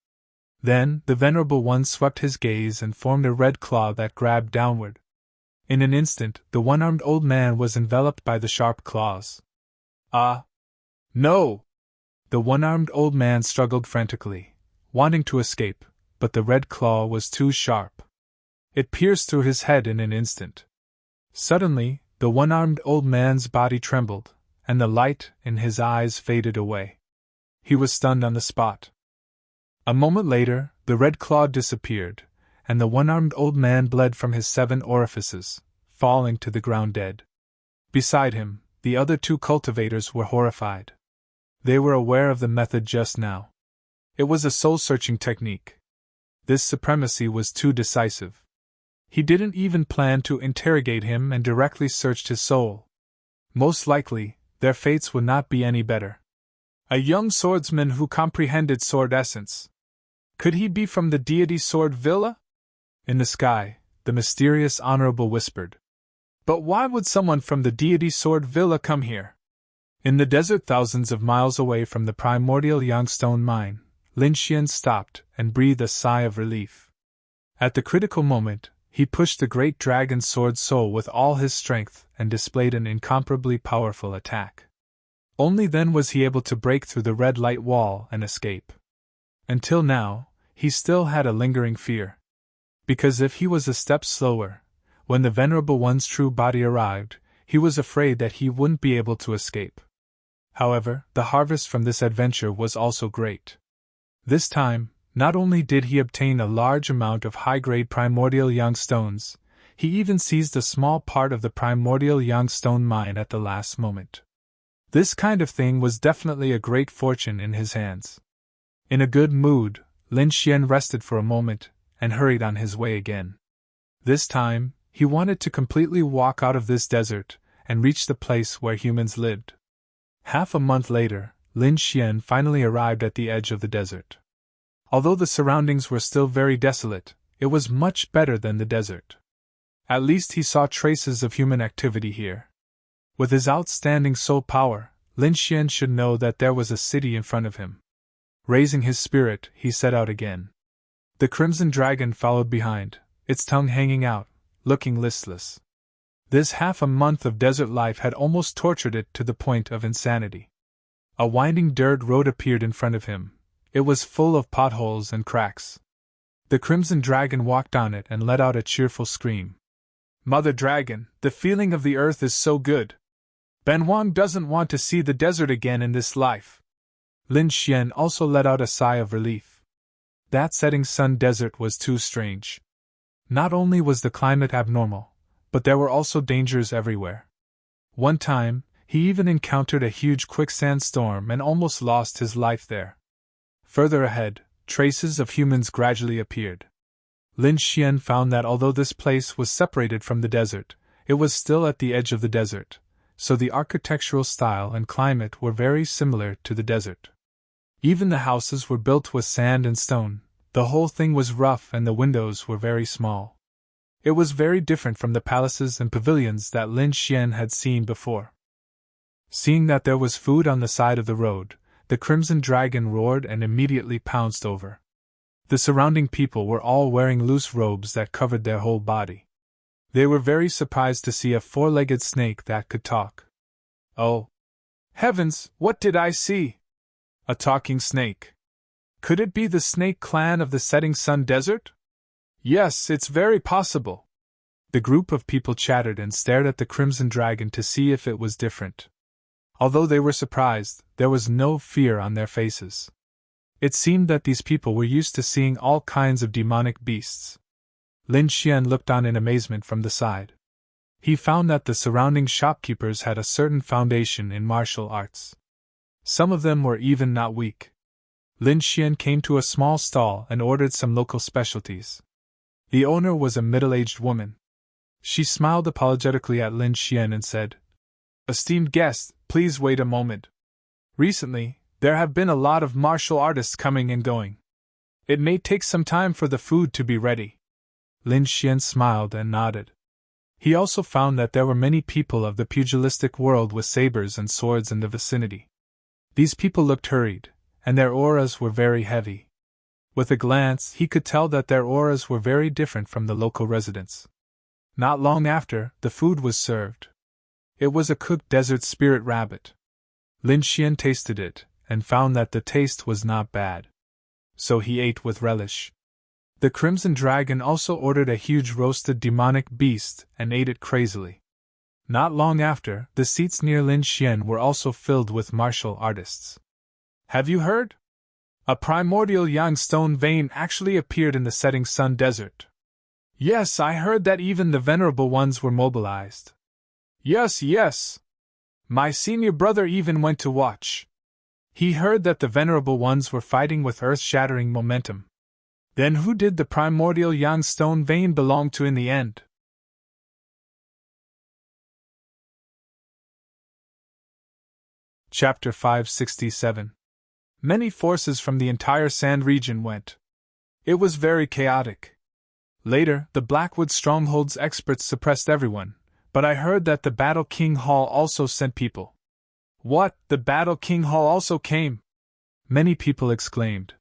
Then, the venerable one swept his gaze and formed a red claw that grabbed downward. In an instant, the one-armed old man was enveloped by the sharp claws. "Ah! No!" The one-armed old man struggled frantically, wanting to escape, but the red claw was too sharp. It pierced through his head in an instant. Suddenly, the one-armed old man's body trembled, and the light in his eyes faded away. He was stunned on the spot. A moment later, the red claw disappeared, and the one-armed old man bled from his 7 orifices, falling to the ground dead. Beside him, the other 2 cultivators were horrified. They were aware of the method just now. It was a soul-searching technique. This supremacy was too decisive. He didn't even plan to interrogate him and directly searched his soul. Most likely, their fates would not be any better. A young swordsman who comprehended sword essence. Could he be from the deity Sword Villa? In the sky, the mysterious honorable whispered. But why would someone from the deity Sword Villa come here? In the desert thousands of miles away from the primordial Yangstone mine, Lin Xian stopped and breathed a sigh of relief. At the critical moment, he pushed the great dragon sword soul with all his strength and displayed an incomparably powerful attack. Only then was he able to break through the red light wall and escape. Until now, he still had a lingering fear. Because if he was a step slower, when the Venerable One's true body arrived, he was afraid that he wouldn't be able to escape. However, the harvest from this adventure was also great. This time, not only did he obtain a large amount of high-grade primordial yang stones, he even seized a small part of the primordial yang stone mine at the last moment. This kind of thing was definitely a great fortune in his hands. In a good mood, Lin Xian rested for a moment and hurried on his way again. This time, he wanted to completely walk out of this desert and reach the place where humans lived. Half a month later, Lin Xian finally arrived at the edge of the desert. Although the surroundings were still very desolate, it was much better than the desert. At least he saw traces of human activity here. With his outstanding soul power, Lin Xian should know that there was a city in front of him. Raising his spirit, he set out again. The crimson dragon followed behind, its tongue hanging out, looking listless. This half a month of desert life had almost tortured it to the point of insanity. A winding dirt road appeared in front of him. It was full of potholes and cracks. The crimson dragon walked on it and let out a cheerful scream. Mother Dragon, the feeling of the earth is so good. Ben Wang doesn't want to see the desert again in this life. Lin Xian also let out a sigh of relief. That setting sun desert was too strange. Not only was the climate abnormal, but there were also dangers everywhere. One time, he even encountered a huge quicksand storm and almost lost his life there. Further ahead, traces of humans gradually appeared. Lin Xian found that although this place was separated from the desert, it was still at the edge of the desert, so the architectural style and climate were very similar to the desert. Even the houses were built with sand and stone, the whole thing was rough and the windows were very small. It was very different from the palaces and pavilions that Lin Xian had seen before. Seeing that there was food on the side of the road, the crimson dragon roared and immediately pounced over. The surrounding people were all wearing loose robes that covered their whole body. They were very surprised to see a four-legged snake that could talk. Oh! Heavens, what did I see? A talking snake. Could it be the snake clan of the setting sun desert? Yes, it's very possible. The group of people chattered and stared at the crimson dragon to see if it was different. Although they were surprised, there was no fear on their faces. It seemed that these people were used to seeing all kinds of demonic beasts. Lin Xian looked on in amazement from the side. He found that the surrounding shopkeepers had a certain foundation in martial arts. Some of them were even not weak. Lin Xian came to a small stall and ordered some local specialties. The owner was a middle-aged woman. She smiled apologetically at Lin Xian and said, "Esteemed guest, please wait a moment. Recently, there have been a lot of martial artists coming and going. It may take some time for the food to be ready." Lin Xian smiled and nodded. He also found that there were many people of the pugilistic world with sabers and swords in the vicinity. These people looked hurried, and their auras were very heavy. With a glance, he could tell that their auras were very different from the local residents. Not long after, the food was served. It was a cooked desert spirit rabbit. Lin Xian tasted it, and found that the taste was not bad. So he ate with relish. The crimson dragon also ordered a huge roasted demonic beast and ate it crazily. Not long after, the seats near Lin Xian were also filled with martial artists. Have you heard? A primordial yang stone vein actually appeared in the setting sun desert. Yes, I heard that even the venerable ones were mobilized. Yes. My senior brother even went to watch. He heard that the venerable ones were fighting with earth-shattering momentum. Then who did the primordial yang stone vein belong to in the end? Chapter 567. Many forces from the entire sand region went. It was very chaotic. Later, the Blackwood Stronghold's experts suppressed everyone, but I heard that the Battle King Hall also sent people. What, the Battle King Hall also came? Many people exclaimed.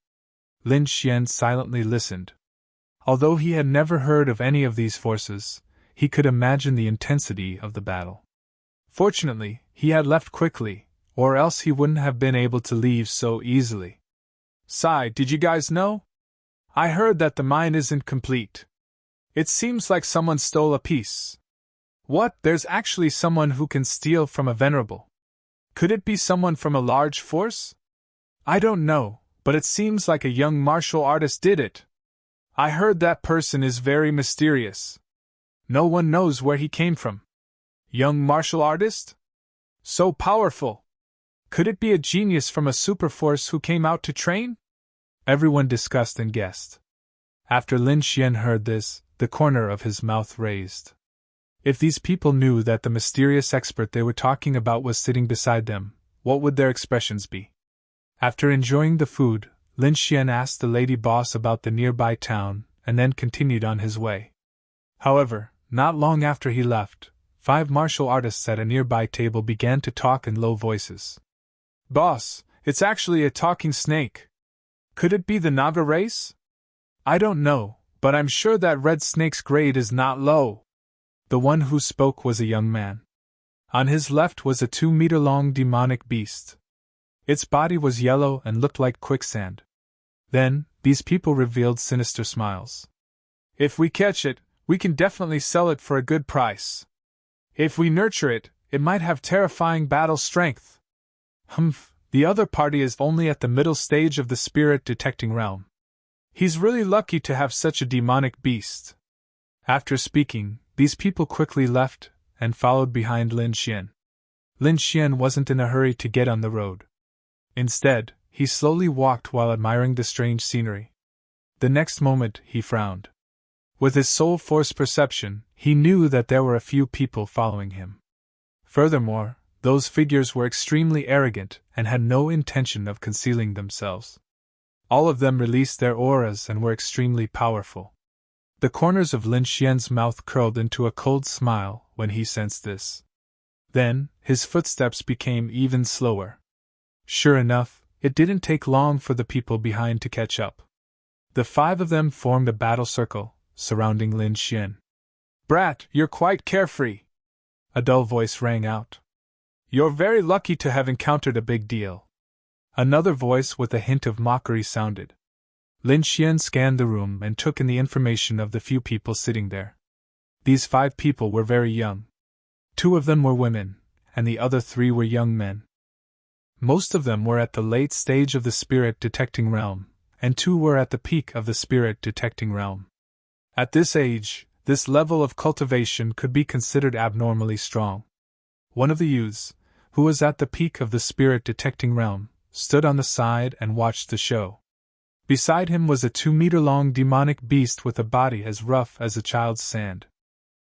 Lin Xian silently listened. Although he had never heard of any of these forces, he could imagine the intensity of the battle. Fortunately, he had left quickly, or else he wouldn't have been able to leave so easily. Sai, did you guys know? I heard that the mine isn't complete. It seems like someone stole a piece. What, there's actually someone who can steal from a venerable? Could it be someone from a large force? I don't know, but it seems like a young martial artist did it. I heard that person is very mysterious. No one knows where he came from. Young martial artist? So powerful. Could it be a genius from a superforce who came out to train? Everyone discussed and guessed. After Lin Xian heard this, the corner of his mouth raised. If these people knew that the mysterious expert they were talking about was sitting beside them, what would their expressions be? After enjoying the food, Lin Xian asked the lady boss about the nearby town, and then continued on his way. However, not long after he left, 5 martial artists at a nearby table began to talk in low voices. "Boss, it's actually a talking snake. Could it be the Naga race? I don't know, but I'm sure that red snake's grade is not low." The one who spoke was a young man. On his left was a 2-meter-long demonic beast. Its body was yellow and looked like quicksand. Then, these people revealed sinister smiles. "If we catch it, we can definitely sell it for a good price. If we nurture it, it might have terrifying battle strength." "Humph, the other party is only at the middle stage of the spirit detecting realm. He's really lucky to have such a demonic beast." After speaking, these people quickly left and followed behind Lin Xian. Lin Xian wasn't in a hurry to get on the road. Instead, he slowly walked while admiring the strange scenery. The next moment, he frowned. With his soul force perception, he knew that there were a few people following him. Furthermore, those figures were extremely arrogant and had no intention of concealing themselves. All of them released their auras and were extremely powerful. The corners of Lin Xian's mouth curled into a cold smile when he sensed this. Then, his footsteps became even slower. Sure enough, it didn't take long for the people behind to catch up. The 5 of them formed a battle circle, surrounding Lin Xian. "Brat, you're quite carefree," a dull voice rang out. "You're very lucky to have encountered a big deal." Another voice with a hint of mockery sounded. Lin Xian scanned the room and took in the information of the few people sitting there. These 5 people were very young. 2 of them were women, and the other 3 were young men. Most of them were at the late stage of the spirit detecting realm, and 2 were at the peak of the spirit detecting realm. At this age, this level of cultivation could be considered abnormally strong. One of the youths, who was at the peak of the spirit detecting realm, stood on the side and watched the show. Beside him was a 2-meter-long demonic beast with a body as rough as a child's sand.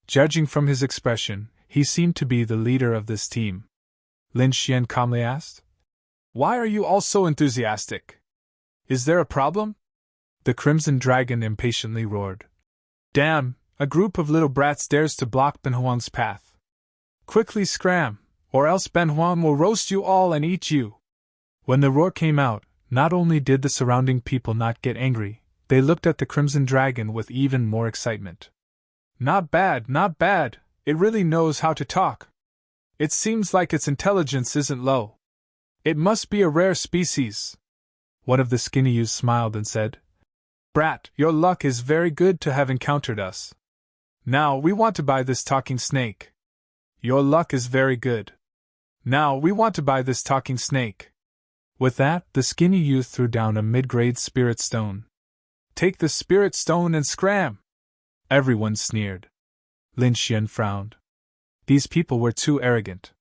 Judging from his expression, he seemed to be the leader of this team. Lin Xian calmly asked, "Why are you all so enthusiastic? Is there a problem?" The Crimson Dragon impatiently roared. "Damn, a group of little brats dares to block Ben Huang's path. Quickly scram, or else Ben Huang will roast you all and eat you." When the roar came out, not only did the surrounding people not get angry, they looked at the Crimson Dragon with even more excitement. "Not bad, not bad, it really knows how to talk. It seems like its intelligence isn't low. It must be a rare species." One of the skinny youths smiled and said, "Brat, your luck is very good to have encountered us. Now we want to buy this talking snake." "Your luck is very good. Now we want to buy this talking snake." With that, the skinny youth threw down a mid-grade spirit stone. "Take the spirit stone and scram!" Everyone sneered. Lin Xian frowned. These people were too arrogant.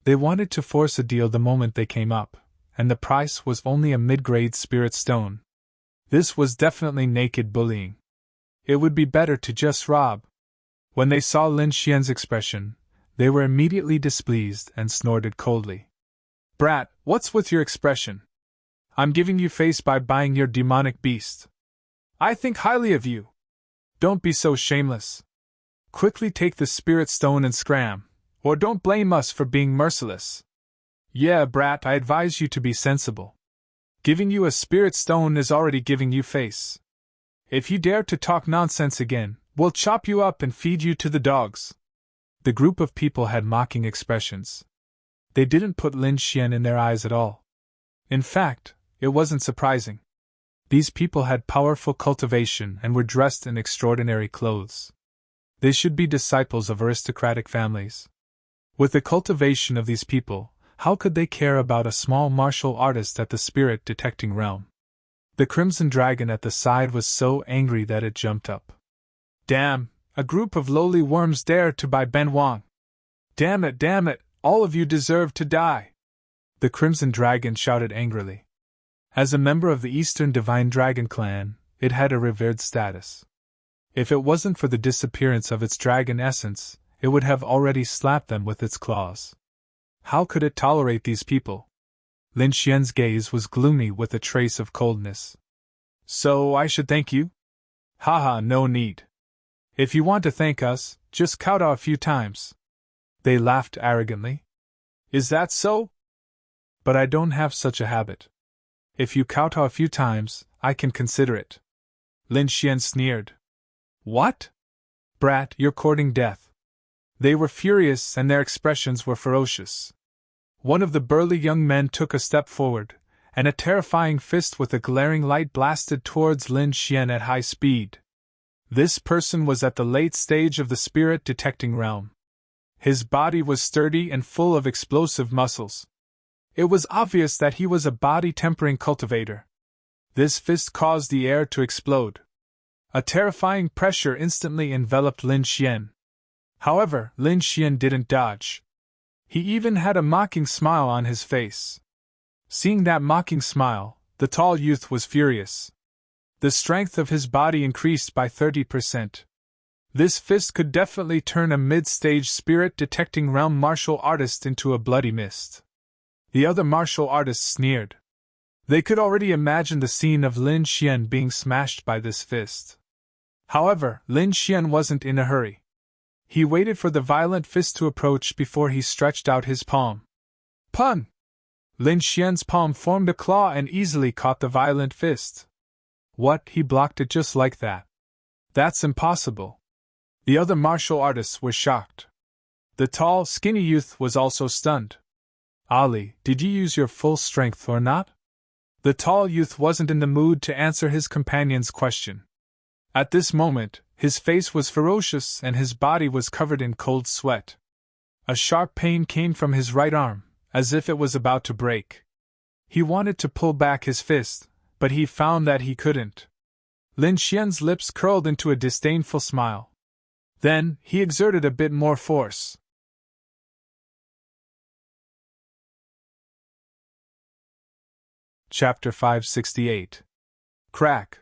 They wanted to force a deal the moment they came up, and the price was only a mid-grade spirit stone. This was definitely naked bullying. It would be better to just rob. When they saw Lin Xian's expression, they were immediately displeased and snorted coldly. "Brat, what's with your expression? I'm giving you face by buying your demonic beast. I think highly of you. Don't be so shameless. Quickly take the spirit stone and scram, or don't blame us for being merciless." "Yeah, brat, I advise you to be sensible. Giving you a spirit stone is already giving you face. If you dare to talk nonsense again, we'll chop you up and feed you to the dogs." The group of people had mocking expressions. They didn't put Lin Xian in their eyes at all. In fact, it wasn't surprising. These people had powerful cultivation and were dressed in extraordinary clothes. They should be disciples of aristocratic families. With the cultivation of these people, how could they care about a small martial artist at the spirit detecting realm? The Crimson Dragon at the side was so angry that it jumped up. "Damn, a group of lowly worms dare to buy Ben Huang. Damn it, all of you deserve to die." The Crimson Dragon shouted angrily. As a member of the Eastern Divine Dragon clan, it had a revered status. If it wasn't for the disappearance of its dragon essence, it would have already slapped them with its claws. How could it tolerate these people? Lin Xian's gaze was gloomy with a trace of coldness. "So I should thank you? Haha, no need. If you want to thank us, just kowtow a few times. They laughed arrogantly. Is that so? But I don't have such a habit. If you kowtow a few times, I can consider it. Lin Xian sneered. What? Brat, you're courting death. They were furious and their expressions were ferocious. One of the burly young men took a step forward, and a terrifying fist with a glaring light blasted towards Lin Xian at high speed. This person was at the late stage of the spirit detecting realm. His body was sturdy and full of explosive muscles. It was obvious that he was a body-tempering cultivator. This fist caused the air to explode. A terrifying pressure instantly enveloped Lin Xian. However, Lin Xian didn't dodge. He even had a mocking smile on his face. Seeing that mocking smile, the tall youth was furious. The strength of his body increased by 30%. This fist could definitely turn a mid-stage spirit-detecting realm martial artist into a bloody mist. The other martial artists sneered. They could already imagine the scene of Lin Xian being smashed by this fist. However, Lin Xian wasn't in a hurry. He waited for the violent fist to approach before he stretched out his palm. Pun! Lin Xian's palm formed a claw and easily caught the violent fist. What, he blocked it just like that? That's impossible. The other martial artists were shocked. The tall, skinny youth was also stunned. Ali, did you use your full strength or not? The tall youth wasn't in the mood to answer his companion's question. At this moment, his face was ferocious and his body was covered in cold sweat. A sharp pain came from his right arm, as if it was about to break. He wanted to pull back his fist, but he found that he couldn't. Lin Xian's lips curled into a disdainful smile. Then, he exerted a bit more force. Chapter 568. Crack!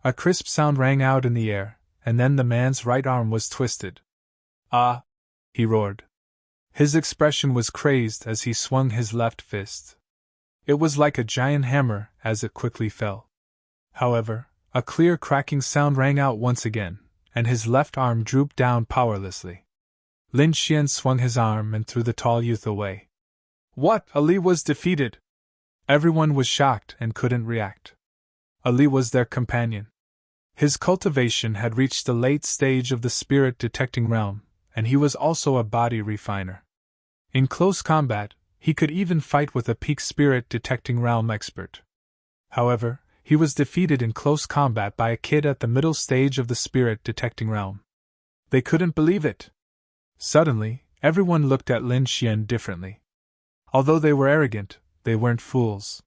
A crisp sound rang out in the air, and then the man's right arm was twisted. Ah! He roared. His expression was crazed as he swung his left fist. It was like a giant hammer as it quickly fell. However, a clear cracking sound rang out once again, and his left arm drooped down powerlessly. Lin Xian swung his arm and threw the tall youth away. What? Ali was defeated! Everyone was shocked and couldn't react. Ali was their companion. His cultivation had reached the late stage of the spirit detecting realm, and he was also a body refiner. In close combat, he could even fight with a peak spirit detecting realm expert. However, he was defeated in close combat by a kid at the middle stage of the spirit detecting realm. They couldn't believe it. Suddenly, everyone looked at Lin Xian differently. Although they were arrogant, they weren't fools.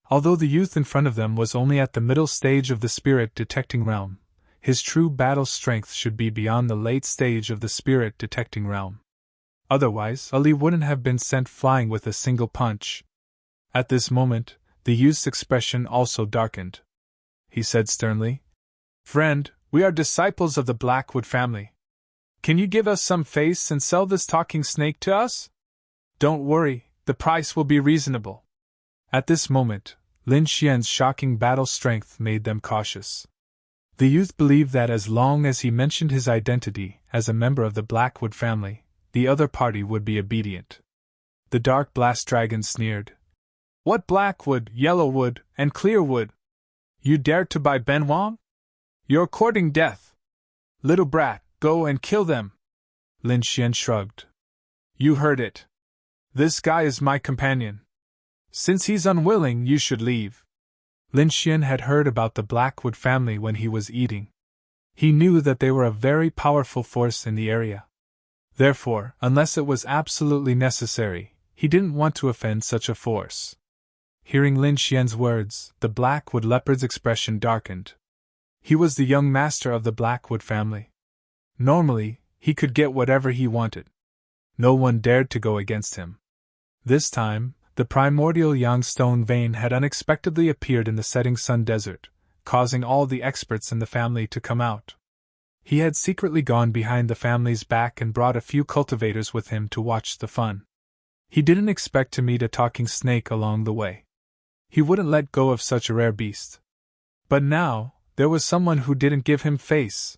Although the youth in front of them was only at the middle stage of the spirit detecting realm, his true battle strength should be beyond the late stage of the spirit detecting realm. Otherwise, Ali wouldn't have been sent flying with a single punch. At this moment, the youth's expression also darkened. He said sternly, Friend, we are disciples of the Blackwood family. Can you give us some face and sell this talking snake to us? Don't worry, the price will be reasonable. At this moment, Lin Xian's shocking battle strength made them cautious. The youth believed that as long as he mentioned his identity as a member of the Blackwood family, the other party would be obedient. The dark blast dragon sneered. What Blackwood, Yellowwood, and Clearwood? You dare to buy Ben Wang? You're courting death. Little brat, go and kill them. Lin Xian shrugged. You heard it. This guy is my companion. Since he's unwilling, you should leave. Lin Xian had heard about the Blackwood family when he was eating. He knew that they were a very powerful force in the area. Therefore, unless it was absolutely necessary, he didn't want to offend such a force. Hearing Lin Xian's words, the Blackwood leopard's expression darkened. He was the young master of the Blackwood family. Normally, he could get whatever he wanted. No one dared to go against him. This time, the primordial Yangstone vein had unexpectedly appeared in the setting sun desert, causing all the experts in the family to come out. He had secretly gone behind the family's back and brought a few cultivators with him to watch the fun. He didn't expect to meet a talking snake along the way. He wouldn't let go of such a rare beast. But now, there was someone who didn't give him face.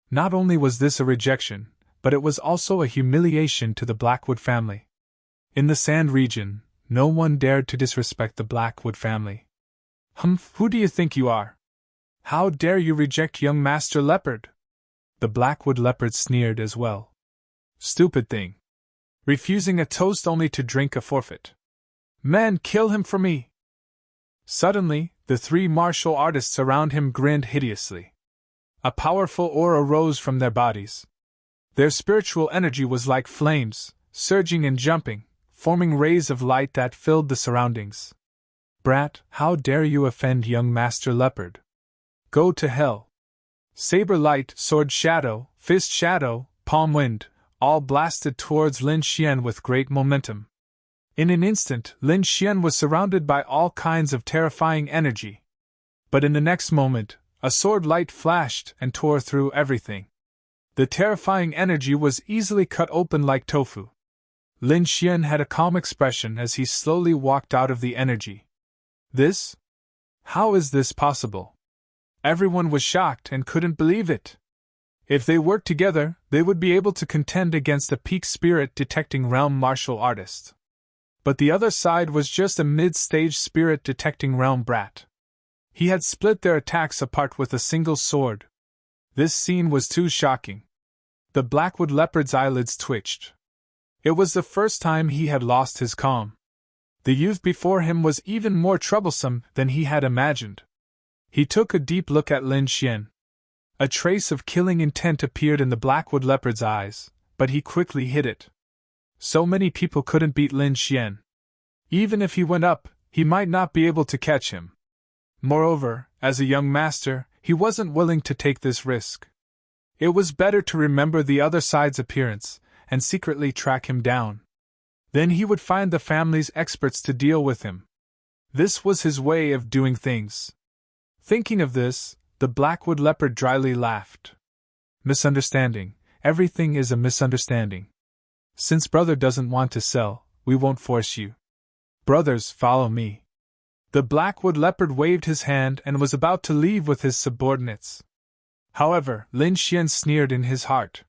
Not only was this a rejection, but it was also a humiliation to the Blackwood family. In the Sand region, no one dared to disrespect the Blackwood family. Who do you think you are? How dare you reject young Master Leopard? The Blackwood leopard sneered as well. Stupid thing. Refusing a toast only to drink a forfeit. Men, kill him for me! Suddenly, the three martial artists around him grinned hideously. A powerful aura rose from their bodies. Their spiritual energy was like flames, surging and jumping, forming rays of light that filled the surroundings. Brat, how dare you offend young Master Leopard? Go to hell! Saber light, sword shadow, fist shadow, palm wind, all blasted towards Lin Xian with great momentum. In an instant, Lin Xian was surrounded by all kinds of terrifying energy. But in the next moment, a sword light flashed and tore through everything. The terrifying energy was easily cut open like tofu. Lin Xian had a calm expression as he slowly walked out of the energy. This? How is this possible? Everyone was shocked and couldn't believe it. If they worked together, they would be able to contend against a peak spirit detecting realm martial artist. But the other side was just a mid-stage spirit detecting realm brat. He had split their attacks apart with a single sword. This scene was too shocking. The Blackwood leopard's eyelids twitched. It was the first time he had lost his calm. The youth before him was even more troublesome than he had imagined. He took a deep look at Lin Xian. A trace of killing intent appeared in the Blackwood leopard's eyes, but he quickly hid it. So many people couldn't beat Lin Xian. Even if he went up, he might not be able to catch him. Moreover, as a young master, he wasn't willing to take this risk. It was better to remember the other side's appearance, and secretly track him down. Then he would find the family's experts to deal with him. This was his way of doing things. Thinking of this, the Blackwood leopard dryly laughed. Misunderstanding. Everything is a misunderstanding. Since brother doesn't want to sell, we won't force you. Brothers, follow me. The Blackwood leopard waved his hand and was about to leave with his subordinates. However, Lin Xian sneered in his heart.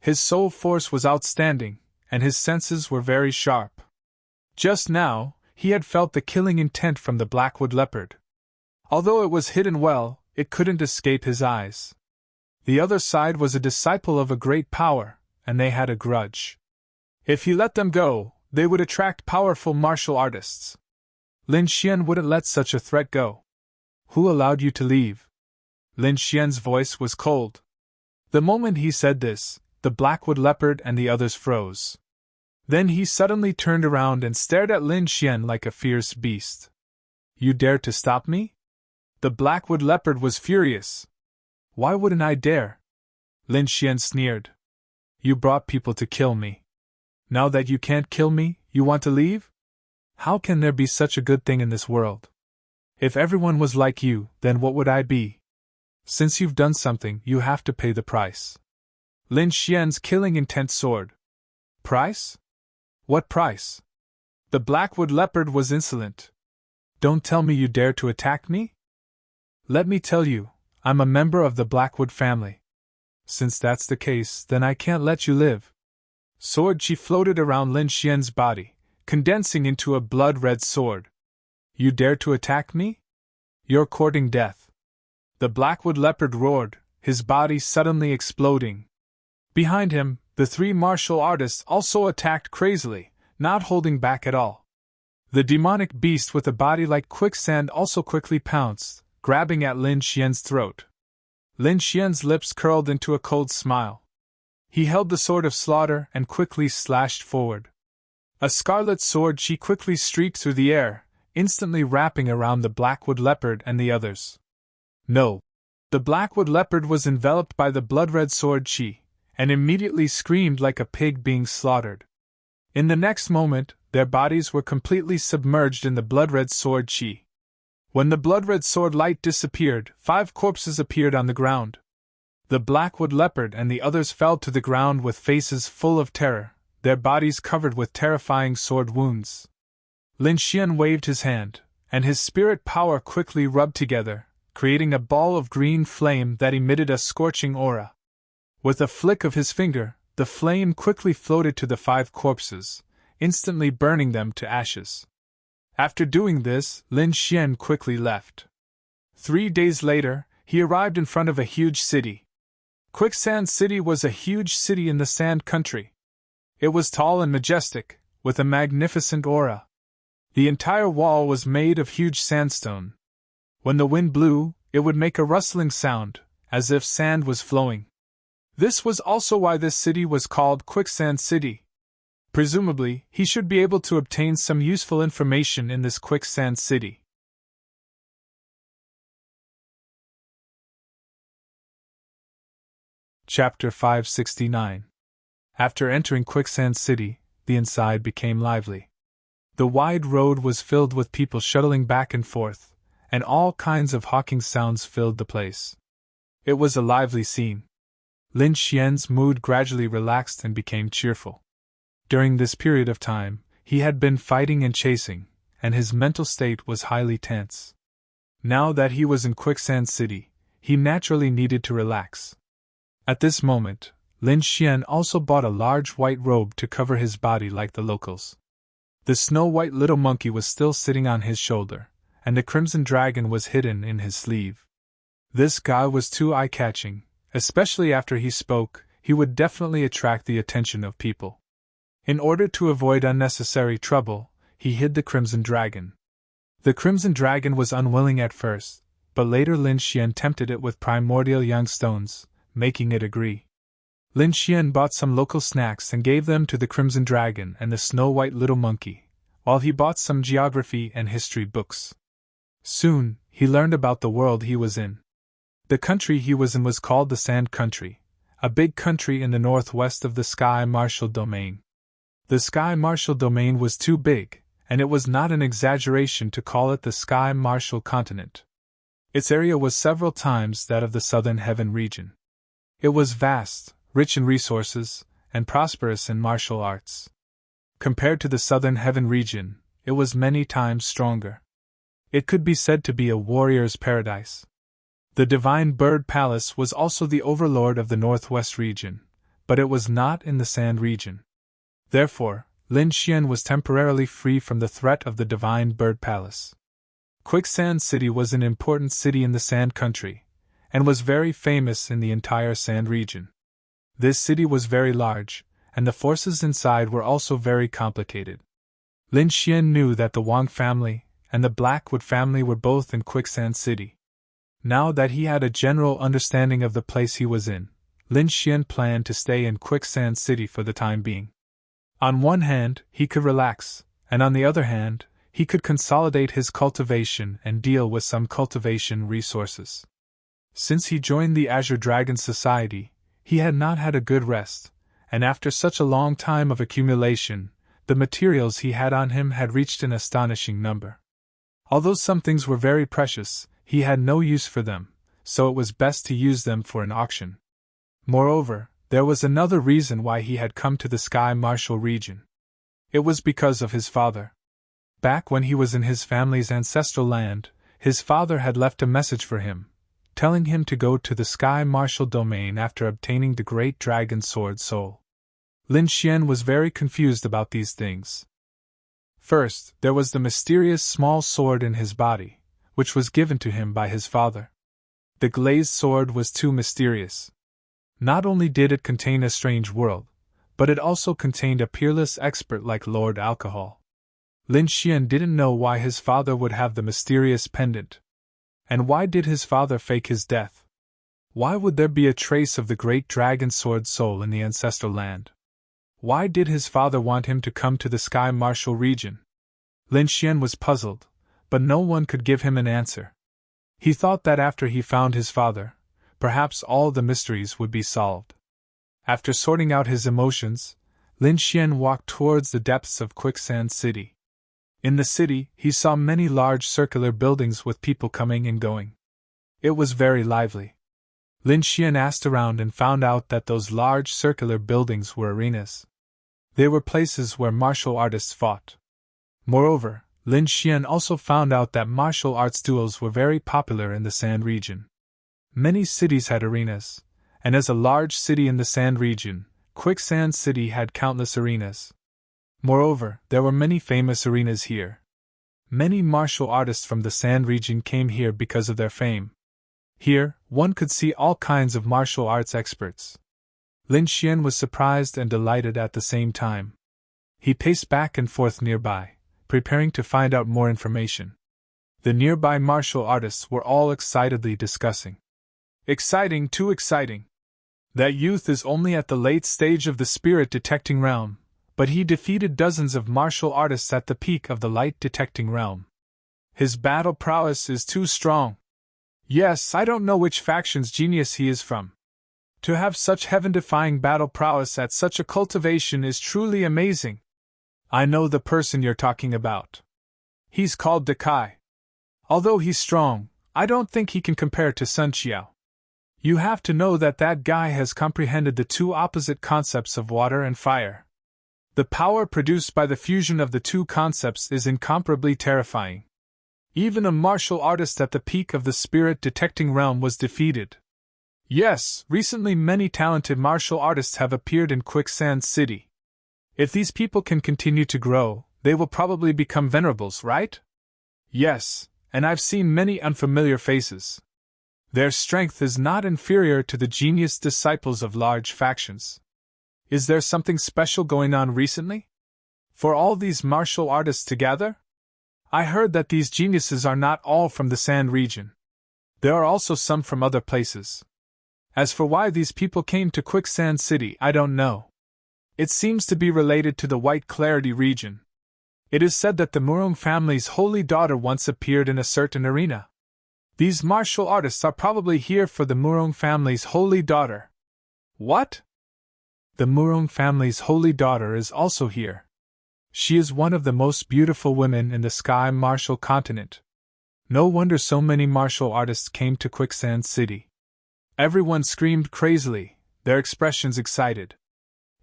His soul force was outstanding, and his senses were very sharp. Just now, he had felt the killing intent from the Blackwood leopard. Although it was hidden well, it couldn't escape his eyes. The other side was a disciple of a great power, and they had a grudge. If he let them go, they would attract powerful martial artists. Lin Xian wouldn't let such a threat go. Who allowed you to leave? Lin Xian's voice was cold. The moment he said this, the Blackwood leopard and the others froze. Then he suddenly turned around and stared at Lin Xian like a fierce beast. You dare to stop me? The Blackwood leopard was furious. Why wouldn't I dare? Lin Xian sneered. You brought people to kill me. Now that you can't kill me, you want to leave? How can there be such a good thing in this world? If everyone was like you, then what would I be? Since you've done something, you have to pay the price. Lin Xian's killing intent soared. Price? What price? The Blackwood leopard was insolent. Don't tell me you dare to attack me? Let me tell you, I'm a member of the Blackwood family. Since that's the case, then I can't let you live. Sword chi floated around Lin Xian's body, condensing into a blood-red sword. You dare to attack me? You're courting death. The Blackwood leopard roared, his body suddenly exploding. Behind him, the three martial artists also attacked crazily, not holding back at all. The demonic beast with a body like quicksand also quickly pounced, grabbing at Lin Xian's throat. Lin Xian's lips curled into a cold smile. He held the sword of slaughter and quickly slashed forward. A scarlet sword chi quickly streaked through the air, instantly wrapping around the Blackwood leopard and the others. No! The Blackwood leopard was enveloped by the blood-red sword chi, and immediately screamed like a pig being slaughtered. In the next moment, their bodies were completely submerged in the blood-red sword chi. When the blood-red sword light disappeared, 5 corpses appeared on the ground. The Blackwood leopard and the others fell to the ground with faces full of terror, their bodies covered with terrifying sword wounds. Lin Xian waved his hand, and his spirit power quickly rubbed together, creating a ball of green flame that emitted a scorching aura. With a flick of his finger, the flame quickly floated to the 5 corpses, instantly burning them to ashes. After doing this, Lin Xian quickly left. 3 days later, he arrived in front of a huge city. Quicksand City was a huge city in the Sand Country. It was tall and majestic, with a magnificent aura. The entire wall was made of huge sandstone. When the wind blew, it would make a rustling sound, as if sand was flowing. This was also why this city was called Quicksand City. Presumably, he should be able to obtain some useful information in this Quicksand City. Chapter 569. After entering Quicksand City, the inside became lively. The wide road was filled with people shuttling back and forth, and all kinds of hawking sounds filled the place. It was a lively scene. Lin Xian's mood gradually relaxed and became cheerful. During this period of time, he had been fighting and chasing, and his mental state was highly tense. Now that he was in Quicksand City, he naturally needed to relax. At this moment, Lin Xian also bought a large white robe to cover his body like the locals. The snow-white little monkey was still sitting on his shoulder, and the crimson dragon was hidden in his sleeve. This guy was too eye-catching, especially after he spoke. He would definitely attract the attention of people. In order to avoid unnecessary trouble, he hid the crimson dragon. The crimson dragon was unwilling at first, but later Lin Xian tempted it with primordial young stones, making it agree. Lin Xian bought some local snacks and gave them to the crimson dragon and the snow-white little monkey, while he bought some geography and history books. Soon, he learned about the world he was in. The country he was in was called the Sand Country, a big country in the northwest of the Sky Martial Domain. The Sky Martial Domain was too big, and it was not an exaggeration to call it the Sky Martial Continent. Its area was several times that of the Southern Heaven region. It was vast, rich in resources, and prosperous in martial arts. Compared to the Southern Heaven region, it was many times stronger. It could be said to be a warrior's paradise. The Divine Bird Palace was also the overlord of the Northwest region, but it was not in the Sand region. Therefore, Lin Xian was temporarily free from the threat of the Divine Bird Palace. Quicksand City was an important city in the Sand Country, and was very famous in the entire Sand region. This city was very large, and the forces inside were also very complicated. Lin Xian knew that the Wang family and the Blackwood family were both in Quicksand City. Now that he had a general understanding of the place he was in, Lin Xian planned to stay in Quicksand City for the time being. On one hand, he could relax, and on the other hand, he could consolidate his cultivation and deal with some cultivation resources. Since he joined the Azure Dragon Society, he had not had a good rest, and after such a long time of accumulation, the materials he had on him had reached an astonishing number. Although some things were very precious, he had no use for them, so it was best to use them for an auction. Moreover, there was another reason why he had come to the Sky Martial region. It was because of his father. Back when he was in his family's ancestral land, his father had left a message for him, telling him to go to the Sky Martial Domain after obtaining the Great Dragon Sword Soul. Lin Xian was very confused about these things. First, there was the mysterious small sword in his body, which was given to him by his father. The glazed sword was too mysterious. Not only did it contain a strange world, but it also contained a peerless expert like Lord Alcohol. Lin Xian didn't know why his father would have the mysterious pendant. And why did his father fake his death? Why would there be a trace of the Great Dragon Sword Soul in the ancestral land? Why did his father want him to come to the Sky Martial region? Lin Xian was puzzled, but no one could give him an answer. He thought that after he found his father, perhaps all the mysteries would be solved. After sorting out his emotions, Lin Xian walked towards the depths of Quicksand City. In the city, he saw many large circular buildings with people coming and going. It was very lively. Lin Xian asked around and found out that those large circular buildings were arenas. They were places where martial artists fought. Moreover, Lin Xian also found out that martial arts duels were very popular in the Sand region. Many cities had arenas, and as a large city in the Sand region, Quicksand City had countless arenas. Moreover, there were many famous arenas here. Many martial artists from the Sand region came here because of their fame. Here, one could see all kinds of martial arts experts. Lin Xian was surprised and delighted at the same time. He paced back and forth nearby, preparing to find out more information. The nearby martial artists were all excitedly discussing. Exciting, too exciting. That youth is only at the late stage of the spirit-detecting realm, but he defeated dozens of martial artists at the peak of the light-detecting realm. His battle prowess is too strong. Yes, I don't know which faction's genius he is from. To have such heaven-defying battle prowess at such a cultivation is truly amazing. I know the person you're talking about. He's called Dakai. Although he's strong, I don't think he can compare to Sun Qiao. You have to know that that guy has comprehended the two opposite concepts of water and fire. The power produced by the fusion of the two concepts is incomparably terrifying. Even a martial artist at the peak of the spirit-detecting realm was defeated. Yes, recently many talented martial artists have appeared in Quicksand City. If these people can continue to grow, they will probably become venerables, right? Yes, and I've seen many unfamiliar faces. Their strength is not inferior to the genius disciples of large factions. Is there something special going on recently? For all these martial artists together? I heard that these geniuses are not all from the Sand region. There are also some from other places. As for why these people came to Quicksand City, I don't know. It seems to be related to the White Clarity region. It is said that the Murong family's holy daughter once appeared in a certain arena. These martial artists are probably here for the Murong family's holy daughter. What? The Murong family's holy daughter is also here. She is one of the most beautiful women in the Sky Martial Continent. No wonder so many martial artists came to Quicksand City. Everyone screamed crazily, their expressions excited.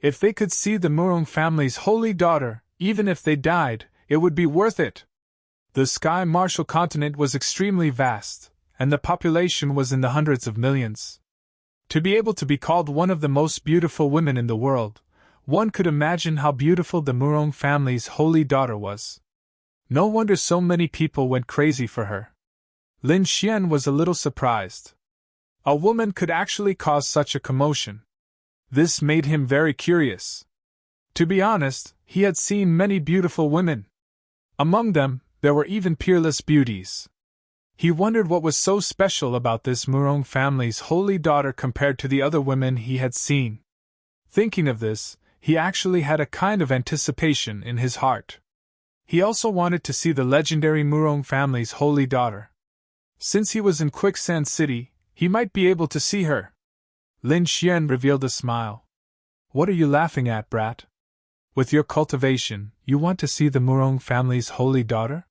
If they could see the Murong family's holy daughter, even if they died, it would be worth it. The Sky Martial Continent was extremely vast, and the population was in the hundreds of millions. To be able to be called one of the most beautiful women in the world, one could imagine how beautiful the Murong family's holy daughter was. No wonder so many people went crazy for her. Lin Xian was a little surprised. A woman could actually cause such a commotion. This made him very curious. To be honest, he had seen many beautiful women. Among them, there were even peerless beauties. He wondered what was so special about this Murong family's holy daughter compared to the other women he had seen. Thinking of this, he actually had a kind of anticipation in his heart. He also wanted to see the legendary Murong family's holy daughter. Since he was in Quicksand City, he might be able to see her. Lin Xian revealed a smile. What are you laughing at, brat? With your cultivation, you want to see the Murong family's holy daughter?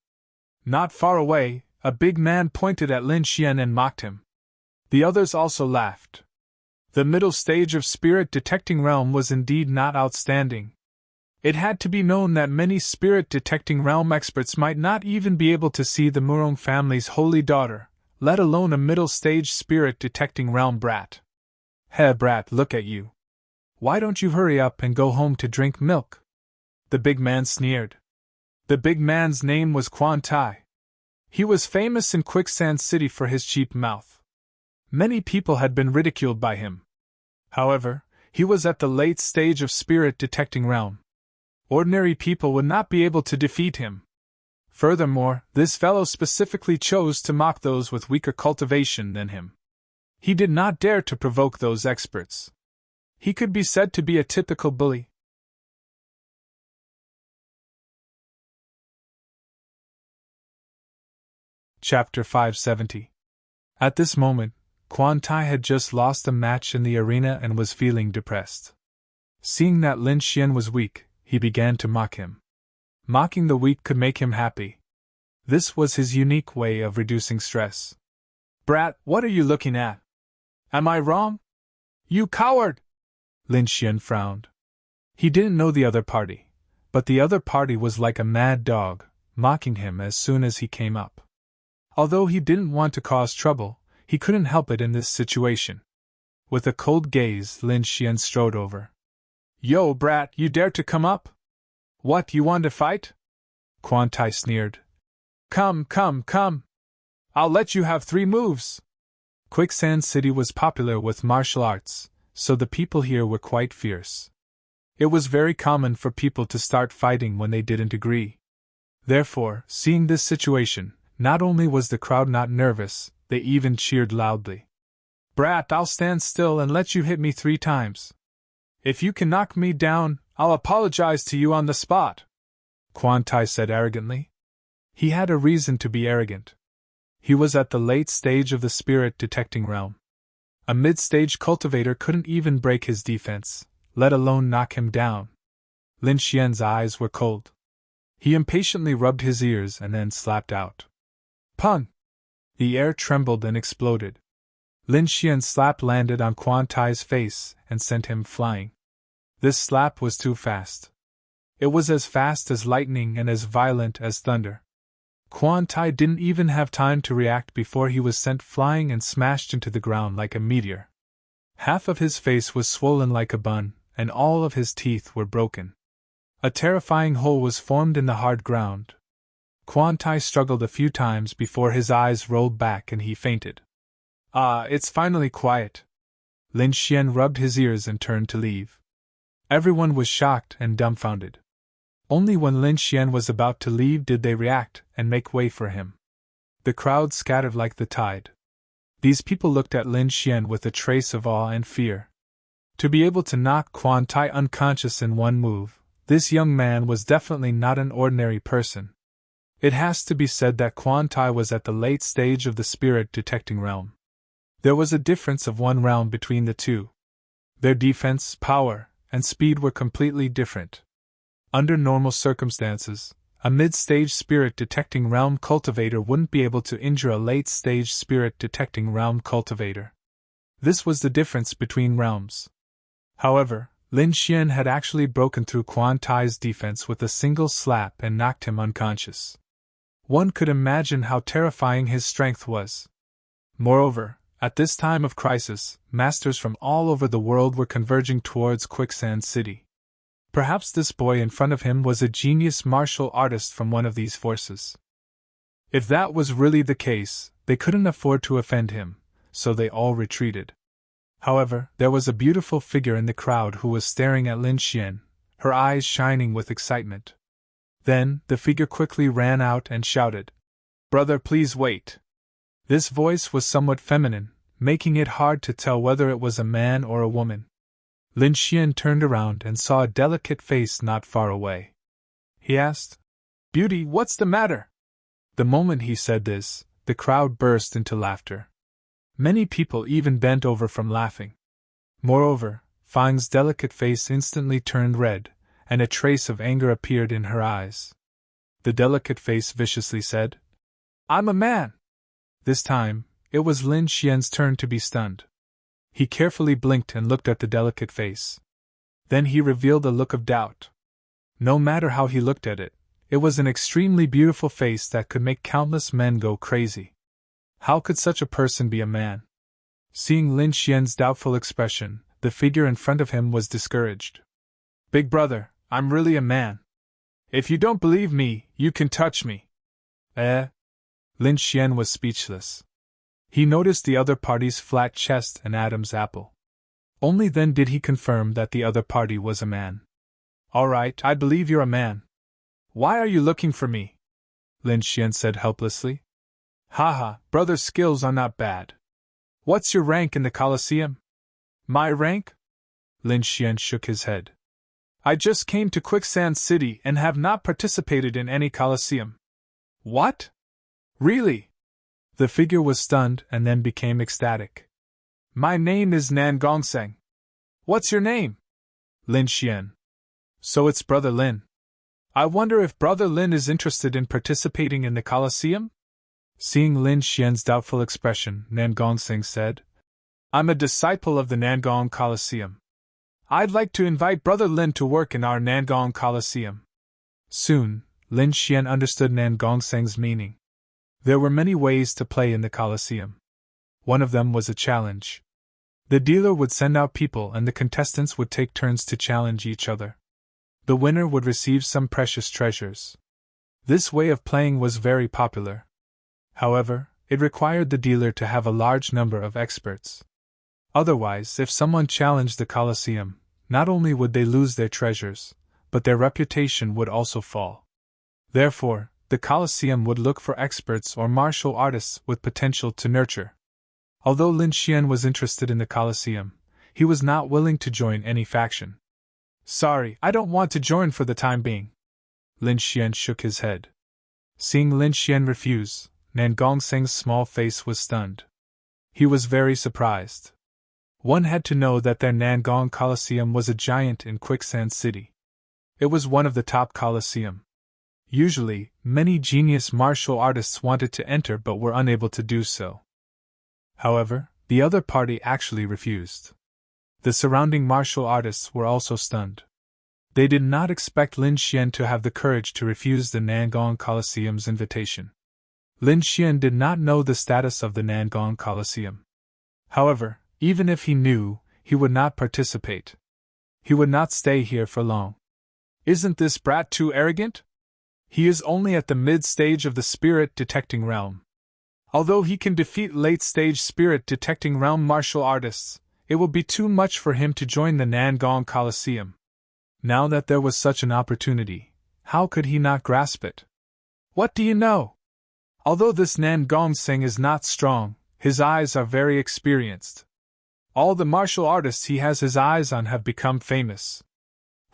Not far away, a big man pointed at Lin Xian and mocked him. The others also laughed. The middle stage of spirit-detecting realm was indeed not outstanding. It had to be known that many spirit-detecting realm experts might not even be able to see the Murong family's holy daughter, let alone a middle-stage spirit-detecting realm brat. Heh, brat, look at you. Why don't you hurry up and go home to drink milk? The big man sneered. The big man's name was Quan Tai. He was famous in Quicksand City for his cheap mouth. Many people had been ridiculed by him. However, he was at the late stage of spirit-detecting realm. Ordinary people would not be able to defeat him. Furthermore, this fellow specifically chose to mock those with weaker cultivation than him. He did not dare to provoke those experts. He could be said to be a typical bully. Chapter 570. At this moment, Quan Tai had just lost a match in the arena and was feeling depressed. Seeing that Lin Xian was weak, he began to mock him. Mocking the weak could make him happy. This was his unique way of reducing stress. Brat, what are you looking at? Am I wrong? You coward! Lin Xian frowned. He didn't know the other party, but the other party was like a mad dog, mocking him as soon as he came up. Although he didn't want to cause trouble, he couldn't help it in this situation. With a cold gaze, Lin Xian strode over. "Yo, brat, you dare to come up? What, you want to fight?" Quan Tai sneered. Come. I'll let you have 3 moves." Quicksand City was popular with martial arts, so the people here were quite fierce. It was very common for people to start fighting when they didn't agree. Therefore, seeing this situation, not only was the crowd not nervous, they even cheered loudly. "Brat, I'll stand still and let you hit me 3 times. If you can knock me down, I'll apologize to you on the spot," Quan Tai said arrogantly. He had a reason to be arrogant. He was at the late stage of the spirit detecting realm. A mid-stage cultivator couldn't even break his defense, let alone knock him down. Lin Xian's eyes were cold. He impatiently rubbed his ears and then slapped out. Pung! The air trembled and exploded. Lin Xian's slap landed on Quan Tai's face and sent him flying. This slap was too fast. It was as fast as lightning and as violent as thunder. Quan Tai didn't even have time to react before he was sent flying and smashed into the ground like a meteor. Half of his face was swollen like a bun, and all of his teeth were broken. A terrifying hole was formed in the hard ground. Quan Tai struggled a few times before his eyes rolled back and he fainted. "Ah, it's finally quiet." Lin Xian rubbed his ears and turned to leave. Everyone was shocked and dumbfounded. Only when Lin Xian was about to leave did they react and make way for him. The crowd scattered like the tide. These people looked at Lin Xian with a trace of awe and fear. To be able to knock Quan Tai unconscious in one move, this young man was definitely not an ordinary person. It has to be said that Quan Tai was at the late stage of the spirit detecting realm. There was a difference of 1 round between the two. Their defense, power, and speed were completely different. Under normal circumstances, a mid-stage spirit detecting realm cultivator wouldn't be able to injure a late-stage spirit detecting realm cultivator. This was the difference between realms. However, Lin Xian had actually broken through Quan Tai's defense with a single slap and knocked him unconscious. One could imagine how terrifying his strength was. Moreover, at this time of crisis, masters from all over the world were converging towards Quicksand City. Perhaps this boy in front of him was a genius martial artist from one of these forces. If that was really the case, they couldn't afford to offend him, so they all retreated. However, there was a beautiful figure in the crowd who was staring at Lin Xian, her eyes shining with excitement. Then, the figure quickly ran out and shouted, "Brother, please wait." This voice was somewhat feminine, making it hard to tell whether it was a man or a woman. Lin Xian turned around and saw a delicate face not far away. He asked, "Beauty, what's the matter?" The moment he said this, the crowd burst into laughter. Many people even bent over from laughing. Moreover, Fang's delicate face instantly turned red, and a trace of anger appeared in her eyes. The delicate face viciously said, "I'm a man!" This time, it was Lin Xian's turn to be stunned. He carefully blinked and looked at the delicate face. Then he revealed a look of doubt. No matter how he looked at it, it was an extremely beautiful face that could make countless men go crazy. How could such a person be a man? Seeing Lin Xian's doubtful expression, the figure in front of him was discouraged. "Big brother, I'm really a man. If you don't believe me, you can touch me." Lin Xian was speechless. He noticed the other party's flat chest and Adam's apple. Only then did he confirm that the other party was a man. "All right, I believe you're a man. Why are you looking for me?" Lin Xian said helplessly. "Haha, brother's skills are not bad. What's your rank in the Colosseum?" "My rank?" Lin Xian shook his head. "I just came to Quicksand City and have not participated in any Colosseum." "What? Really?" The figure was stunned and then became ecstatic. "My name is Nan Gongseng." "What's your name?" "Lin Xian." "So it's Brother Lin. I wonder if Brother Lin is interested in participating in the Colosseum?" Seeing Lin Xian's doubtful expression, Nan Gongseng said, "I'm a disciple of the Nangong Colosseum. I'd like to invite Brother Lin to work in our Nangong Colosseum." Soon, Lin Xian understood Nan Gongseng's meaning. There were many ways to play in the Colosseum. One of them was a challenge. The dealer would send out people and the contestants would take turns to challenge each other. The winner would receive some precious treasures. This way of playing was very popular. However, it required the dealer to have a large number of experts. Otherwise, if someone challenged the Colosseum, not only would they lose their treasures, but their reputation would also fall. Therefore, the Colosseum would look for experts or martial artists with potential to nurture. Although Lin Xian was interested in the Colosseum, he was not willing to join any faction. "Sorry, I don't want to join for the time being." Lin Xian shook his head. Seeing Lin Xian refuse, Nan Gongseng's small face was stunned. He was very surprised. One had to know that their Nangong Colosseum was a giant in Quicksand City. It was one of the top Colosseum. Usually, many genius martial artists wanted to enter but were unable to do so. However, the other party actually refused. The surrounding martial artists were also stunned. They did not expect Lin Xian to have the courage to refuse the Nangong Colosseum's invitation. Lin Xian did not know the status of the Nangong Colosseum. However, even if he knew, he would not participate. He would not stay here for long. Isn't this brat too arrogant? He is only at the mid-stage of the spirit-detecting realm. Although he can defeat late-stage spirit-detecting realm martial artists, it will be too much for him to join the Nangong Colosseum. Now that there was such an opportunity, how could he not grasp it? What do you know? Although this Nan Gongseng is not strong, his eyes are very experienced. All the martial artists he has his eyes on have become famous.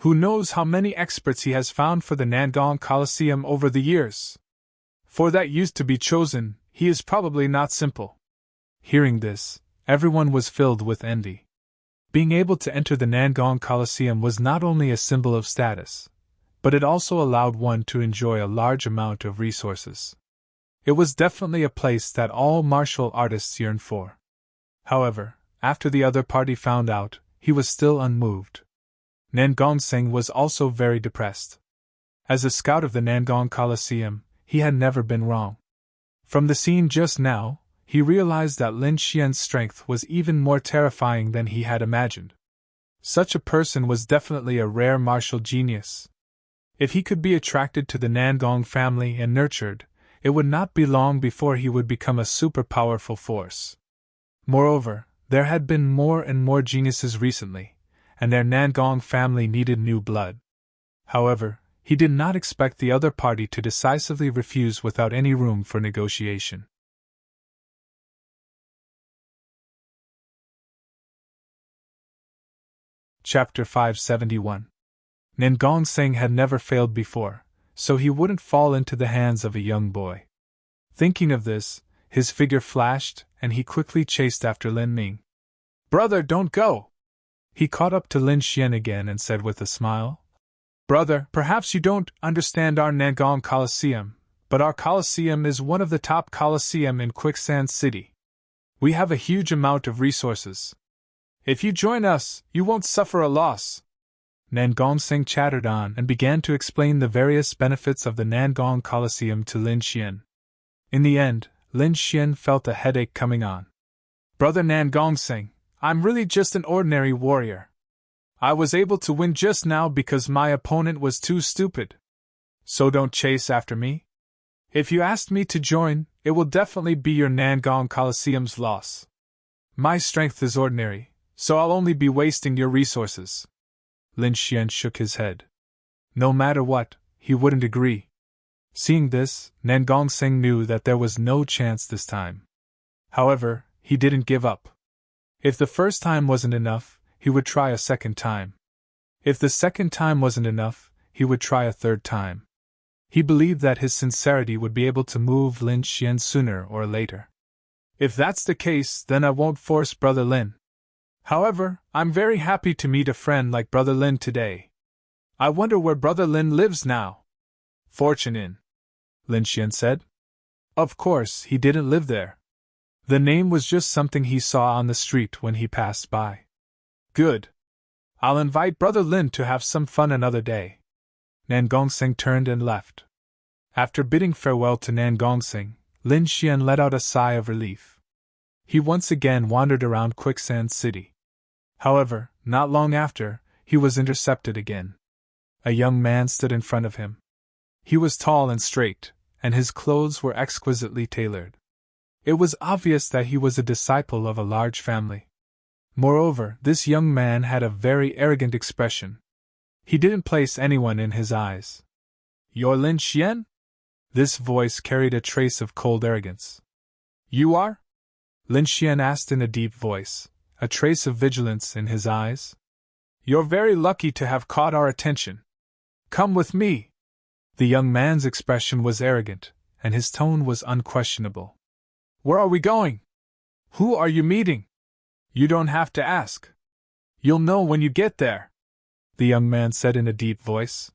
Who knows how many experts he has found for the Nangong Colosseum over the years? For that youth to be chosen, he is probably not simple. Hearing this, everyone was filled with envy. Being able to enter the Nangong Colosseum was not only a symbol of status, but it also allowed one to enjoy a large amount of resources. It was definitely a place that all martial artists yearned for. However, after the other party found out, he was still unmoved. Nan Gongseng was also very depressed. As a scout of the Nangong Colosseum, he had never been wrong. From the scene just now, he realized that Lin Xian's strength was even more terrifying than he had imagined. Such a person was definitely a rare martial genius. If he could be attracted to the Nangong family and nurtured, it would not be long before he would become a super powerful force. Moreover, there had been more and more geniuses recently, and their Nangong family needed new blood. However, he did not expect the other party to decisively refuse without any room for negotiation. Chapter 571. Nan Gongseng had never failed before, so he wouldn't fall into the hands of a young boy. Thinking of this, his figure flashed, and he quickly chased after Lin Ming. "Brother, don't go!" He caught up to Lin Xian again and said with a smile, "Brother, perhaps you don't understand our Nangong Colosseum, but our Colosseum is one of the top Colosseum in Quicksand City. We have a huge amount of resources. If you join us, you won't suffer a loss." Nan Gongseng chattered on and began to explain the various benefits of the Nangong Colosseum to Lin Xian. In the end, Lin Xian felt a headache coming on. "Brother Nan Gongseng, I'm really just an ordinary warrior. I was able to win just now because my opponent was too stupid. So don't chase after me. If you asked me to join, it will definitely be your Nangong Colosseum's loss. My strength is ordinary, so I'll only be wasting your resources." Lin Xian shook his head. No matter what, he wouldn't agree. Seeing this, Nan Gongseng knew that there was no chance this time. However, he didn't give up. If the first time wasn't enough, he would try a second time. If the second time wasn't enough, he would try a third time. He believed that his sincerity would be able to move Lin Xian sooner or later. "If that's the case, then I won't force Brother Lin. However, I'm very happy to meet a friend like Brother Lin today. I wonder where Brother Lin lives now." "Fortune Inn," Lin Xian said. Of course, he didn't live there. The name was just something he saw on the street when he passed by. "Good. I'll invite Brother Lin to have some fun another day." Nan Gongseng turned and left. After bidding farewell to Nan Gongsing, Lin Xian let out a sigh of relief. He once again wandered around Quicksand City. However, not long after, he was intercepted again. A young man stood in front of him. He was tall and straight, and his clothes were exquisitely tailored. It was obvious that he was a disciple of a large family. Moreover, this young man had a very arrogant expression. He didn't place anyone in his eyes. "You're Lin Xian?" This voice carried a trace of cold arrogance. "You are?" Lin Xian asked in a deep voice, a trace of vigilance in his eyes. "You're very lucky to have caught our attention. Come with me." The young man's expression was arrogant, and his tone was unquestionable. "Where are we going? Who are you meeting?" "You don't have to ask. You'll know when you get there," the young man said in a deep voice.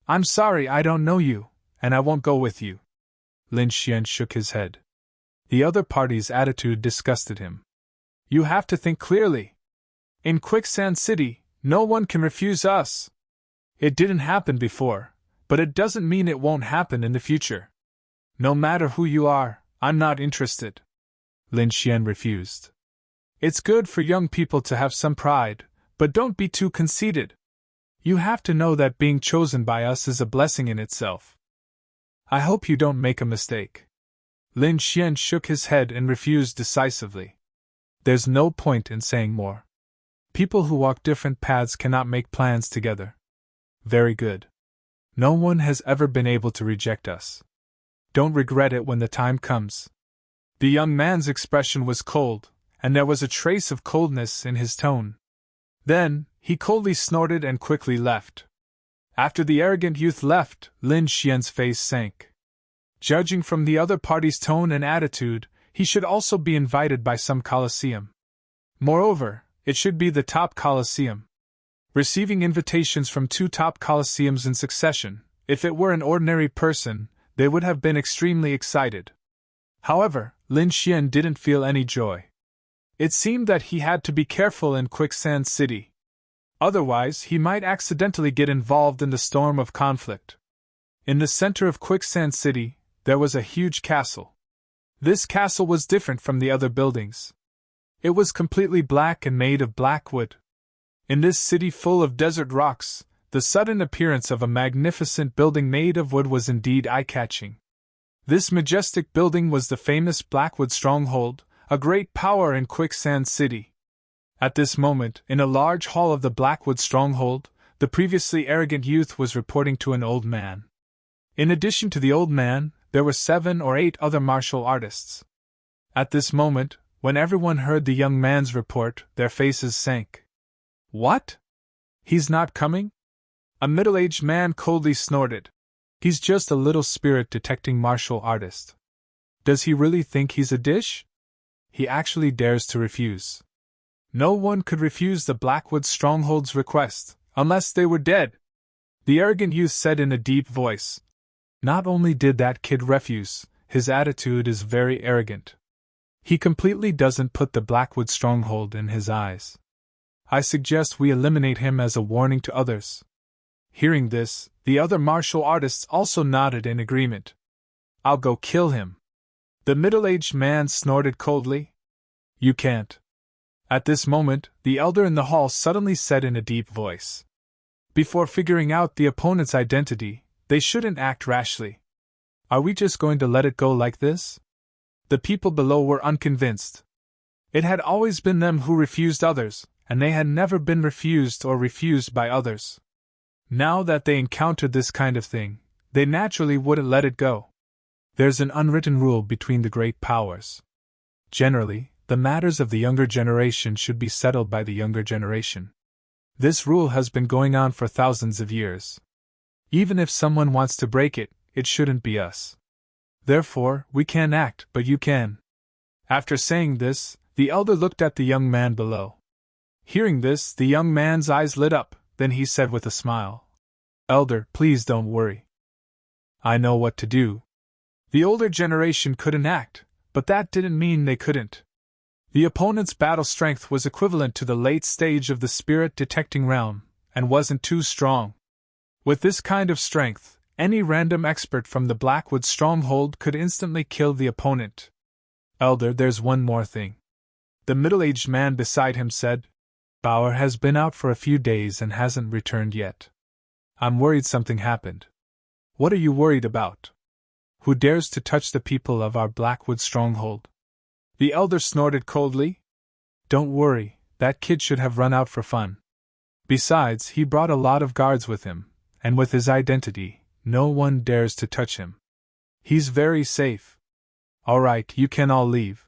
"I'm sorry I don't know you, and I won't go with you." Lin Xian shook his head. The other party's attitude disgusted him. "You have to think clearly. In Quicksand City, no one can refuse us. It didn't happen before, but it doesn't mean it won't happen in the future. No matter who you are, I'm not interested." Lin Xian refused. "It's good for young people to have some pride, but don't be too conceited. You have to know that being chosen by us is a blessing in itself. I hope you don't make a mistake." Lin Xian shook his head and refused decisively. There's no point in saying more. People who walk different paths cannot make plans together. Very good. No one has ever been able to reject us. Don't regret it when the time comes. The young man's expression was cold, and there was a trace of coldness in his tone. Then, he coldly snorted and quickly left. After the arrogant youth left, Lin Xian's face sank. Judging from the other party's tone and attitude, he should also be invited by some coliseum. Moreover, it should be the top coliseum. Receiving invitations from 2 top coliseums in succession, if it were an ordinary person, they would have been extremely excited. However, Lin Xian didn't feel any joy. It seemed that he had to be careful in Quicksand City. Otherwise, he might accidentally get involved in the storm of conflict. In the center of Quicksand City, there was a huge castle. This castle was different from the other buildings. It was completely black and made of black wood. In this city full of desert rocks, the sudden appearance of a magnificent building made of wood was indeed eye-catching. This majestic building was the famous Blackwood Stronghold, a great power in Quicksand City. At this moment, in a large hall of the Blackwood Stronghold, the previously arrogant youth was reporting to an old man. In addition to the old man, there were 7 or 8 other martial artists. At this moment, when everyone heard the young man's report, their faces sank. "What? He's not coming?" A middle-aged man coldly snorted. "He's just a little spirit-detecting martial artist. Does he really think he's a dish? He actually dares to refuse." No one could refuse the Blackwood Stronghold's request, unless they were dead. The arrogant youth said in a deep voice, "Not only did that kid refuse, his attitude is very arrogant. He completely doesn't put the Blackwood Stronghold in his eyes. I suggest we eliminate him as a warning to others." Hearing this, the other martial artists also nodded in agreement. "I'll go kill him." The middle-aged man snorted coldly. "You can't." At this moment, the elder in the hall suddenly said in a deep voice, "Before figuring out the opponent's identity, they shouldn't act rashly. Are we just going to let it go like this?" The people below were unconvinced. It had always been them who refused others, and they had never been refused or refused by others. Now that they encountered this kind of thing, they naturally wouldn't let it go. There's an unwritten rule between the great powers. Generally, the matters of the younger generation should be settled by the younger generation. This rule has been going on for thousands of years. Even if someone wants to break it, it shouldn't be us. Therefore, we can't act, but you can." After saying this, the elder looked at the young man below. Hearing this, the young man's eyes lit up, then he said with a smile, "Elder, please don't worry. I know what to do." The older generation couldn't act, but that didn't mean they couldn't. The opponent's battle strength was equivalent to the late stage of the spirit detecting realm, and wasn't too strong. With this kind of strength, any random expert from the Blackwood stronghold could instantly kill the opponent. Elder, there's one more thing. The middle-aged man beside him said. Bauer has been out for a few days and hasn't returned yet. I'm worried something happened. What are you worried about? Who dares to touch the people of our Blackwood stronghold? The elder snorted coldly. Don't worry, that kid should have run out for fun. Besides, he brought a lot of guards with him, and with his identity, no one dares to touch him. He's very safe. All right, you can all leave,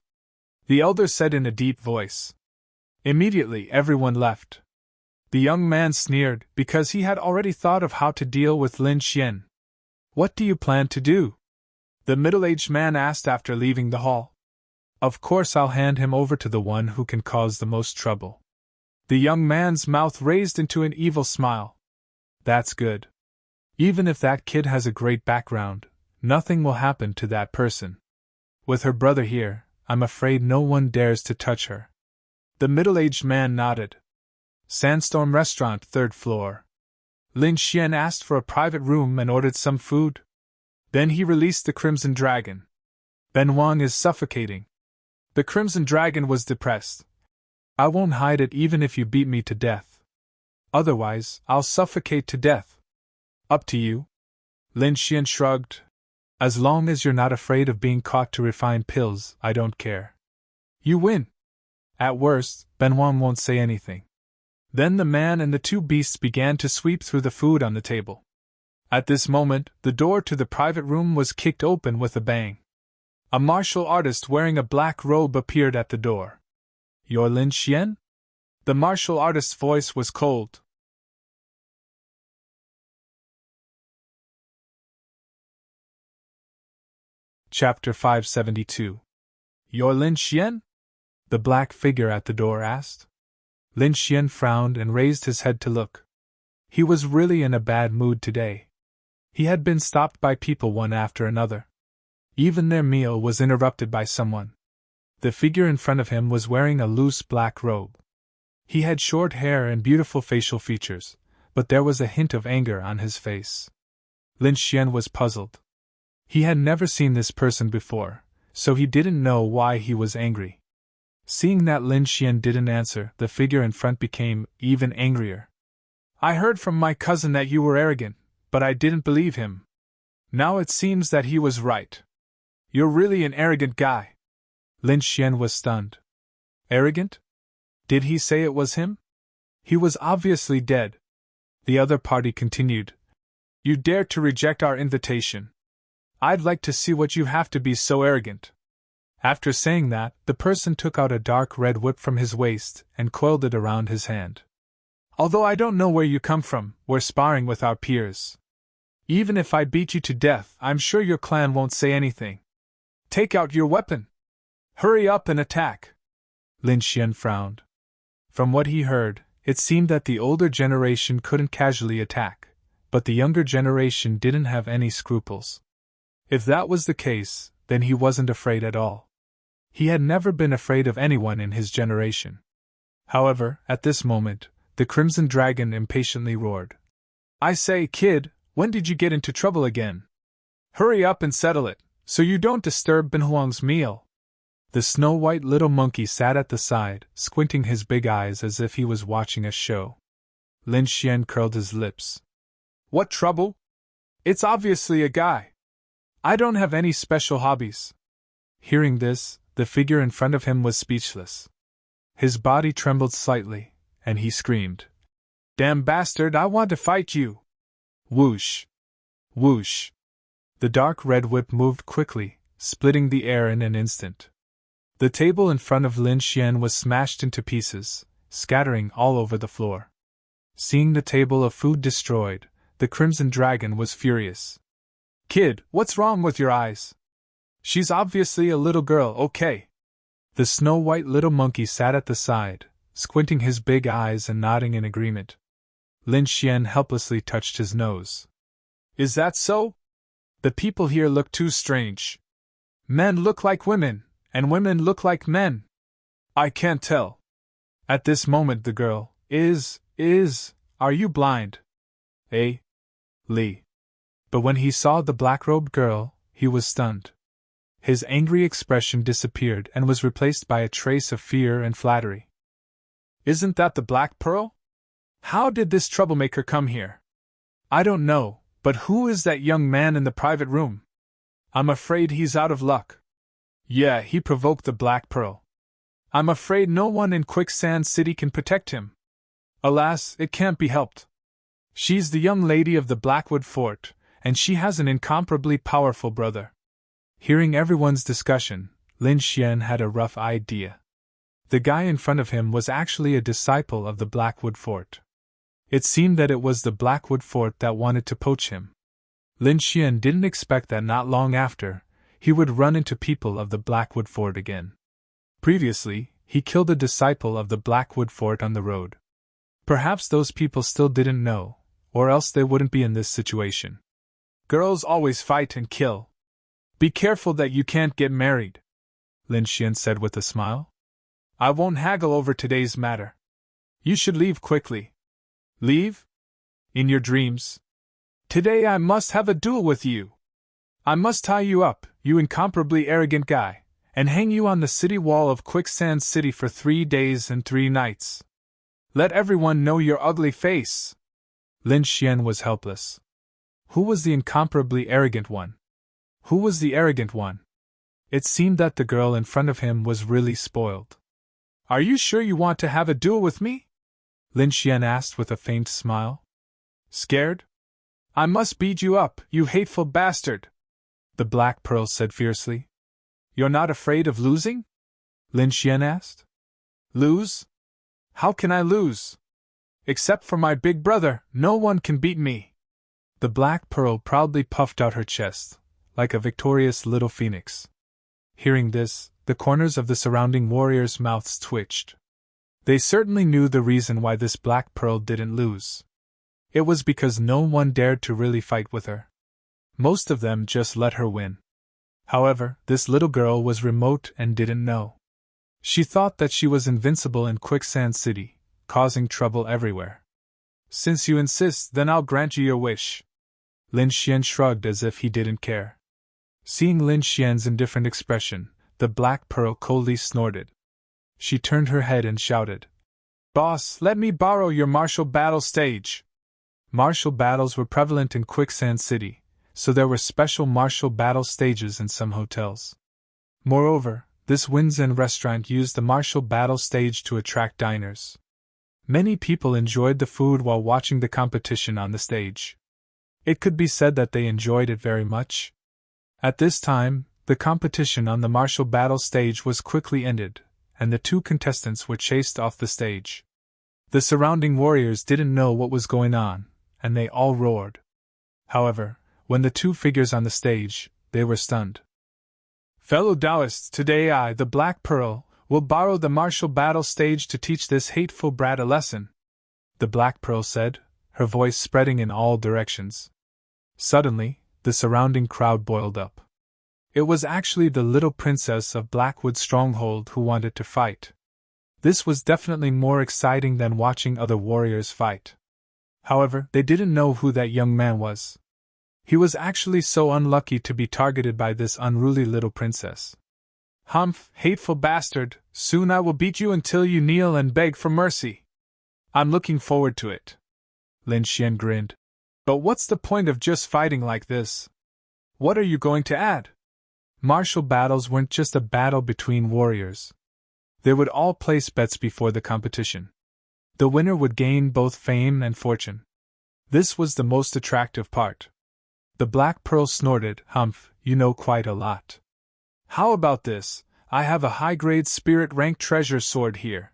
the elder said in a deep voice. Immediately everyone left. The young man sneered because he had already thought of how to deal with Lin Xian. What do you plan to do? The middle-aged man asked after leaving the hall. Of course I'll hand him over to the one who can cause the most trouble. The young man's mouth raised into an evil smile. That's good. Even if that kid has a great background, nothing will happen to that person. With her brother here, I'm afraid no one dares to touch her. The middle-aged man nodded. Sandstorm Restaurant, 3rd floor. Lin Xian asked for a private room and ordered some food. Then he released the Crimson Dragon. Ben Wang is suffocating. The Crimson Dragon was depressed. I won't hide it even if you beat me to death. Otherwise, I'll suffocate to death. Up to you. Lin Xian shrugged. As long as you're not afraid of being caught to refine pills, I don't care. You win. At worst, Ben Wang won't say anything. Then the man and the two beasts began to sweep through the food on the table. At this moment, the door to the private room was kicked open with a bang. A martial artist wearing a black robe appeared at the door. You're Lin Xian? The martial artist's voice was cold. Chapter 572. You're Lin Xian? The black figure at the door asked. Lin Xian frowned and raised his head to look. He was really in a bad mood today. He had been stopped by people one after another. Even their meal was interrupted by someone. The figure in front of him was wearing a loose black robe. He had short hair and beautiful facial features, but there was a hint of anger on his face. Lin Xian was puzzled. He had never seen this person before, so he didn't know why he was angry. Seeing that Lin Xian didn't answer, the figure in front became even angrier. I heard from my cousin that you were arrogant, but I didn't believe him. Now it seems that he was right. You're really an arrogant guy. Lin Xian was stunned. Arrogant? Did he say it was him? He was obviously dead. The other party continued. You dared to reject our invitation. I'd like to see what you have to be so arrogant. After saying that, the person took out a dark red whip from his waist and coiled it around his hand. Although I don't know where you come from, we're sparring with our peers. Even if I beat you to death, I'm sure your clan won't say anything. Take out your weapon. Hurry up and attack. Lin Xian frowned. From what he heard, it seemed that the older generation couldn't casually attack, but the younger generation didn't have any scruples. If that was the case, then he wasn't afraid at all. He had never been afraid of anyone in his generation. However, at this moment, the Crimson Dragon impatiently roared. I say, kid, when did you get into trouble again? Hurry up and settle it, so you don't disturb Ben Huang's meal. The snow-white little monkey sat at the side, squinting his big eyes as if he was watching a show. Lin Xian curled his lips. What trouble? It's obviously a guy. I don't have any special hobbies. Hearing this, the figure in front of him was speechless. His body trembled slightly, and he screamed. Damn bastard, I want to fight you! Whoosh! Whoosh! The dark red whip moved quickly, splitting the air in an instant. The table in front of Lin Xian was smashed into pieces, scattering all over the floor. Seeing the table of food destroyed, the Crimson Dragon was furious. Kid, what's wrong with your eyes? She's obviously a little girl, okay? The snow-white little monkey sat at the side, squinting his big eyes and nodding in agreement. Lin Xian helplessly touched his nose. Is that so? The people here look too strange. Men look like women, and women look like men. I can't tell. At this moment the girl, are you blind? Eh? Li. But when he saw the black-robed girl, he was stunned. His angry expression disappeared and was replaced by a trace of fear and flattery. "Isn't that the Black Pearl? How did this troublemaker come here?" "I don't know, but who is that young man in the private room?" "I'm afraid he's out of luck." "Yeah, he provoked the Black Pearl." "I'm afraid no one in Quicksand City can protect him." "Alas, it can't be helped. She's the young lady of the Blackwood Fort, and she has an incomparably powerful brother." Hearing everyone's discussion, Lin Xian had a rough idea. The guy in front of him was actually a disciple of the Blackwood Fort. It seemed that it was the Blackwood Fort that wanted to poach him. Lin Xian didn't expect that not long after, he would run into people of the Blackwood Fort again. Previously, he killed a disciple of the Blackwood Fort on the road. Perhaps those people still didn't know, or else they wouldn't be in this situation. "Girls always fight and kill. Be careful that you can't get married," Lin Xian said with a smile. "I won't haggle over today's matter. You should leave quickly." "Leave? In your dreams? Today I must have a duel with you. I must tie you up, you incomparably arrogant guy, and hang you on the city wall of Quicksand City for 3 days and 3 nights. Let everyone know your ugly face." Lin Xian was helpless. Who was the incomparably arrogant one? Who was the arrogant one? It seemed that the girl in front of him was really spoiled. "Are you sure you want to have a duel with me?" Lin Xian asked with a faint smile. "Scared? I must beat you up, you hateful bastard," the Black Pearl said fiercely. "You're not afraid of losing?" Lin Xian asked. "Lose? How can I lose? Except for my big brother, no one can beat me." The Black Pearl proudly puffed out her chest, like a victorious little phoenix. Hearing this, the corners of the surrounding warriors' mouths twitched. They certainly knew the reason why this Black Pearl didn't lose. It was because no one dared to really fight with her. Most of them just let her win. However, this little girl was remote and didn't know. She thought that she was invincible in Quicksand City, causing trouble everywhere. "Since you insist, then I'll grant you your wish." Lin Xian shrugged as if he didn't care. Seeing Lin Xian's indifferent expression, the Black Pearl coldly snorted. She turned her head and shouted, "Boss, let me borrow your martial battle stage." Martial battles were prevalent in Quicksand City, so there were special martial battle stages in some hotels. Moreover, this Winds End restaurant used the martial battle stage to attract diners. Many people enjoyed the food while watching the competition on the stage. It could be said that they enjoyed it very much. At this time, the competition on the martial battle stage was quickly ended, and the 2 contestants were chased off the stage. The surrounding warriors didn't know what was going on, and they all roared. However, when the 2 figures on the stage, they were stunned. "Fellow Taoists, today I, the Black Pearl, will borrow the martial battle stage to teach this hateful brat a lesson," the Black Pearl said, her voice spreading in all directions. Suddenly, the surrounding crowd boiled up. It was actually the little princess of Blackwood Stronghold who wanted to fight. This was definitely more exciting than watching other warriors fight. However, they didn't know who that young man was. He was actually so unlucky to be targeted by this unruly little princess. "Humph, hateful bastard, soon I will beat you until you kneel and beg for mercy." "I'm looking forward to it." Lin Xian grinned. "But what's the point of just fighting like this? What are you going to add?" Martial battles weren't just a battle between warriors. They would all place bets before the competition. The winner would gain both fame and fortune. This was the most attractive part. The Black Pearl snorted, "Humph, you know quite a lot. How about this? I have a high-grade spirit-rank treasure sword here.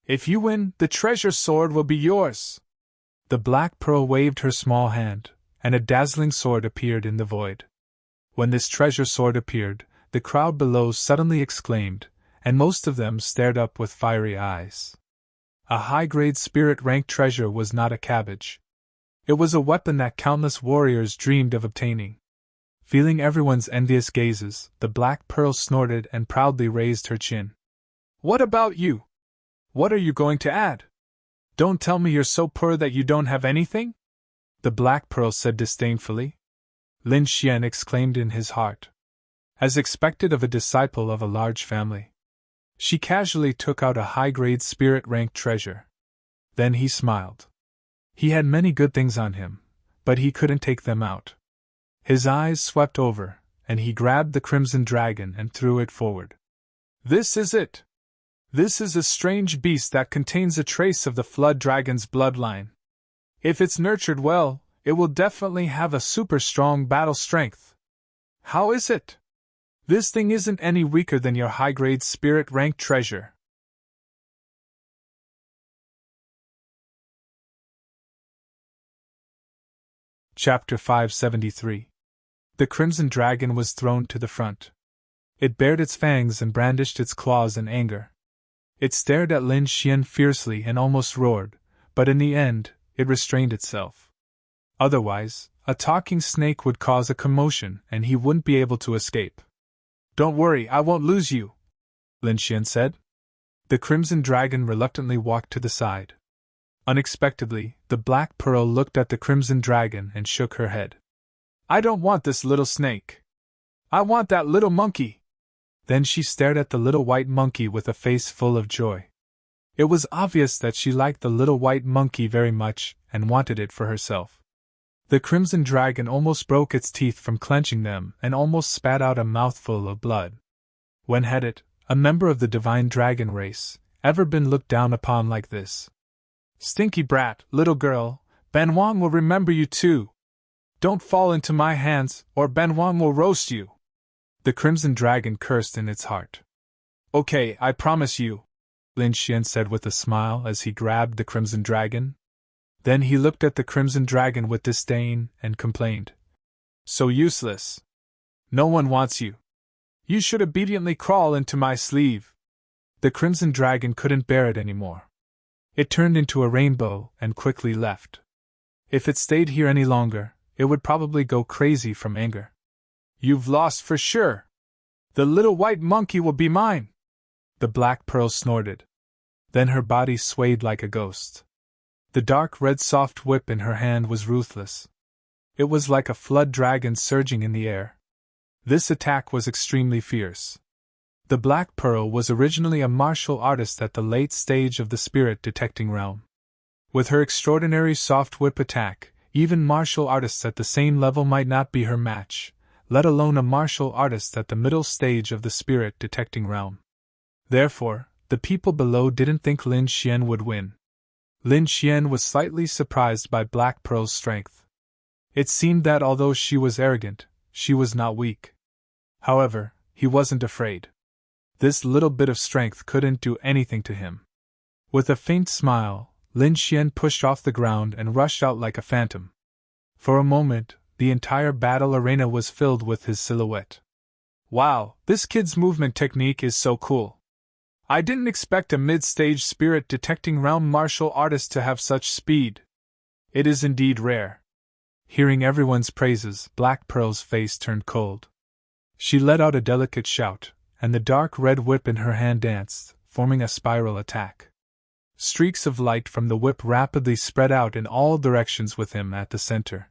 If you win, the treasure sword will be yours." The Black Pearl waved her small hand, and a dazzling sword appeared in the void. When this treasure sword appeared, the crowd below suddenly exclaimed, and most of them stared up with fiery eyes. A high-grade spirit-rank treasure was not a cabbage. It was a weapon that countless warriors dreamed of obtaining. Feeling everyone's envious gazes, the Black Pearl snorted and proudly raised her chin. "What about you? What are you going to add? Don't tell me you're so poor that you don't have anything?" the Black Pearl said disdainfully. Lin Xian exclaimed in his heart. As expected of a disciple of a large family. She casually took out a high-grade spirit-ranked treasure. Then he smiled. He had many good things on him, but he couldn't take them out. His eyes swept over, and he grabbed the crimson dragon and threw it forward. This is it! This is a strange beast that contains a trace of the flood dragon's bloodline. If it's nurtured well, it will definitely have a super strong battle strength. How is it? This thing isn't any weaker than your high-grade spirit-ranked treasure. Chapter 573. The crimson dragon was thrown to the front. It bared its fangs and brandished its claws in anger. It stared at Lin Xian fiercely and almost roared, but in the end, it restrained itself. Otherwise, a talking snake would cause a commotion and he wouldn't be able to escape. Don't worry, I won't lose you, Lin Xian said. The crimson dragon reluctantly walked to the side. Unexpectedly, the Black Pearl looked at the crimson dragon and shook her head. I don't want this little snake. I want that little monkey. Then she stared at the little white monkey with a face full of joy. It was obvious that she liked the little white monkey very much and wanted it for herself. The crimson dragon almost broke its teeth from clenching them and almost spat out a mouthful of blood. When had it, a member of the divine dragon race, ever been looked down upon like this? Stinky brat, little girl, Ben Wang will remember you too. Don't fall into my hands, or Ben Wang will roast you. The crimson dragon cursed in its heart. Okay, I promise you, Lin Xian said with a smile as he grabbed the crimson dragon. Then he looked at the crimson dragon with disdain and complained. So useless. No one wants you. You should obediently crawl into my sleeve. The crimson dragon couldn't bear it anymore. It turned into a rainbow and quickly left. If it stayed here any longer, it would probably go crazy from anger. You've lost for sure. The little white monkey will be mine. The Black Pearl snorted. Then her body swayed like a ghost. The dark red soft whip in her hand was ruthless. It was like a flood dragon surging in the air. This attack was extremely fierce. The Black Pearl was originally a martial artist at the late stage of the spirit detecting realm. With her extraordinary soft whip attack, even martial artists at the same level might not be her match, let alone a martial artist at the middle stage of the spirit detecting realm. Therefore, the people below didn't think Lin Xian would win. Lin Xian was slightly surprised by Black Pearl's strength. It seemed that although she was arrogant, she was not weak. However, he wasn't afraid. This little bit of strength couldn't do anything to him. With a faint smile, Lin Xian pushed off the ground and rushed out like a phantom. For a moment, the entire battle arena was filled with his silhouette. Wow, this kid's movement technique is so cool. I didn't expect a mid-stage spirit detecting realm martial artist to have such speed. It is indeed rare. Hearing everyone's praises, Black Pearl's face turned cold. She let out a delicate shout, and the dark red whip in her hand danced, forming a spiral attack. Streaks of light from the whip rapidly spread out in all directions with him at the center.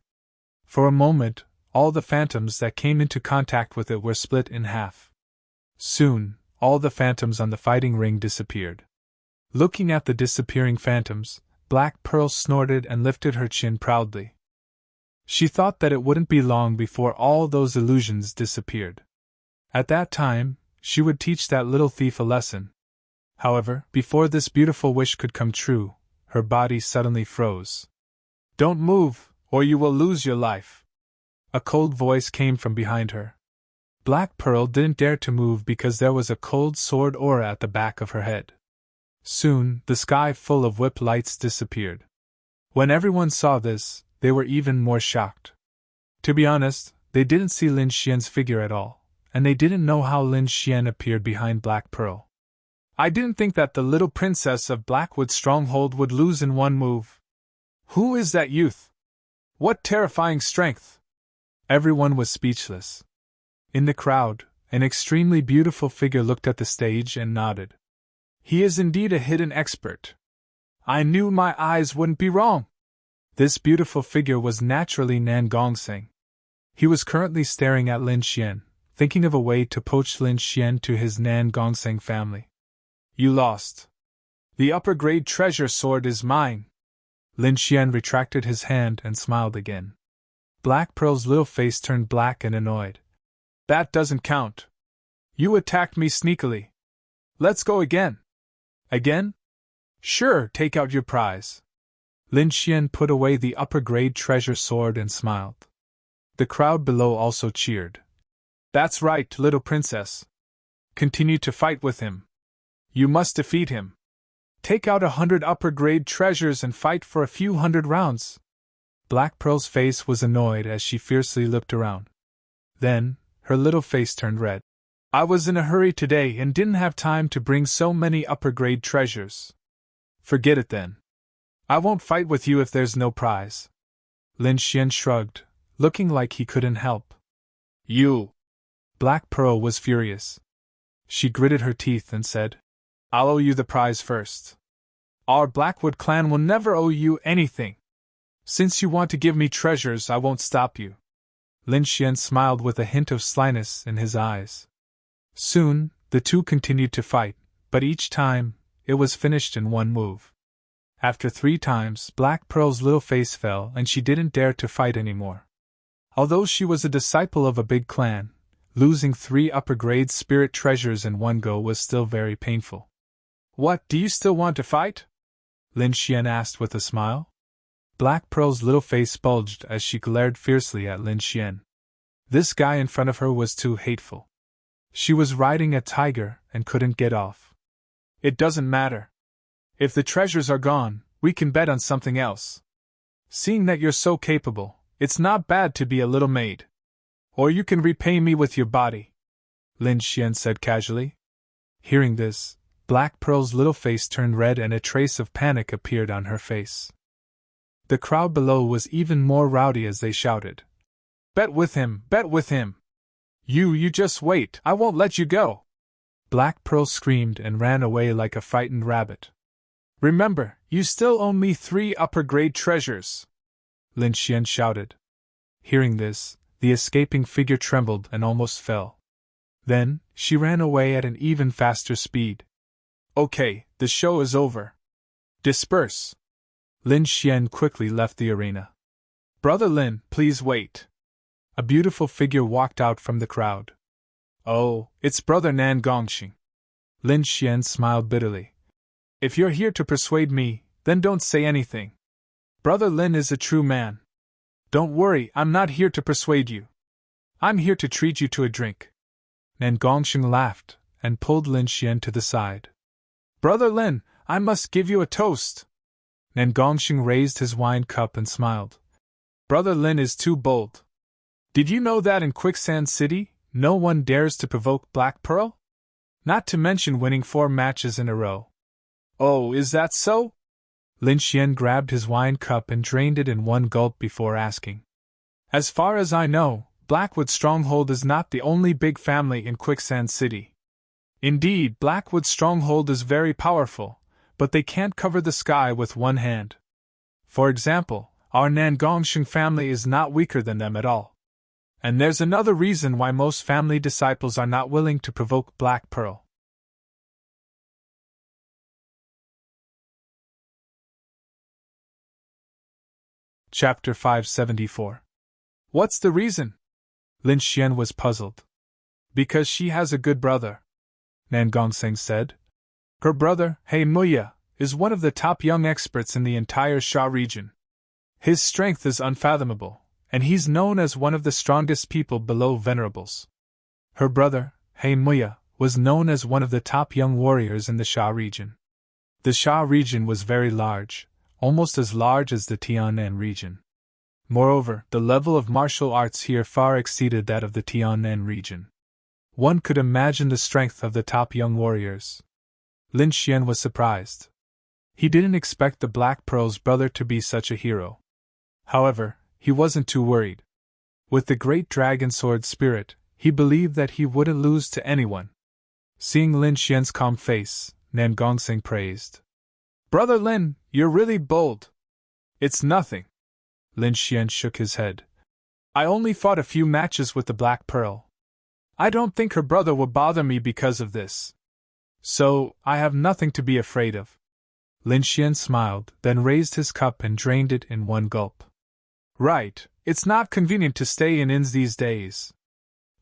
For a moment, all the phantoms that came into contact with it were split in half. Soon, all the phantoms on the fighting ring disappeared. Looking at the disappearing phantoms, Black Pearl snorted and lifted her chin proudly. She thought that it wouldn't be long before all those illusions disappeared. At that time, she would teach that little thief a lesson. However, before this beautiful wish could come true, her body suddenly froze. Don't move, or you will lose your life. A cold voice came from behind her. Black Pearl didn't dare to move because there was a cold sword aura at the back of her head. Soon, the sky full of whip lights disappeared. When everyone saw this, they were even more shocked. To be honest, they didn't see Lin Xian's figure at all, and they didn't know how Lin Xian appeared behind Black Pearl. I didn't think that the little princess of Blackwood Stronghold would lose in one move. Who is that youth? What terrifying strength! Everyone was speechless. In the crowd, an extremely beautiful figure looked at the stage and nodded. He is indeed a hidden expert. I knew my eyes wouldn't be wrong. This beautiful figure was naturally Nan Gongseng. He was currently staring at Lin Xian, thinking of a way to poach Lin Xian to his Nan Gongseng family. You lost. The upper-grade treasure sword is mine. Lin Xian retracted his hand and smiled again. Black Pearl's little face turned black and annoyed. That doesn't count. You attacked me sneakily. Let's go again. Again? Sure, take out your prize. Lin Xian put away the upper-grade treasure sword and smiled. The crowd below also cheered. That's right, little princess. Continue to fight with him. You must defeat him. Take out 100 upper-grade treasures and fight for a few hundred rounds. Black Pearl's face was annoyed as she fiercely looked around. Then, her little face turned red. I was in a hurry today and didn't have time to bring so many upper-grade treasures. Forget it then. I won't fight with you if there's no prize. Lin Xian shrugged, looking like he couldn't help. You! Black Pearl was furious. She gritted her teeth and said, I'll owe you the prize first. Our Blackwood clan will never owe you anything. Since you want to give me treasures, I won't stop you. Lin Xian smiled with a hint of slyness in his eyes. Soon, the two continued to fight, but each time, it was finished in one move. After 3 times, Black Pearl's little face fell and she didn't dare to fight anymore. Although she was a disciple of a big clan, losing 3 upper-grade spirit treasures in one go was still very painful. What, do you still want to fight? Lin Xian asked with a smile. Black Pearl's little face bulged as she glared fiercely at Lin Xian. This guy in front of her was too hateful. She was riding a tiger and couldn't get off. It doesn't matter. If the treasures are gone, we can bet on something else. Seeing that you're so capable, it's not bad to be a little maid. Or you can repay me with your body, Lin Xian said casually. Hearing this, Black Pearl's little face turned red and a trace of panic appeared on her face. The crowd below was even more rowdy as they shouted. Bet with him, bet with him! You just wait, I won't let you go! Black Pearl screamed and ran away like a frightened rabbit. Remember, you still owe me 3 upper-grade treasures, Lin Xian shouted. Hearing this, the escaping figure trembled and almost fell. Then, she ran away at an even faster speed. Okay, the show is over. Disperse! Lin Xian quickly left the arena. Brother Lin, please wait. A beautiful figure walked out from the crowd. Oh, it's Brother Nan Gongxing. Lin Xian smiled bitterly. If you're here to persuade me, then don't say anything. Brother Lin is a true man. Don't worry, I'm not here to persuade you. I'm here to treat you to a drink. Nan Gongxing laughed and pulled Lin Xian to the side. Brother Lin, I must give you a toast. Nan Gongxing raised his wine cup and smiled. Brother Lin is too bold. Did you know that in Quicksand City, no one dares to provoke Black Pearl? Not to mention winning 4 matches in a row. Oh, is that so? Lin Xian grabbed his wine cup and drained it in one gulp before asking. As far as I know, Blackwood Stronghold is not the only big family in Quicksand City. Indeed, Blackwood Stronghold is very powerful, but they can't cover the sky with one hand. For example, our Nan Gongxing family is not weaker than them at all. And there's another reason why most family disciples are not willing to provoke Black Pearl. Chapter 574. What's the reason? Lin Xian was puzzled. Because she has a good brother, Nan Gongxing said. Her brother, He Muya, is one of the top young experts in the entire Sha region. His strength is unfathomable, and he's known as one of the strongest people below Venerables. Her brother, He Muya, was known as one of the top young warriors in the Sha region. The Sha region was very large, almost as large as the Tianan region. Moreover, the level of martial arts here far exceeded that of the Tianan region. One could imagine the strength of the top young warriors. Lin Xian was surprised. He didn't expect the Black Pearl's brother to be such a hero. However, he wasn't too worried. With the great dragon sword spirit, he believed that he wouldn't lose to anyone. Seeing Lin Xian's calm face, Nan Gongxing praised. Brother Lin, you're really bold. It's nothing. Lin Xian shook his head. I only fought a few matches with the Black Pearl. I don't think her brother will bother me because of this. So, I have nothing to be afraid of. Lin Xian smiled, then raised his cup and drained it in one gulp. Right, it's not convenient to stay in inns these days.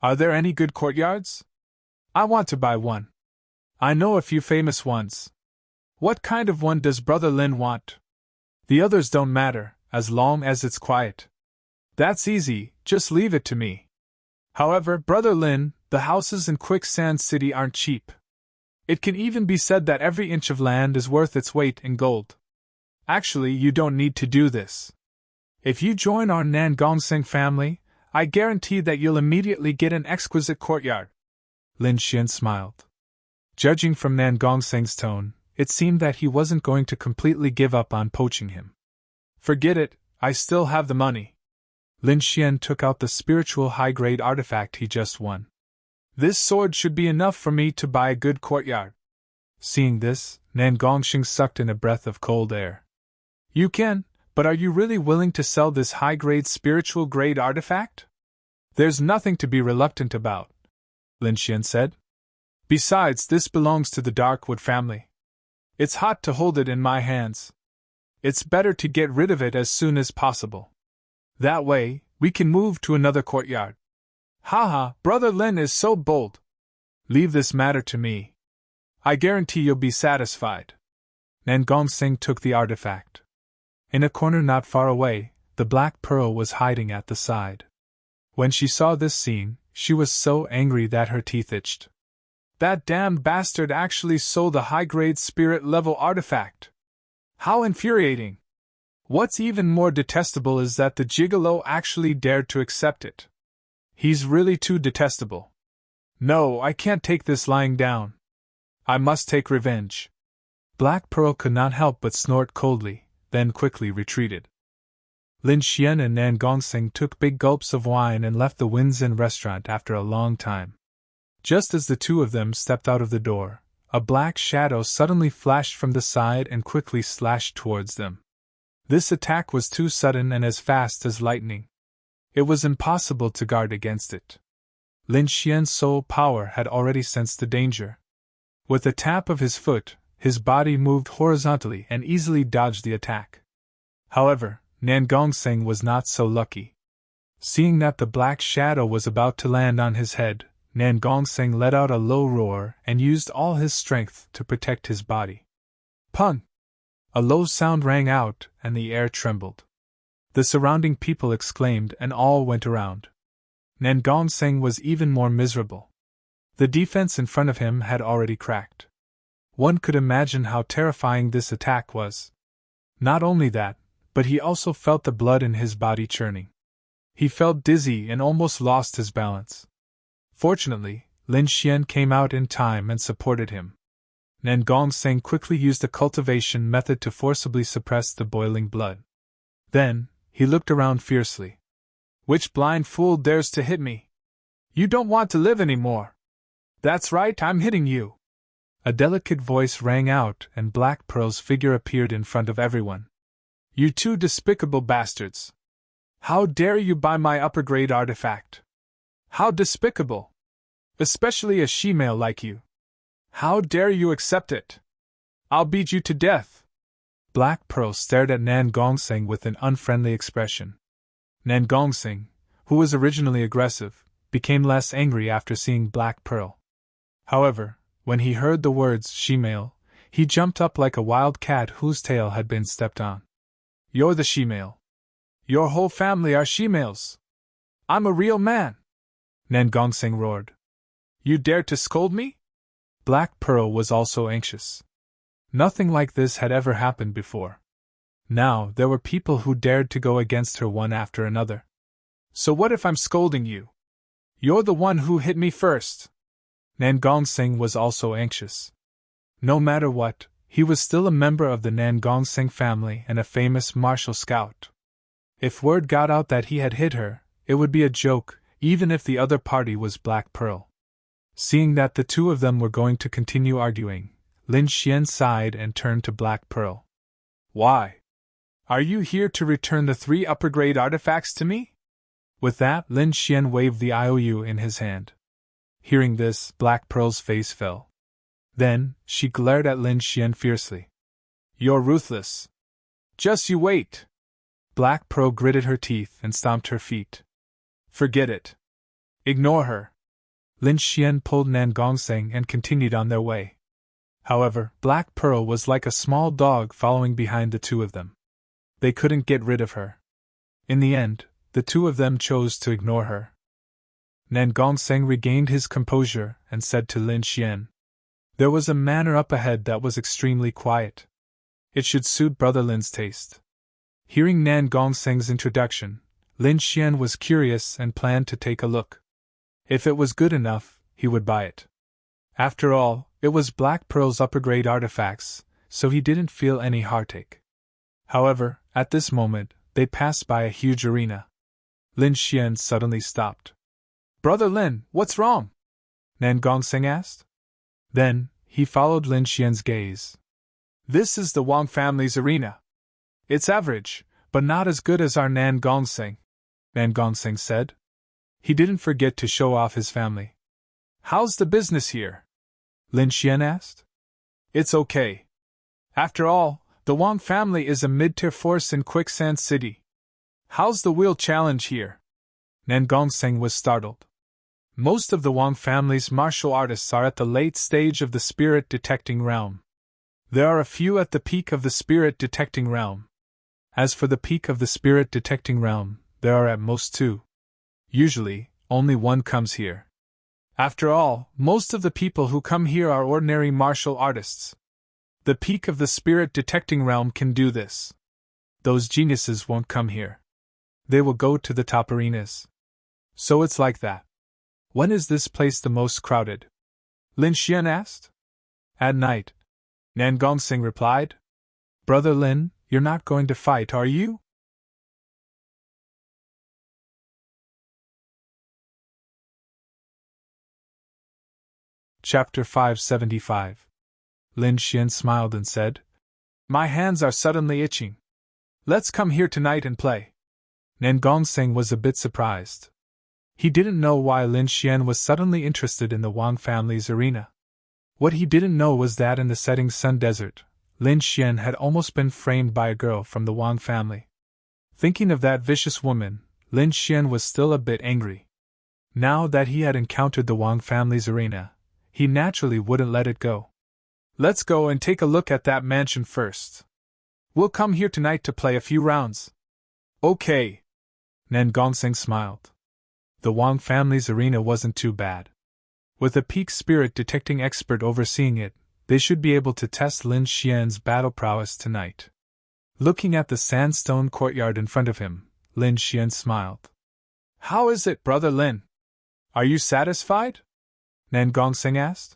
Are there any good courtyards? I want to buy one. I know a few famous ones. What kind of one does Brother Lin want? The others don't matter, as long as it's quiet. That's easy, just leave it to me. However, Brother Lin, the houses in Quicksand City aren't cheap. It can even be said that every inch of land is worth its weight in gold. Actually, you don't need to do this. If you join our Nan Gongseng family, I guarantee that you'll immediately get an exquisite courtyard. Lin Xian smiled. Judging from Nan Gongseng's tone, it seemed that he wasn't going to completely give up on poaching him. Forget it, I still have the money. Lin Xian took out the spiritual high-grade artifact he just won. This sword should be enough for me to buy a good courtyard. Seeing this, Nan Gongxing sucked in a breath of cold air. You can, but are you really willing to sell this high-grade spiritual-grade artifact? There's nothing to be reluctant about, Lin Xian said. Besides, this belongs to the Darkwood family. It's hot to hold it in my hands. It's better to get rid of it as soon as possible. That way, we can move to another courtyard. Haha, Brother Lin is so bold. Leave this matter to me. I guarantee you'll be satisfied. Nan Gongseng took the artifact. In a corner not far away, the Black Pearl was hiding at the side. When she saw this scene, she was so angry that her teeth itched. That damned bastard actually sold a high-grade spirit-level artifact. How infuriating! What's even more detestable is that the gigolo actually dared to accept it. He's really too detestable. No, I can't take this lying down. I must take revenge. Black Pearl could not help but snort coldly, then quickly retreated. Lin Xian and Nan Gongseng took big gulps of wine and left the Winzen restaurant after a long time. Just as the two of them stepped out of the door, a black shadow suddenly flashed from the side and quickly slashed towards them. This attack was too sudden and as fast as lightning. It was impossible to guard against it. Lin Xian's soul power had already sensed the danger. With a tap of his foot, his body moved horizontally and easily dodged the attack. However, Nan Gongseng was not so lucky. Seeing that the black shadow was about to land on his head, Nan Gongseng let out a low roar and used all his strength to protect his body. Pung! A low sound rang out, and the air trembled. The surrounding people exclaimed and all went around. Nan Gongseng was even more miserable. The defense in front of him had already cracked. One could imagine how terrifying this attack was. Not only that, but he also felt the blood in his body churning. He felt dizzy and almost lost his balance. Fortunately, Lin Xian came out in time and supported him. Nan Gongseng quickly used a cultivation method to forcibly suppress the boiling blood. Then, he looked around fiercely. Which blind fool dares to hit me? You don't want to live anymore. That's right, I'm hitting you. A delicate voice rang out and Black Pearl's figure appeared in front of everyone. You two despicable bastards. How dare you buy my upper-grade artifact? How despicable! Especially a she-male like you. How dare you accept it? I'll beat you to death. Black Pearl stared at Nan Gongseng with an unfriendly expression. Nan Gongseng, who was originally aggressive, became less angry after seeing Black Pearl. However, when he heard the words she-male, he jumped up like a wild cat whose tail had been stepped on. You're the she-male. Your whole family are she-males. I'm a real man. Nan Gongseng roared. You dare to scold me? Black Pearl was also anxious. Nothing like this had ever happened before. Now, there were people who dared to go against her one after another. So what if I'm scolding you? You're the one who hit me first. Nan Gongseng was also anxious. No matter what, he was still a member of the Nan Gongseng family and a famous martial scout. If word got out that he had hit her, it would be a joke, even if the other party was Black Pearl. Seeing that the two of them were going to continue arguing, Lin Xian sighed and turned to Black Pearl. Why? Are you here to return the 3 upper-grade artifacts to me? With that, Lin Xian waved the IOU in his hand. Hearing this, Black Pearl's face fell. Then, she glared at Lin Xian fiercely. You're ruthless. Just you wait. Black Pearl gritted her teeth and stomped her feet. Forget it. Ignore her. Lin Xian pulled Nan Gongseng and continued on their way. However, Black Pearl was like a small dog following behind the two of them. They couldn't get rid of her. In the end, the two of them chose to ignore her. Nan Gongseng regained his composure and said to Lin Xian. There was a manor up ahead that was extremely quiet. It should suit Brother Lin's taste. Hearing Nan Gongseng's introduction, Lin Xian was curious and planned to take a look. If it was good enough, he would buy it. After all, it was Black Pearl's upper-grade artifacts, so he didn't feel any heartache. However, at this moment, they passed by a huge arena. Lin Xian suddenly stopped. Brother Lin, what's wrong? Nan Gongseng asked. Then, he followed Lin Xian's gaze. This is the Wang family's arena. It's average, but not as good as our Nan Gongseng, Nan Gongseng said. He didn't forget to show off his family. How's the business here? Lin Xian asked. It's okay. After all, the Wang family is a mid-tier force in Quicksand City. How's the wheel challenge here? Nan Gongseng was startled. Most of the Wang family's martial artists are at the late stage of the spirit detecting realm. There are a few at the peak of the spirit detecting realm. As for the peak of the spirit detecting realm, there are at most 2. Usually, only 1 comes here. After all, most of the people who come here are ordinary martial artists. The peak of the spirit detecting realm can do this. Those geniuses won't come here. They will go to the top arenas. So it's like that. When is this place the most crowded? Lin Xian asked. At night. Nan Gongseng replied. Brother Lin, you're not going to fight, are you? Chapter 575. Lin Xian smiled and said, My hands are suddenly itching. Let's come here tonight and play. Nan Gongseng was a bit surprised. He didn't know why Lin Xian was suddenly interested in the Wang family's arena. What he didn't know was that in the setting sun desert, Lin Xian had almost been framed by a girl from the Wang family. Thinking of that vicious woman, Lin Xian was still a bit angry. Now that he had encountered the Wang family's arena, he naturally wouldn't let it go. Let's go and take a look at that mansion first. We'll come here tonight to play a few rounds. Okay. Nan Gongseng smiled. The Wang family's arena wasn't too bad. With a peak spirit detecting expert overseeing it, they should be able to test Lin Xian's battle prowess tonight. Looking at the sandstone courtyard in front of him, Lin Xian smiled. How is it, Brother Lin? Are you satisfied? Nan Gongseng asked.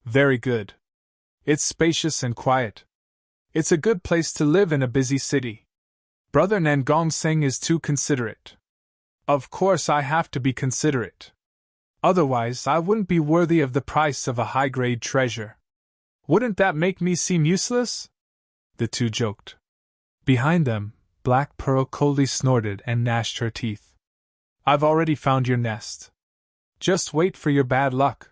Very good. It's spacious and quiet. It's a good place to live in a busy city. Brother Nan Gongseng is too considerate. Of course I have to be considerate. Otherwise I wouldn't be worthy of the price of a high-grade treasure. Wouldn't that make me seem useless? The two joked. Behind them, Black Pearl coldly snorted and gnashed her teeth. I've already found your nest. Just wait for your bad luck.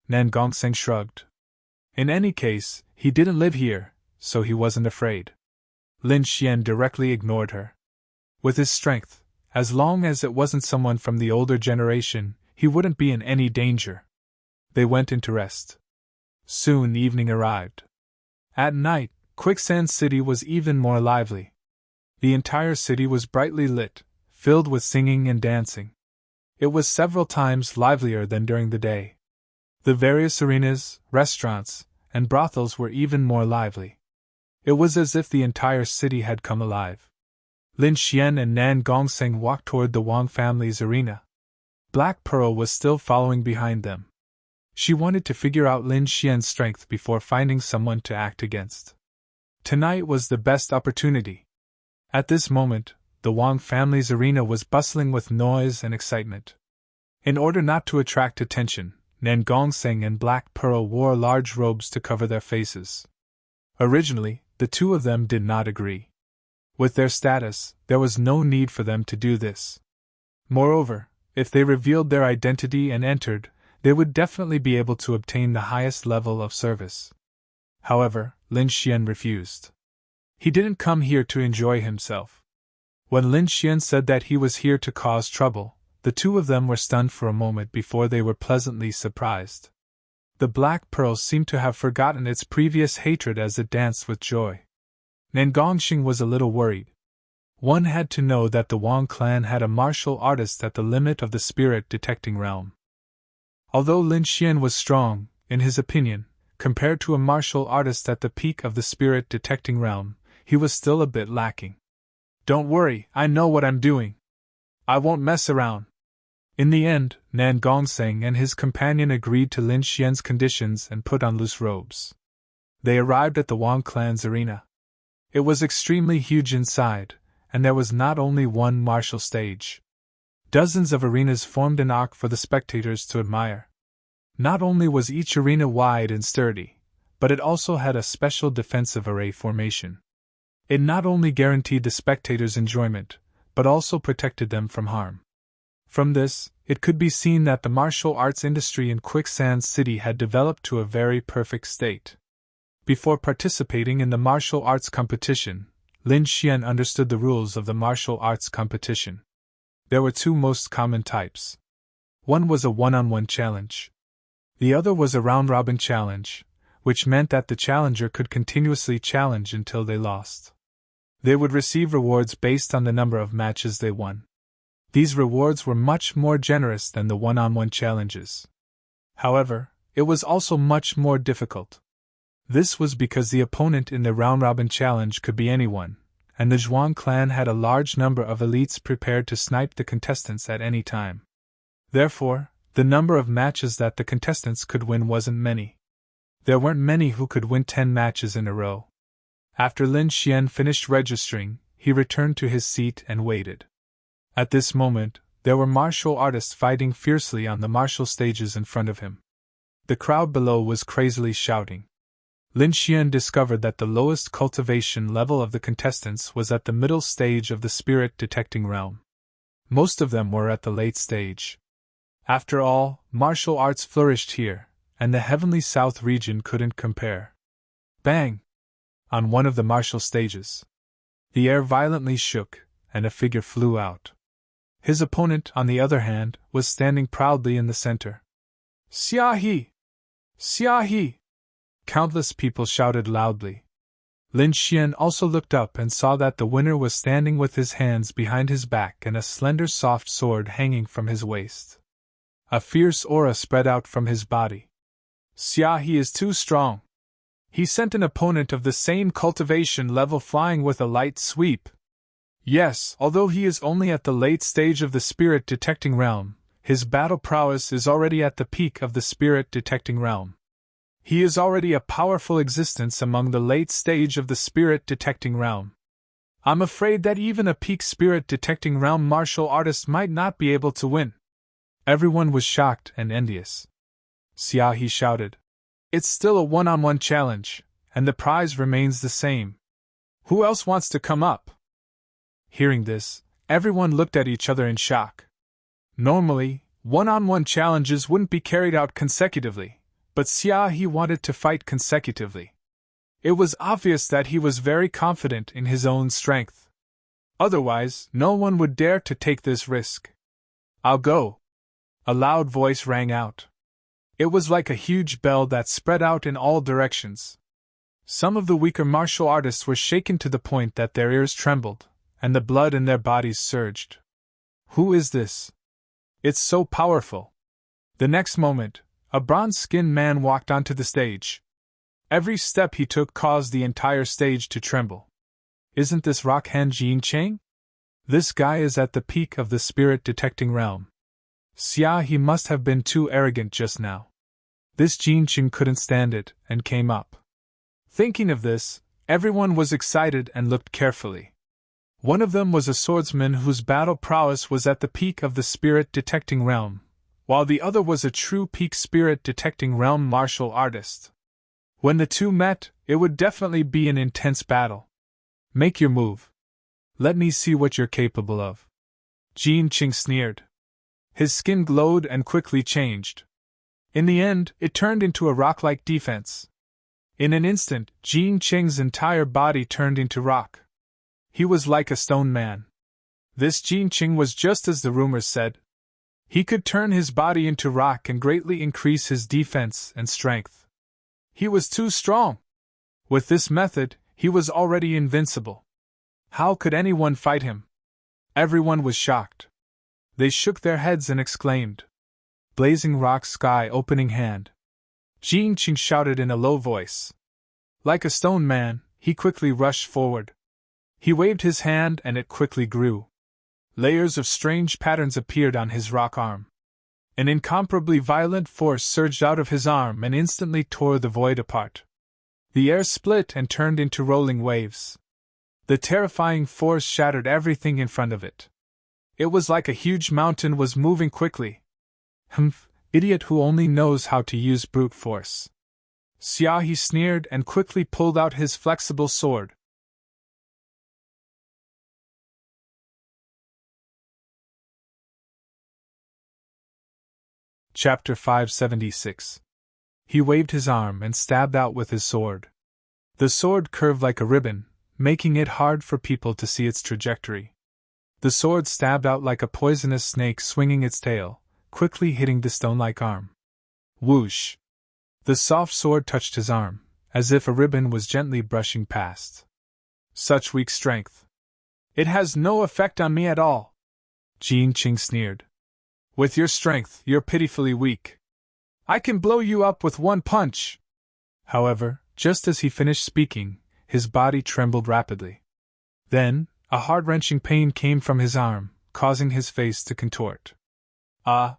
Nan Gongseng shrugged. In any case, he didn't live here, so he wasn't afraid. Lin Xian directly ignored her. With his strength, as long as it wasn't someone from the older generation, he wouldn't be in any danger. They went into rest. Soon evening arrived. At night, Quicksand City was even more lively. The entire city was brightly lit, filled with singing and dancing. It was several times livelier than during the day. The various arenas, restaurants, and brothels were even more lively. It was as if the entire city had come alive. Lin Xian and Nan Gongseng walked toward the Wang family's arena. Black Pearl was still following behind them. She wanted to figure out Lin Xian's strength before finding someone to act against. Tonight was the best opportunity. At this moment, the Wang family's arena was bustling with noise and excitement. In order not to attract attention, Nan Gongseng and Black Pearl wore large robes to cover their faces. Originally, the two of them did not agree. With their status, there was no need for them to do this. Moreover, if they revealed their identity and entered, they would definitely be able to obtain the highest level of service. However, Lin Xian refused. He didn't come here to enjoy himself. When Lin Xian said that he was here to cause trouble, the two of them were stunned for a moment before they were pleasantly surprised. The Black Pearl seemed to have forgotten its previous hatred as it danced with joy. Nangongxing was a little worried. One had to know that the Wang clan had a martial artist at the limit of the spirit-detecting realm. Although Lin Xian was strong, in his opinion, compared to a martial artist at the peak of the spirit-detecting realm, he was still a bit lacking. Don't worry, I know what I'm doing. I won't mess around. In the end, Nangongxing and his companion agreed to Lin Xian's conditions and put on loose robes. They arrived at the Wang clan's arena. It was extremely huge inside, and there was not only one martial stage. Dozens of arenas formed an arc for the spectators to admire. Not only was each arena wide and sturdy, but it also had a special defensive array formation. It not only guaranteed the spectators' enjoyment, but also protected them from harm. From this, it could be seen that the martial arts industry in Quicksand City had developed to a very perfect state. Before participating in the martial arts competition, Lin Xian understood the rules of the martial arts competition. There were two most common types. One was a one-on-one challenge. The other was a round-robin challenge, which meant that the challenger could continuously challenge until they lost. They would receive rewards based on the number of matches they won. These rewards were much more generous than the one-on-one challenges. However, it was also much more difficult. This was because the opponent in the round-robin challenge could be anyone, and the Zhuang clan had a large number of elites prepared to snipe the contestants at any time. Therefore, the number of matches that the contestants could win wasn't many. There weren't many who could win 10 matches in a row. After Lin Xian finished registering, he returned to his seat and waited. At this moment, there were martial artists fighting fiercely on the martial stages in front of him. The crowd below was crazily shouting. Lin Xian discovered that the lowest cultivation level of the contestants was at the middle stage of the spirit-detecting realm. Most of them were at the late stage. After all, martial arts flourished here, and the heavenly south region couldn't compare. Bang! On one of the martial stages, the air violently shook, and a figure flew out. His opponent, on the other hand, was standing proudly in the center. Xia He! Xia He! Countless people shouted loudly. Lin Xian also looked up and saw that the winner was standing with his hands behind his back and a slender soft sword hanging from his waist. A fierce aura spread out from his body. Xia He is too strong. He sent an opponent of the same cultivation level flying with a light sweep. Yes, although he is only at the late stage of the spirit-detecting realm, his battle prowess is already at the peak of the spirit-detecting realm. He is already a powerful existence among the late stage of the spirit-detecting realm. I'm afraid that even a peak spirit-detecting realm martial artist might not be able to win. Everyone was shocked and envious. Xia He shouted. It's still a one-on-one challenge, and the prize remains the same. Who else wants to come up? Hearing this, everyone looked at each other in shock. Normally, one-on-one challenges wouldn't be carried out consecutively, but Xia He wanted to fight consecutively. It was obvious that he was very confident in his own strength. Otherwise, no one would dare to take this risk. I'll go. A loud voice rang out. It was like a huge bell that spread out in all directions. Some of the weaker martial artists were shaken to the point that their ears trembled, and the blood in their bodies surged. Who is this? It's so powerful. The next moment, a bronze-skinned man walked onto the stage. Every step he took caused the entire stage to tremble. Isn't this Rockhan Jincheng? This guy is at the peak of the spirit-detecting realm. Xia He must have been too arrogant just now. This Jincheng couldn't stand it, and came up. Thinking of this, everyone was excited and looked carefully. One of them was a swordsman whose battle prowess was at the peak of the spirit-detecting realm, while the other was a true peak spirit-detecting realm martial artist. When the two met, it would definitely be an intense battle. Make your move. Let me see what you're capable of. Jin Qing sneered. His skin glowed and quickly changed. In the end, it turned into a rock-like defense. In an instant, Jin Qing's entire body turned into rock. He was like a stone man. This Jin Qing was just as the rumors said. He could turn his body into rock and greatly increase his defense and strength. He was too strong. With this method, he was already invincible. How could anyone fight him? Everyone was shocked. They shook their heads and exclaimed. Blazing rock sky opening hand. Jin Qing shouted in a low voice. Like a stone man, he quickly rushed forward. He waved his hand and it quickly grew. Layers of strange patterns appeared on his rock arm. An incomparably violent force surged out of his arm and instantly tore the void apart. The air split and turned into rolling waves. The terrifying force shattered everything in front of it. It was like a huge mountain was moving quickly. Humph, idiot who only knows how to use brute force. Xiaohe sneered and quickly pulled out his flexible sword. Chapter 576. He waved his arm and stabbed out with his sword. The sword curved like a ribbon, making it hard for people to see its trajectory. The sword stabbed out like a poisonous snake swinging its tail, quickly hitting the stone-like arm. Whoosh! The soft sword touched his arm, as if a ribbon was gently brushing past. Such weak strength. It has no effect on me at all. Jin Qing sneered. With your strength, you're pitifully weak. I can blow you up with one punch. However, just as he finished speaking, his body trembled rapidly. Then, a heart-wrenching pain came from his arm, causing his face to contort. Ah!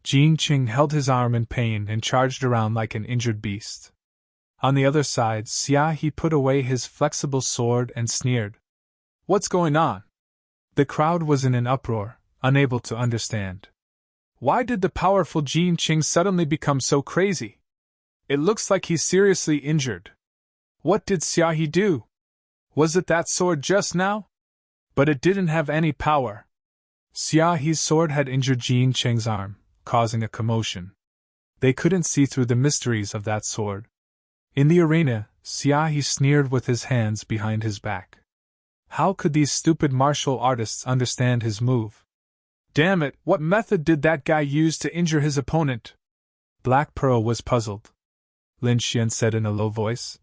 Jin Qing held his arm in pain and charged around like an injured beast. On the other side, Xiaohe put away his flexible sword and sneered. What's going on? The crowd was in an uproar, unable to understand. Why did the powerful Jin Qing suddenly become so crazy? It looks like he's seriously injured. What did Xiaohe do? Was it that sword just now? But it didn't have any power. Xiaohe's sword had injured Jin Qing's arm, causing a commotion. They couldn't see through the mysteries of that sword. In the arena, Xiaohe sneered with his hands behind his back. How could these stupid martial artists understand his move? Damn it, what method did that guy use to injure his opponent? Black Pearl was puzzled. Lin Xian said in a low voice.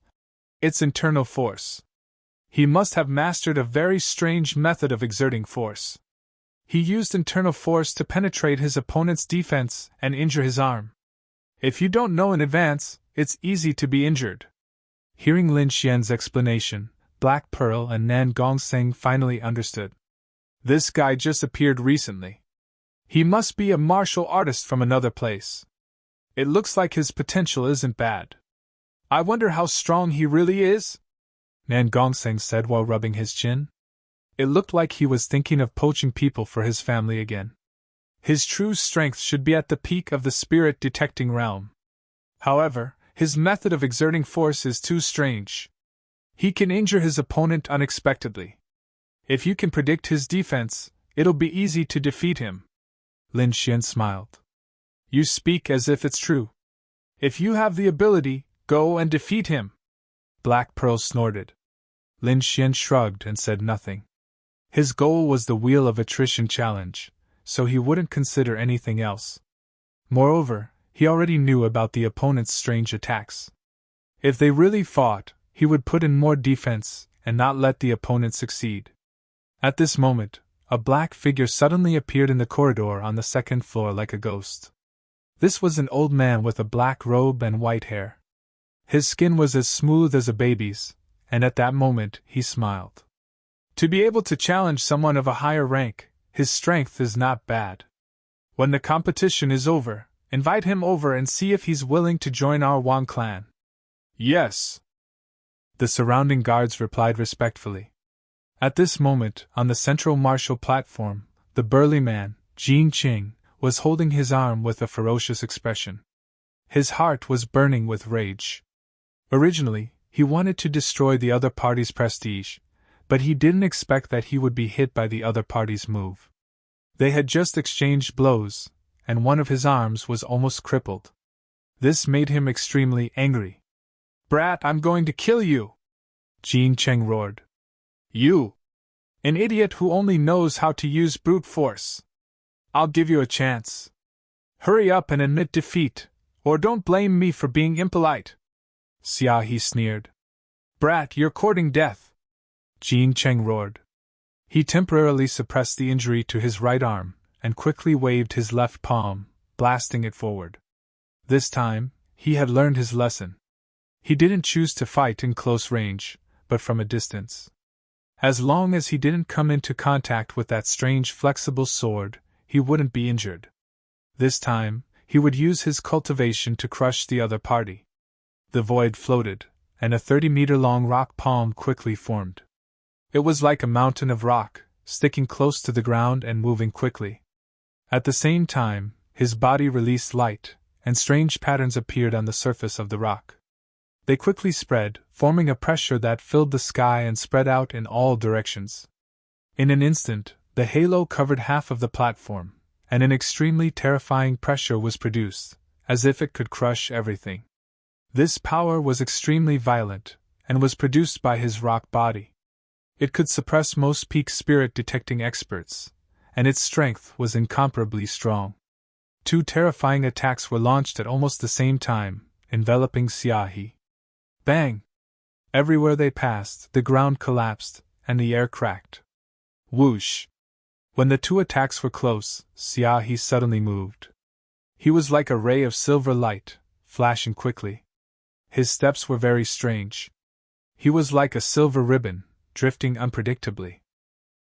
It's internal force. He must have mastered a very strange method of exerting force. He used internal force to penetrate his opponent's defense and injure his arm. If you don't know in advance, it's easy to be injured. Hearing Lin Xian's explanation, Black Pearl and Nan Gongseng finally understood. This guy just appeared recently. He must be a martial artist from another place. It looks like his potential isn't bad. I wonder how strong he really is? Nan Gongseng said while rubbing his chin. It looked like he was thinking of poaching people for his family again. His true strength should be at the peak of the spirit detecting realm. However, his method of exerting force is too strange. He can injure his opponent unexpectedly. If you can predict his defense, it'll be easy to defeat him. Lin Xian smiled. You speak as if it's true. If you have the ability, go and defeat him. Black Pearl snorted. Lin Xian shrugged and said nothing. His goal was the Wheel of Attrition challenge, so he wouldn't consider anything else. Moreover, he already knew about the opponent's strange attacks. If they really fought, he would put in more defense and not let the opponent succeed. At this moment, a black figure suddenly appeared in the corridor on the second floor like a ghost. This was an old man with a black robe and white hair. His skin was as smooth as a baby's, and at that moment he smiled. To be able to challenge someone of a higher rank, his strength is not bad. When the competition is over, invite him over and see if he's willing to join our Wang clan. Yes. The surrounding guards replied respectfully. At this moment, on the central martial platform, the burly man, Jin Qing, was holding his arm with a ferocious expression. His heart was burning with rage. Originally, he wanted to destroy the other party's prestige, but he didn't expect that he would be hit by the other party's move. They had just exchanged blows, and one of his arms was almost crippled. This made him extremely angry. "Brat, I'm going to kill you!" Jean Cheng roared. "You! An idiot who only knows how to use brute force! I'll give you a chance. Hurry up and admit defeat, or don't blame me for being impolite!" Xia He sneered. "Brat, you're courting death!" Jean Cheng roared. He temporarily suppressed the injury to his right arm, and quickly waved his left palm, blasting it forward. This time, he had learned his lesson. He didn't choose to fight in close range, but from a distance. As long as he didn't come into contact with that strange flexible sword, he wouldn't be injured. This time, he would use his cultivation to crush the other party. The void floated, and a 30-meter-long rock palm quickly formed. It was like a mountain of rock, sticking close to the ground and moving quickly. At the same time, his body released light, and strange patterns appeared on the surface of the rock. They quickly spread, forming a pressure that filled the sky and spread out in all directions. In an instant, the halo covered half of the platform, and an extremely terrifying pressure was produced, as if it could crush everything. This power was extremely violent, and was produced by his rock body. It could suppress most peak spirit detecting experts, and its strength was incomparably strong. Two terrifying attacks were launched at almost the same time, enveloping Xia He. Bang! Everywhere they passed, the ground collapsed, and the air cracked. Whoosh! When the two attacks were close, Xia He suddenly moved. He was like a ray of silver light, flashing quickly. His steps were very strange. He was like a silver ribbon, drifting unpredictably.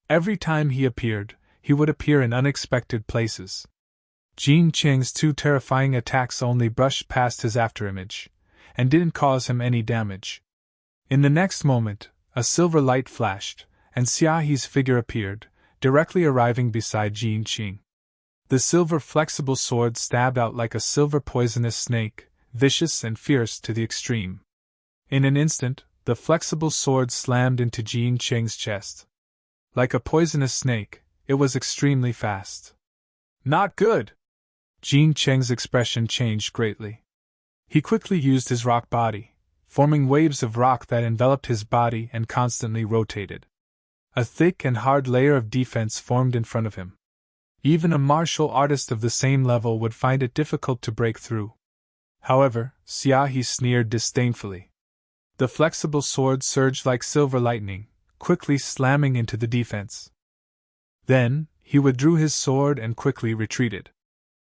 Every time he appeared, he would appear in unexpected places. Jean Cheng's two terrifying attacks only brushed past his afterimage, and didn't cause him any damage. In the next moment, a silver light flashed, and Xia He's figure appeared, directly arriving beside Jean Cheng. The silver flexible sword stabbed out like a silver poisonous snake, vicious and fierce to the extreme. In an instant, the flexible sword slammed into Jean Cheng's chest. Like a poisonous snake, it was extremely fast. "Not good!" Jean Cheng's expression changed greatly. He quickly used his rock body, forming waves of rock that enveloped his body and constantly rotated. A thick and hard layer of defense formed in front of him. Even a martial artist of the same level would find it difficult to break through. However, Xia He sneered disdainfully. The flexible sword surged like silver lightning, quickly slamming into the defense. Then, he withdrew his sword and quickly retreated.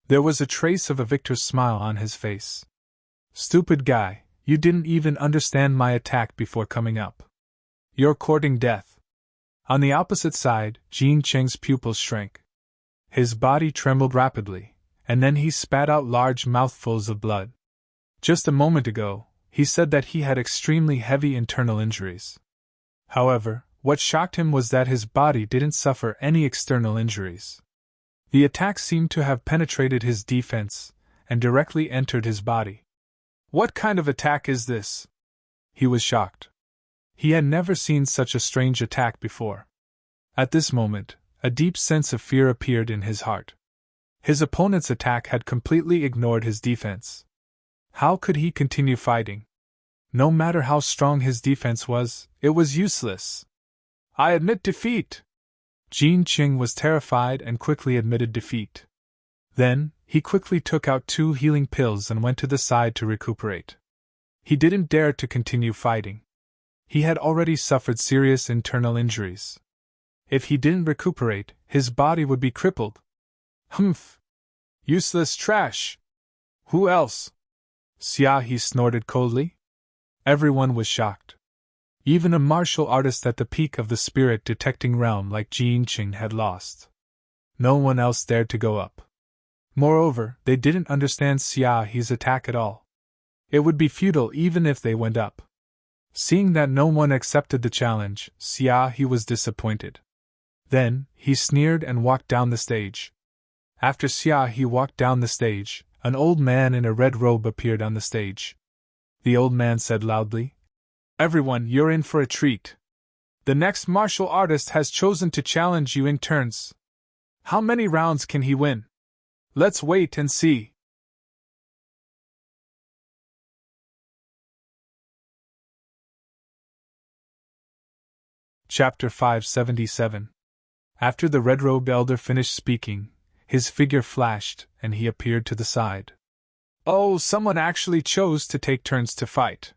There was a trace of a victor's smile on his face. "Stupid guy, you didn't even understand my attack before coming up. You're courting death." On the opposite side, Jean Cheng's pupils shrank. His body trembled rapidly, and then he spat out large mouthfuls of blood. Just a moment ago, he said that he had extremely heavy internal injuries. However, what shocked him was that his body didn't suffer any external injuries. The attack seemed to have penetrated his defense, and directly entered his body. "What kind of attack is this?" He was shocked. He had never seen such a strange attack before. At this moment, a deep sense of fear appeared in his heart. His opponent's attack had completely ignored his defense. How could he continue fighting? No matter how strong his defense was, it was useless. "I admit defeat!" Jean Cheng was terrified and quickly admitted defeat. Then, he quickly took out 2 healing pills and went to the side to recuperate. He didn't dare to continue fighting. He had already suffered serious internal injuries. If he didn't recuperate, his body would be crippled. "Humph! Useless trash! Who else?" Xia He snorted coldly. Everyone was shocked. Even a martial artist at the peak of the spirit detecting realm like Jean Cheng had lost. No one else dared to go up. Moreover, they didn't understand Xia He's attack at all. It would be futile even if they went up. Seeing that no one accepted the challenge, Xia He was disappointed. Then, he sneered and walked down the stage. After Xia He walked down the stage, an old man in a red robe appeared on the stage. The old man said loudly, "Everyone, you're in for a treat. The next martial artist has chosen to challenge you in turns." How many rounds can he win? Let's wait and see. Chapter 577. After the red-robed elder finished speaking, his figure flashed, and he appeared to the side. Oh, someone actually chose to take turns to fight.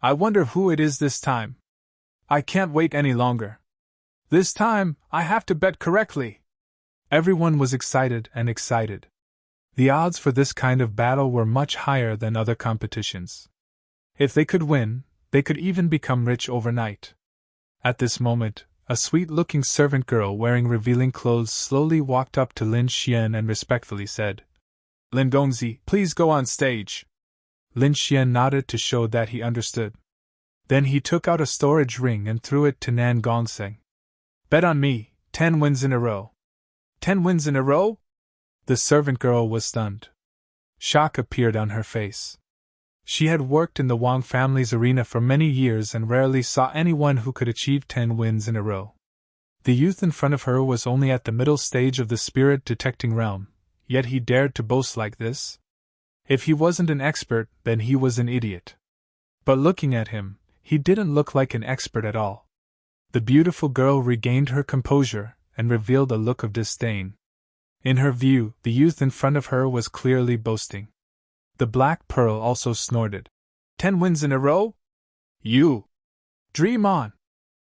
I wonder who it is this time. I can't wait any longer. This time, I have to bet correctly. Everyone was excited and excited. The odds for this kind of battle were much higher than other competitions. If they could win, they could even become rich overnight. At this moment, a sweet-looking servant girl wearing revealing clothes slowly walked up to Lin Xian and respectfully said, Lin Gongzi, please go on stage. Lin Xian nodded to show that he understood. Then he took out a storage ring and threw it to Nan Gongseng. Bet on me, 10 wins in a row. 10 wins in a row? The servant girl was stunned. Shock appeared on her face. She had worked in the Wang family's arena for many years and rarely saw anyone who could achieve 10 wins in a row. The youth in front of her was only at the middle stage of the spirit-detecting realm, yet he dared to boast like this? If he wasn't an expert, then he was an idiot. But looking at him, he didn't look like an expert at all. The beautiful girl regained her composure and revealed a look of disdain. In her view, the youth in front of her was clearly boasting. The Black Pearl also snorted. 10 wins in a row? You! Dream on!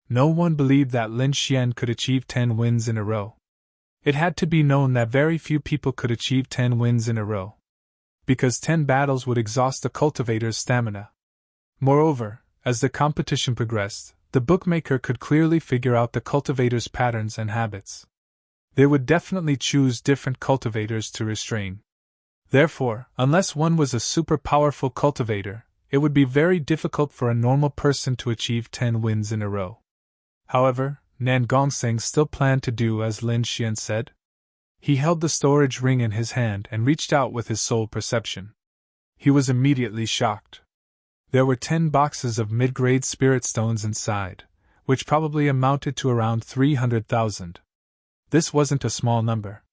No one believed that Lin Xian could achieve 10 wins in a row. It had to be known that very few people could achieve 10 wins in a row. Because 10 battles would exhaust the cultivator's stamina. Moreover, as the competition progressed, the bookmaker could clearly figure out the cultivator's patterns and habits. They would definitely choose different cultivators to restrain. Therefore, unless one was a super powerful cultivator, it would be very difficult for a normal person to achieve 10 wins in a row. However, Nan Gongseng still planned to do as Lin Xian said. He held the storage ring in his hand and reached out with his soul perception. He was immediately shocked. There were 10 boxes of mid-grade spirit stones inside, which probably amounted to around 300,000. This wasn't a small number.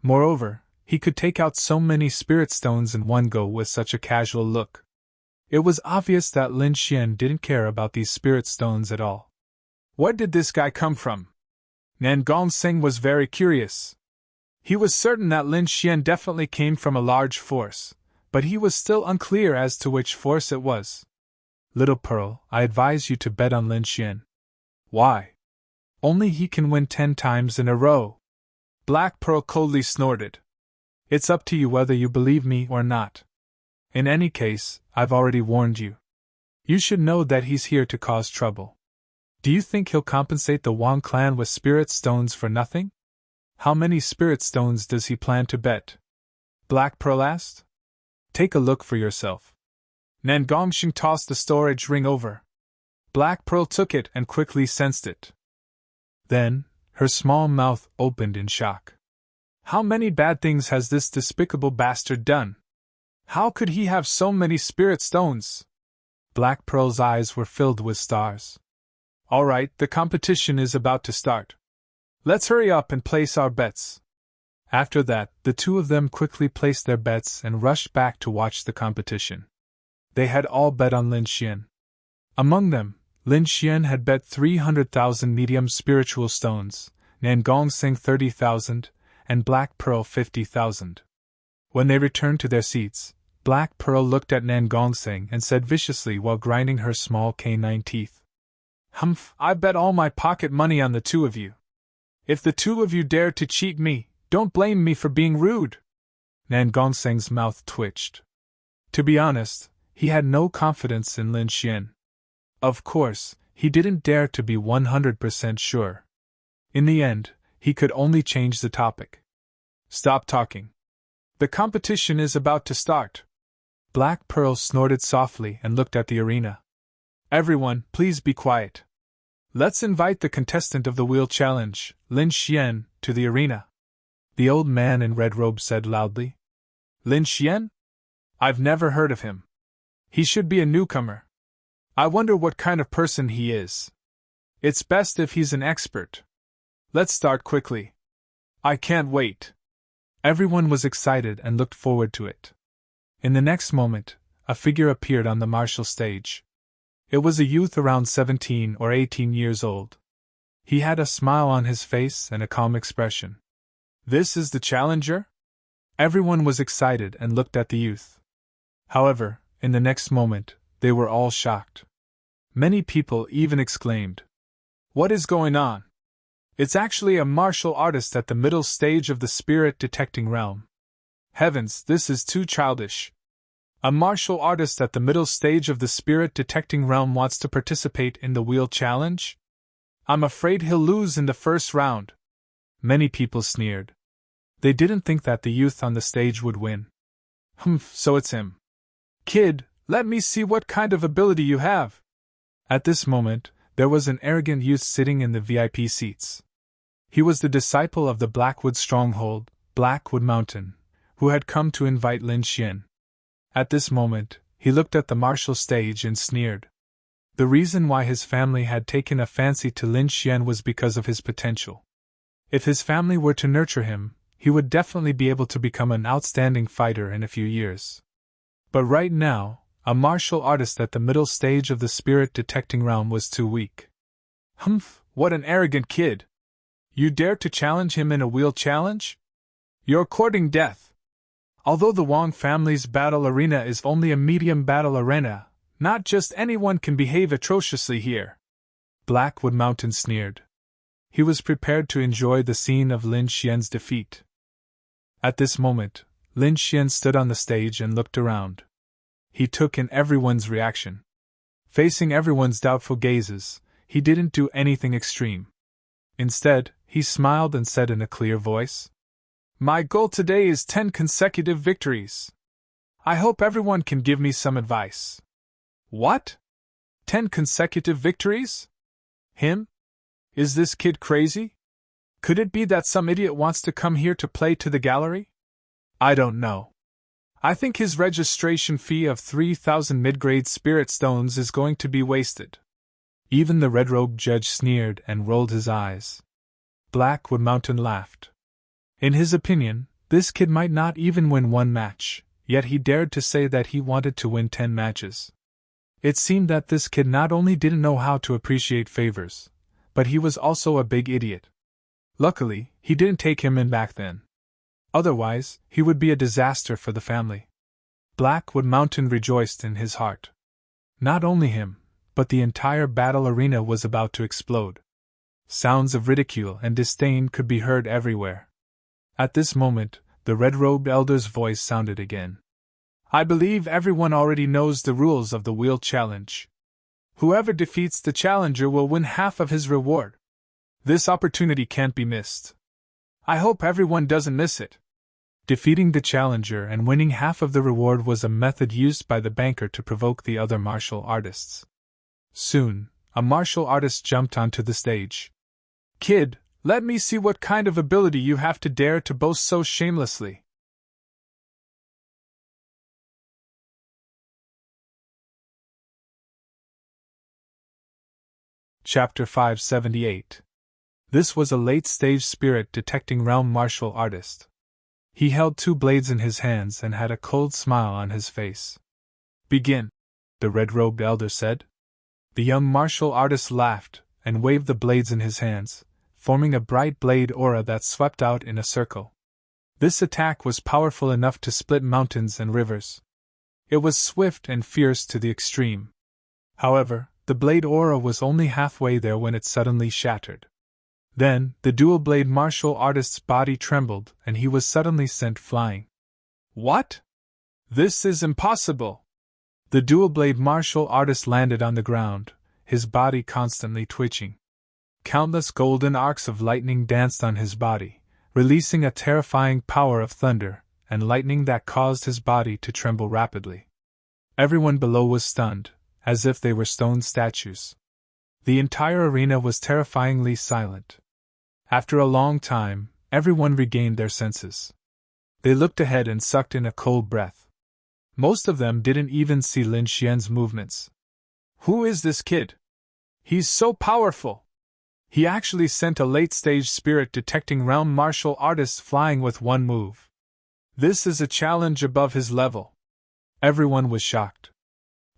Moreover, he could take out so many spirit stones in one go with such a casual look. It was obvious that Lin Xian didn't care about these spirit stones at all. Where did this guy come from? Nan Gongseng was very curious. He was certain that Lin Xian definitely came from a large force, but he was still unclear as to which force it was. Little Pearl, I advise you to bet on Lin Xian. Why? Only he can win 10 times in a row. Black Pearl coldly snorted. It's up to you whether you believe me or not. In any case, I've already warned you. You should know that he's here to cause trouble. Do you think he'll compensate the Wang clan with spirit stones for nothing? How many spirit stones does he plan to bet? Black Pearl asked. Take a look for yourself. Nan Gongseng tossed the storage ring over. Black Pearl took it and quickly sensed it. Then, her small mouth opened in shock. How many bad things has this despicable bastard done? How could he have so many spirit stones? Black Pearl's eyes were filled with stars. All right, the competition is about to start. Let's hurry up and place our bets. After that, the two of them quickly placed their bets and rushed back to watch the competition. They had all bet on Lin Xian. Among them, Lin Xian had bet 300,000 medium spiritual stones, Nan Gongseng 30,000, and Black Pearl 50,000. When they returned to their seats, Black Pearl looked at Nan Gongseng and said viciously while grinding her small canine teeth. Humph, I bet all my pocket money on the two of you. If the two of you dare to cheat me, don't blame me for being rude. Nan Gongseng's mouth twitched. To be honest, he had no confidence in Lin Xian. Of course, he didn't dare to be 100% sure. In the end, he could only change the topic. Stop talking. The competition is about to start. Black Pearl snorted softly and looked at the arena. Everyone, please be quiet. Let's invite the contestant of the wheel challenge, Lin Xian, to the arena. The old man in red robe said loudly. Lin Xian? I've never heard of him. He should be a newcomer. I wonder what kind of person he is. It's best if he's an expert. Let's start quickly. I can't wait. Everyone was excited and looked forward to it. In the next moment, a figure appeared on the martial stage. It was a youth around 17 or 18 years old. He had a smile on his face and a calm expression. This is the challenger? Everyone was excited and looked at the youth. However, in the next moment, they were all shocked. Many people even exclaimed, "What is going on? It's actually a martial artist at the middle stage of the spirit detecting realm. Heavens, this is too childish. A martial artist at the middle stage of the spirit detecting realm wants to participate in the wheel challenge? I'm afraid he'll lose in the first round." Many people sneered. They didn't think that the youth on the stage would win. So it's him. Kid, let me see what kind of ability you have. At this moment, there was an arrogant youth sitting in the VIP seats. He was the disciple of the Blackwood stronghold, Blackwood Mountain, who had come to invite Lin Xian. At this moment, he looked at the martial stage and sneered. The reason why his family had taken a fancy to Lin Xian was because of his potential. If his family were to nurture him, he would definitely be able to become an outstanding fighter in a few years. But right now, a martial artist at the middle stage of the spirit detecting realm was too weak. What an arrogant kid! You dare to challenge him in a wheel challenge? You're courting death. Although the Wang family's battle arena is only a medium battle arena, not just anyone can behave atrociously here. Blackwood Mountain sneered. He was prepared to enjoy the scene of Lin Xian's defeat. At this moment, Lin Xian stood on the stage and looked around. He took in everyone's reaction. Facing everyone's doubtful gazes, he didn't do anything extreme. Instead, he smiled and said in a clear voice, "My goal today is 10 consecutive victories. I hope everyone can give me some advice." What? 10 consecutive victories? Him? Is this kid crazy? Could it be that some idiot wants to come here to play to the gallery? I don't know. I think his registration fee of 3,000 mid-grade spirit stones is going to be wasted. Even the red-robed judge sneered and rolled his eyes. Blackwood Mountain laughed. In his opinion, this kid might not even win one match, yet he dared to say that he wanted to win 10 matches. It seemed that this kid not only didn't know how to appreciate favors, but he was also a big idiot. Luckily, he didn't take him in back then. Otherwise, he would be a disaster for the family. Blackwood Mountain rejoiced in his heart. Not only him, but the entire battle arena was about to explode. Sounds of ridicule and disdain could be heard everywhere. At this moment, the red-robed elder's voice sounded again. I believe everyone already knows the rules of the wheel challenge. Whoever defeats the challenger will win half of his reward. This opportunity can't be missed. I hope everyone doesn't miss it. Defeating the challenger and winning half of the reward was a method used by the banker to provoke the other martial artists. Soon, a martial artist jumped onto the stage. Kid, let me see what kind of ability you have to dare to boast so shamelessly. Chapter 578. This was a late-stage spirit detecting realm martial artist. He held 2 blades in his hands and had a cold smile on his face. Begin, the red-robed elder said. The young martial artist laughed and waved the blades in his hands, forming a bright blade aura that swept out in a circle. This attack was powerful enough to split mountains and rivers. It was swift and fierce to the extreme. However, the blade aura was only halfway there when it suddenly shattered. Then, the dual-blade martial artist's body trembled and he was suddenly sent flying. What? This is impossible! The dual-blade martial artist landed on the ground, his body constantly twitching. Countless golden arcs of lightning danced on his body, releasing a terrifying power of thunder and lightning that caused his body to tremble rapidly. Everyone below was stunned, as if they were stone statues. The entire arena was terrifyingly silent. After a long time, everyone regained their senses. They looked ahead and sucked in a cold breath. Most of them didn't even see Lin Xian's movements. Who is this kid? He's so powerful! He actually sent a late-stage spirit-detecting realm martial artist flying with one move. This is a challenge above his level. Everyone was shocked.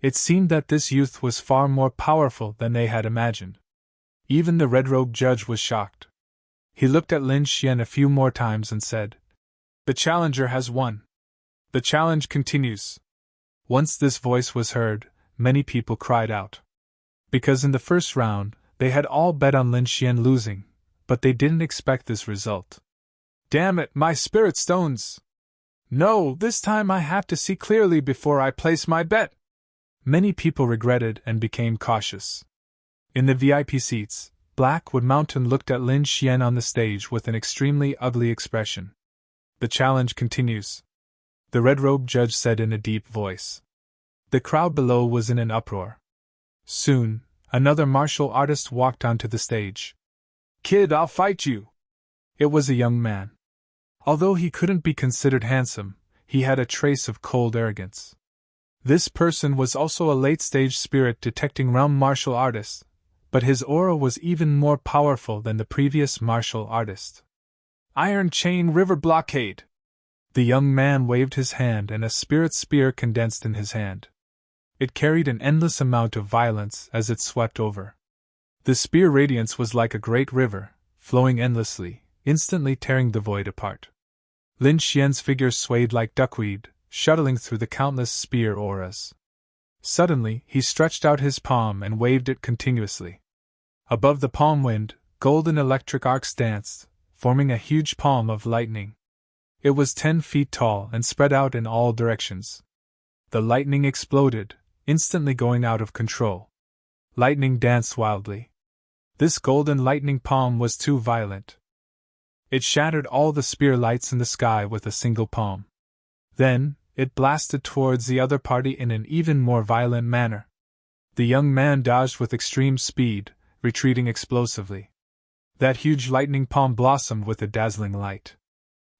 It seemed that this youth was far more powerful than they had imagined. Even the red-robed judge was shocked. He looked at Lin Xian a few more times and said, "The challenger has won. The challenge continues." Once this voice was heard, many people cried out. Because in the first round, they had all bet on Lin Xian losing, but they didn't expect this result. "Damn it, my spirit stones! No, this time I have to see clearly before I place my bet." Many people regretted and became cautious. In the VIP seats, Blackwood Mountain looked at Lin Xian on the stage with an extremely ugly expression. "The challenge continues," the red-robed judge said in a deep voice. The crowd below was in an uproar. Soon, another martial artist walked onto the stage. "Kid, I'll fight you!" It was a young man. Although he couldn't be considered handsome, he had a trace of cold arrogance. This person was also a late-stage spirit-detecting realm martial artist, but his aura was even more powerful than the previous martial artist. "Iron Chain River Blockade!" The young man waved his hand and a spirit spear condensed in his hand. It carried an endless amount of violence as it swept over. The spear radiance was like a great river, flowing endlessly, instantly tearing the void apart. Lin Xian's figure swayed like duckweed, shuttling through the countless spear auras. Suddenly, he stretched out his palm and waved it continuously. Above the palm wind, golden electric arcs danced, forming a huge palm of lightning. It was 10 feet tall and spread out in all directions. The lightning exploded, instantly going out of control. Lightning danced wildly. This golden lightning palm was too violent. It shattered all the spear lights in the sky with a single palm. Then, it blasted towards the other party in an even more violent manner. The young man dodged with extreme speed, retreating explosively. That huge lightning palm blossomed with a dazzling light.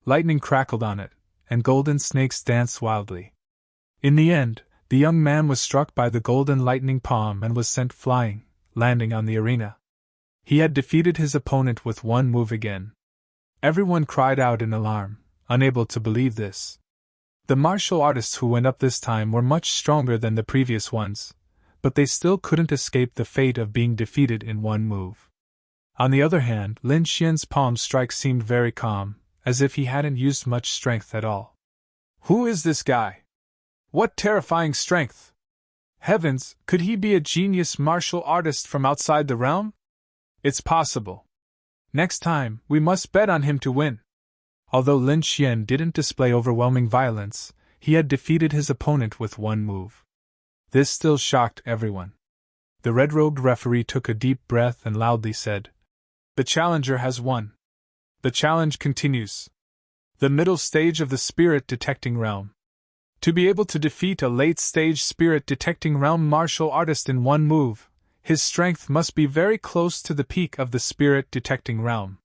Lightning crackled on it, and golden snakes danced wildly. In the end, the young man was struck by the golden lightning palm and was sent flying, landing on the arena. He had defeated his opponent with one move again. Everyone cried out in alarm, unable to believe this. The martial artists who went up this time were much stronger than the previous ones, but they still couldn't escape the fate of being defeated in one move. On the other hand, Lin Xian's palm strike seemed very calm, as if he hadn't used much strength at all. "Who is this guy? What terrifying strength! Heavens, could he be a genius martial artist from outside the realm? It's possible. Next time, we must bet on him to win." Although Lin Xian didn't display overwhelming violence, he had defeated his opponent with one move. This still shocked everyone. The red-robed referee took a deep breath and loudly said, "The challenger has won. The challenge continues. The middle stage of the spirit-detecting realm. To be able to defeat a late-stage spirit-detecting realm martial artist in one move, his strength must be very close to the peak of the spirit-detecting realm.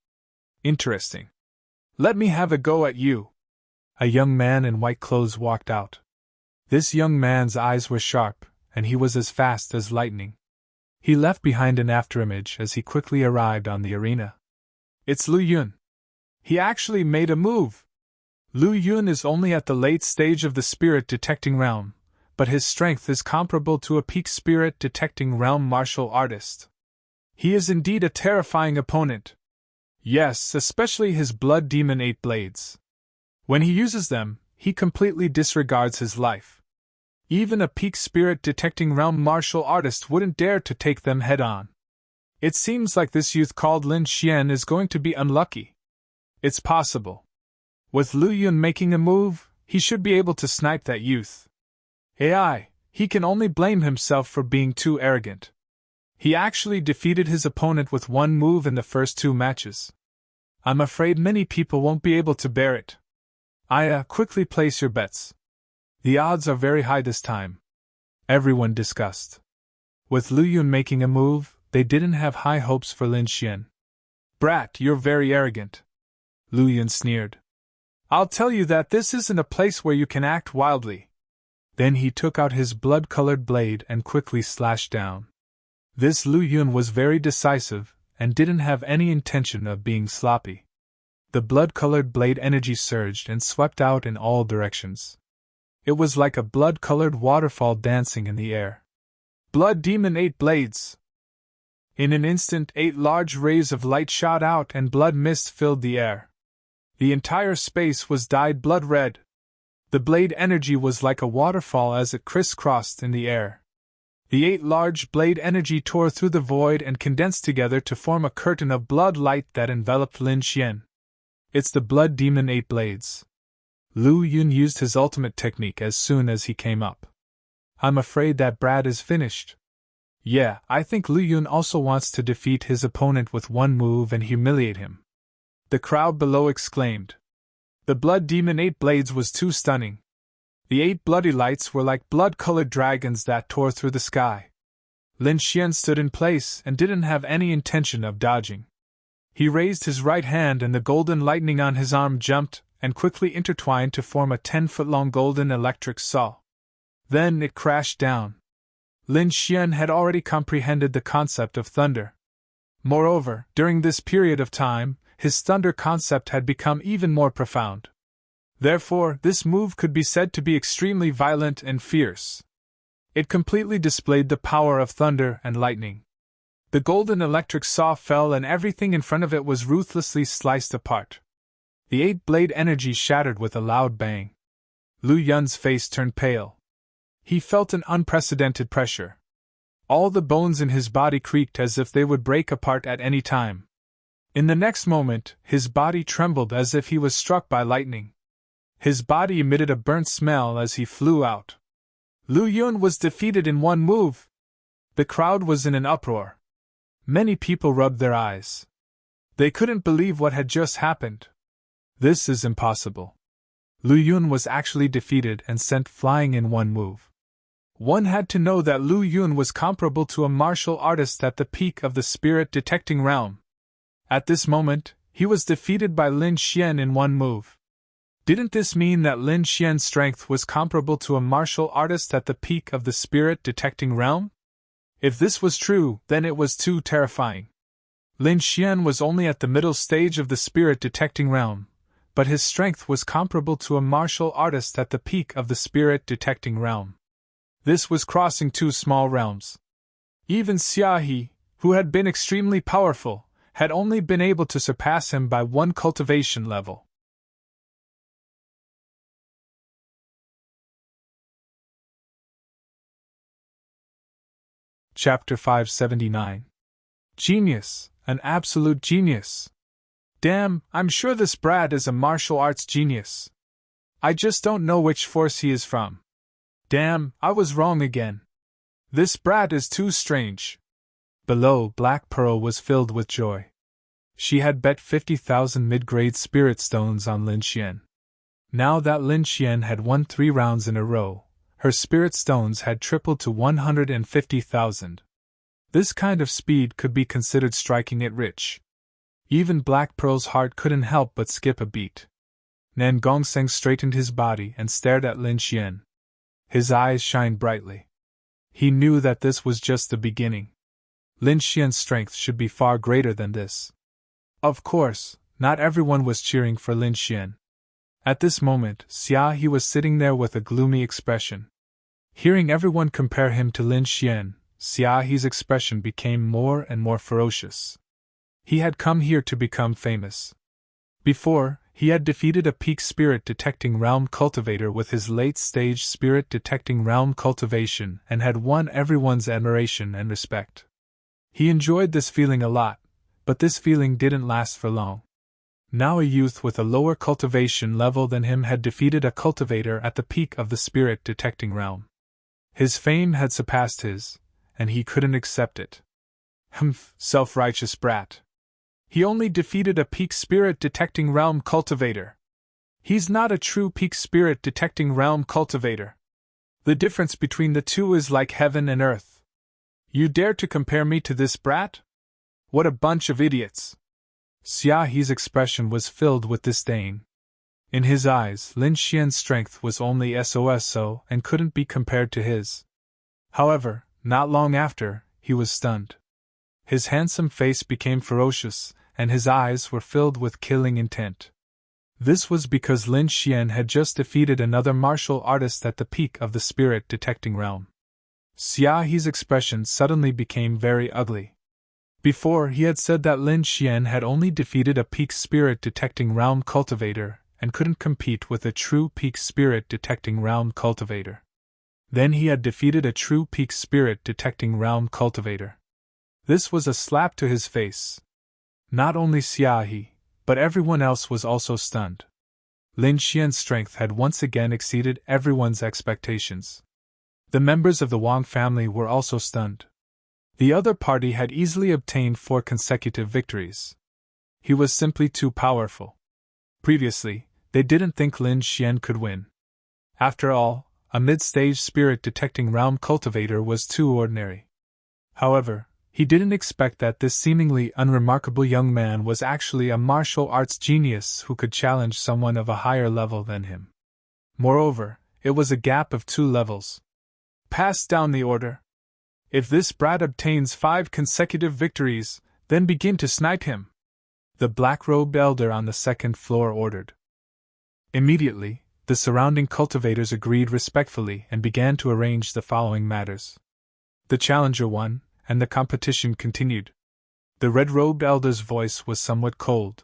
Interesting. Let me have a go at you." A young man in white clothes walked out. This young man's eyes were sharp, and he was as fast as lightning. He left behind an afterimage as he quickly arrived on the arena. "It's Lu Yun. He actually made a move. Lu Yun is only at the late stage of the spirit-detecting realm, but his strength is comparable to a peak spirit-detecting realm martial artist. He is indeed a terrifying opponent. Yes, especially his blood demon 8 blades. When he uses them, he completely disregards his life. Even a peak spirit-detecting realm martial artist wouldn't dare to take them head-on. It seems like this youth called Lin Xian is going to be unlucky. It's possible. With Lu Yun making a move, he should be able to snipe that youth. He can only blame himself for being too arrogant. He actually defeated his opponent with one move in the first 2 matches. I'm afraid many people won't be able to bear it. Quickly place your bets. The odds are very high this time." Everyone discussed. With Lu Yun making a move, they didn't have high hopes for Lin Xian. "Brat, you're very arrogant," Lu Yun sneered. "I'll tell you that this isn't a place where you can act wildly." Then he took out his blood-colored blade and quickly slashed down. This Lu Yun was very decisive, and didn't have any intention of being sloppy. The blood-colored blade energy surged and swept out in all directions. It was like a blood-colored waterfall dancing in the air. Blood Demon 8 blades! In an instant 8 large rays of light shot out and blood mist filled the air. The entire space was dyed blood red. The blade energy was like a waterfall as it crisscrossed in the air. The 8 large blade energy tore through the void and condensed together to form a curtain of blood light that enveloped Lin Xian. It's the Blood Demon 8 blades. Lu Yun used his ultimate technique as soon as he came up. I'm afraid that Brad is finished. Yeah, I think Lu Yun also wants to defeat his opponent with one move and humiliate him. The crowd below exclaimed. The Blood Demon 8 blades was too stunning. The 8 bloody lights were like blood-colored dragons that tore through the sky. Lin Xian stood in place and didn't have any intention of dodging. He raised his right hand and the golden lightning on his arm jumped and quickly intertwined to form a 10-foot-long golden electric saw. Then it crashed down. Lin Xian had already comprehended the concept of thunder. Moreover, during this period of time, his thunder concept had become even more profound. Therefore, this move could be said to be extremely violent and fierce. It completely displayed the power of thunder and lightning. The golden electric saw fell and everything in front of it was ruthlessly sliced apart. The 8-blade energy shattered with a loud bang. Lu Yun's face turned pale. He felt an unprecedented pressure. All the bones in his body creaked as if they would break apart at any time. In the next moment, his body trembled as if he was struck by lightning. His body emitted a burnt smell as he flew out. Lu Yun was defeated in one move. The crowd was in an uproar. Many people rubbed their eyes. They couldn't believe what had just happened. This is impossible. Lu Yun was actually defeated and sent flying in one move. One had to know that Lu Yun was comparable to a martial artist at the peak of the spirit-detecting realm. At this moment, he was defeated by Lin Xian in one move. Didn't this mean that Lin Xian's strength was comparable to a martial artist at the peak of the spirit-detecting realm? If this was true, then it was too terrifying. Lin Xian was only at the middle stage of the spirit-detecting realm, but his strength was comparable to a martial artist at the peak of the spirit-detecting realm. This was crossing two small realms. Even Xia He, who had been extremely powerful, had only been able to surpass him by one cultivation level. Chapter 579. Genius, an absolute genius. Damn, I'm sure this Brad is a martial arts genius. I just don't know which force he is from. Damn, I was wrong again. This Brat is too strange. Below, Black Pearl was filled with joy. She had bet 50,000 mid-grade spirit stones on Lin Xian. Now that Lin Xian had won 3 rounds in a row, her spirit stones had tripled to 150,000. This kind of speed could be considered striking it rich. Even Black Pearl's heart couldn't help but skip a beat. Nan Gongseng straightened his body and stared at Lin Xian. His eyes shined brightly. He knew that this was just the beginning. Lin Xian's strength should be far greater than this. Of course, not everyone was cheering for Lin Xian. At this moment, Xia He was sitting there with a gloomy expression. Hearing everyone compare him to Lin Xian, Xia He's expression became more and more ferocious. He had come here to become famous. Before, he had defeated a peak spirit-detecting realm cultivator with his late-stage spirit-detecting realm cultivation and had won everyone's admiration and respect. He enjoyed this feeling a lot, but this feeling didn't last for long. Now a youth with a lower cultivation level than him had defeated a cultivator at the peak of the spirit-detecting realm. His fame had surpassed his, and he couldn't accept it. Humph, self-righteous brat. He only defeated a peak spirit-detecting realm cultivator. He's not a true peak spirit-detecting realm cultivator. The difference between the two is like heaven and earth. You dare to compare me to this brat? What a bunch of idiots! Xia He's expression was filled with disdain. In his eyes, Lin Xian's strength was only SOSO and couldn't be compared to his. However, not long after, he was stunned. His handsome face became ferocious, and his eyes were filled with killing intent. This was because Lin Xian had just defeated another martial artist at the peak of the spirit detecting realm. Xia He's expression suddenly became very ugly. Before, he had said that Lin Xian had only defeated a peak spirit detecting realm cultivator and couldn't compete with a true peak spirit detecting realm cultivator. Then he had defeated a true peak spirit detecting realm cultivator. This was a slap to his face. Not only Xia He, but everyone else was also stunned. Lin Xian's strength had once again exceeded everyone's expectations. The members of the Wang family were also stunned. The other party had easily obtained 4 consecutive victories. He was simply too powerful. Previously, they didn't think Lin Xian could win. After all, a mid-stage spirit detecting realm cultivator was too ordinary. However, he didn't expect that this seemingly unremarkable young man was actually a martial arts genius who could challenge someone of a higher level than him. Moreover, it was a gap of 2 levels. Pass down the order. If this brat obtains 5 consecutive victories, then begin to snipe him, the black-robed elder on the 2nd floor ordered. Immediately, the surrounding cultivators agreed respectfully and began to arrange the following matters. The challenger won, and the competition continued. The red-robed elder's voice was somewhat cold.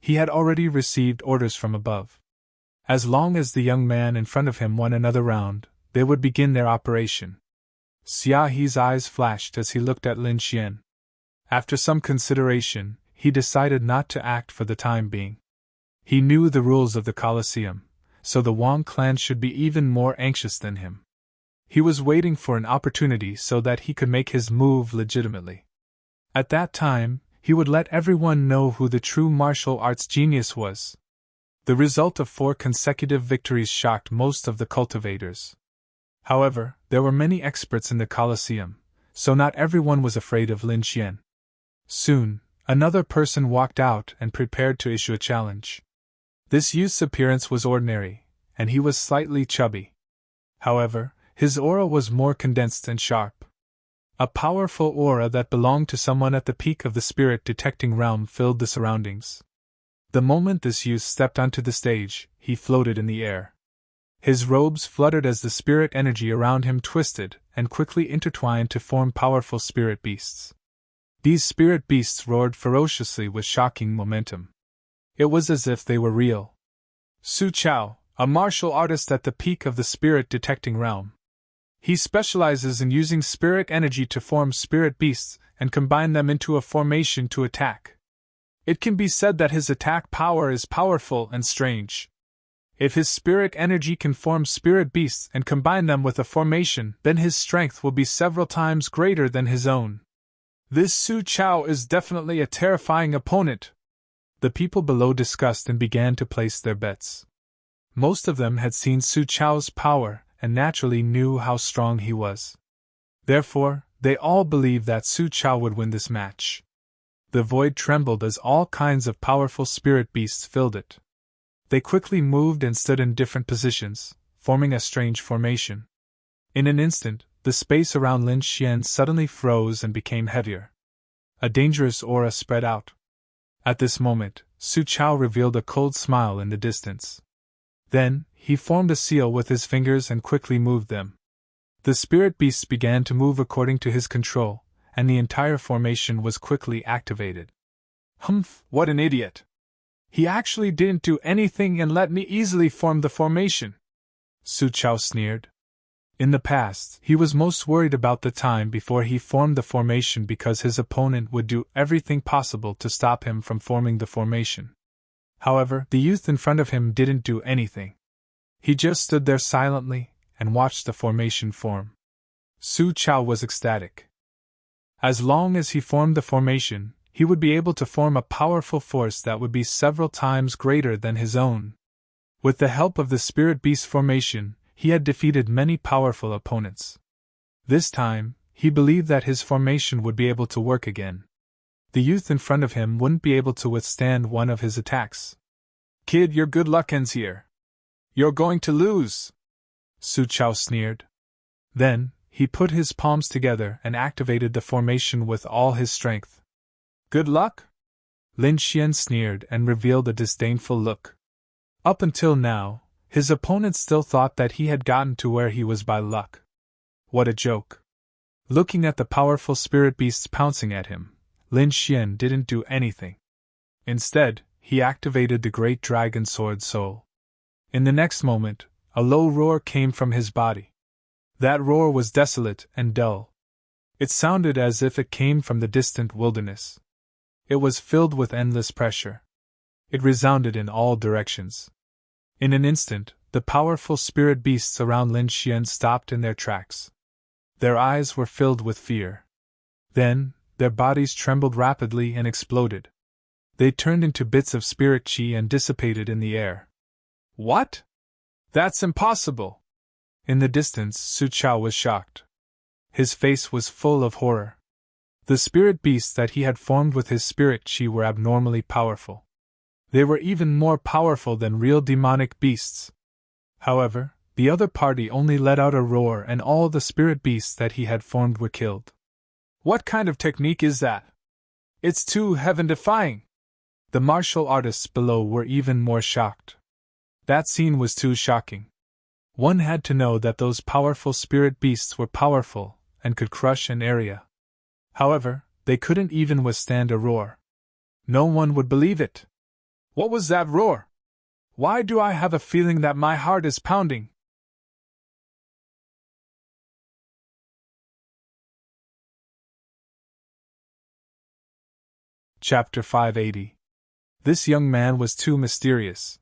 He had already received orders from above. As long as the young man in front of him won another round, they would begin their operation. Xia He's eyes flashed as he looked at Lin Xian. After some consideration, he decided not to act for the time being. He knew the rules of the Colosseum, so the Wang clan should be even more anxious than him. He was waiting for an opportunity so that he could make his move legitimately. At that time, he would let everyone know who the true martial arts genius was. The result of 4 consecutive victories shocked most of the cultivators. However, there were many experts in the Colosseum, so not everyone was afraid of Lin Xian. Soon, another person walked out and prepared to issue a challenge. This youth's appearance was ordinary, and he was slightly chubby. However, his aura was more condensed and sharp. A powerful aura that belonged to someone at the peak of the spirit detecting realm filled the surroundings. The moment this youth stepped onto the stage, he floated in the air. His robes fluttered as the spirit energy around him twisted and quickly intertwined to form powerful spirit beasts. These spirit beasts roared ferociously with shocking momentum. It was as if they were real. Su Chao, a martial artist at the peak of the spirit detecting realm. He specializes in using spirit energy to form spirit beasts and combine them into a formation to attack. It can be said that his attack power is powerful and strange. If his spirit energy can form spirit beasts and combine them with a formation, then his strength will be several times greater than his own. This Su Chao is definitely a terrifying opponent. The people below discussed and began to place their bets. Most of them had seen Su Chao's power and naturally knew how strong he was. Therefore, they all believed that Su Chao would win this match. The void trembled as all kinds of powerful spirit beasts filled it. They quickly moved and stood in different positions, forming a strange formation. In an instant, the space around Lin Xian suddenly froze and became heavier. A dangerous aura spread out. At this moment, Su Chao revealed a cold smile in the distance. Then, he formed a seal with his fingers and quickly moved them. The spirit beasts began to move according to his control, and the entire formation was quickly activated. Humph, what an idiot! He actually didn't do anything and let me easily form the formation, Su Chao sneered. In the past, he was most worried about the time before he formed the formation because his opponent would do everything possible to stop him from forming the formation. However, the youth in front of him didn't do anything. He just stood there silently and watched the formation form. Su Chao was ecstatic. As long as he formed the formation, he would be able to form a powerful force that would be several times greater than his own. With the help of the Spirit Beast formation, he had defeated many powerful opponents. This time, he believed that his formation would be able to work again. The youth in front of him wouldn't be able to withstand one of his attacks. Kid, your good luck ends here. You're going to lose, Su Chao sneered. Then, he put his palms together and activated the formation with all his strength. Good luck? Lin Xian sneered and revealed a disdainful look. Up until now, his opponent still thought that he had gotten to where he was by luck. What a joke. Looking at the powerful spirit beasts pouncing at him, Lin Xian didn't do anything. Instead, he activated the great dragon sword soul. In the next moment, a low roar came from his body. That roar was desolate and dull. It sounded as if it came from the distant wilderness. It was filled with endless pressure. It resounded in all directions. In an instant, the powerful spirit beasts around Lin Xian stopped in their tracks. Their eyes were filled with fear. Then, their bodies trembled rapidly and exploded. They turned into bits of spirit qi and dissipated in the air. What? That's impossible! In the distance, Su Chao was shocked. His face was full of horror. The spirit beasts that he had formed with his spirit qi were abnormally powerful. They were even more powerful than real demonic beasts. However, the other party only let out a roar and all the spirit beasts that he had formed were killed. What kind of technique is that? It's too heaven-defying! The martial artists below were even more shocked. That scene was too shocking. One had to know that those powerful spirit beasts were powerful and could crush an area. However, they couldn't even withstand a roar. No one would believe it. What was that roar? Why do I have a feeling that my heart is pounding? Chapter 580. This young man was too mysterious.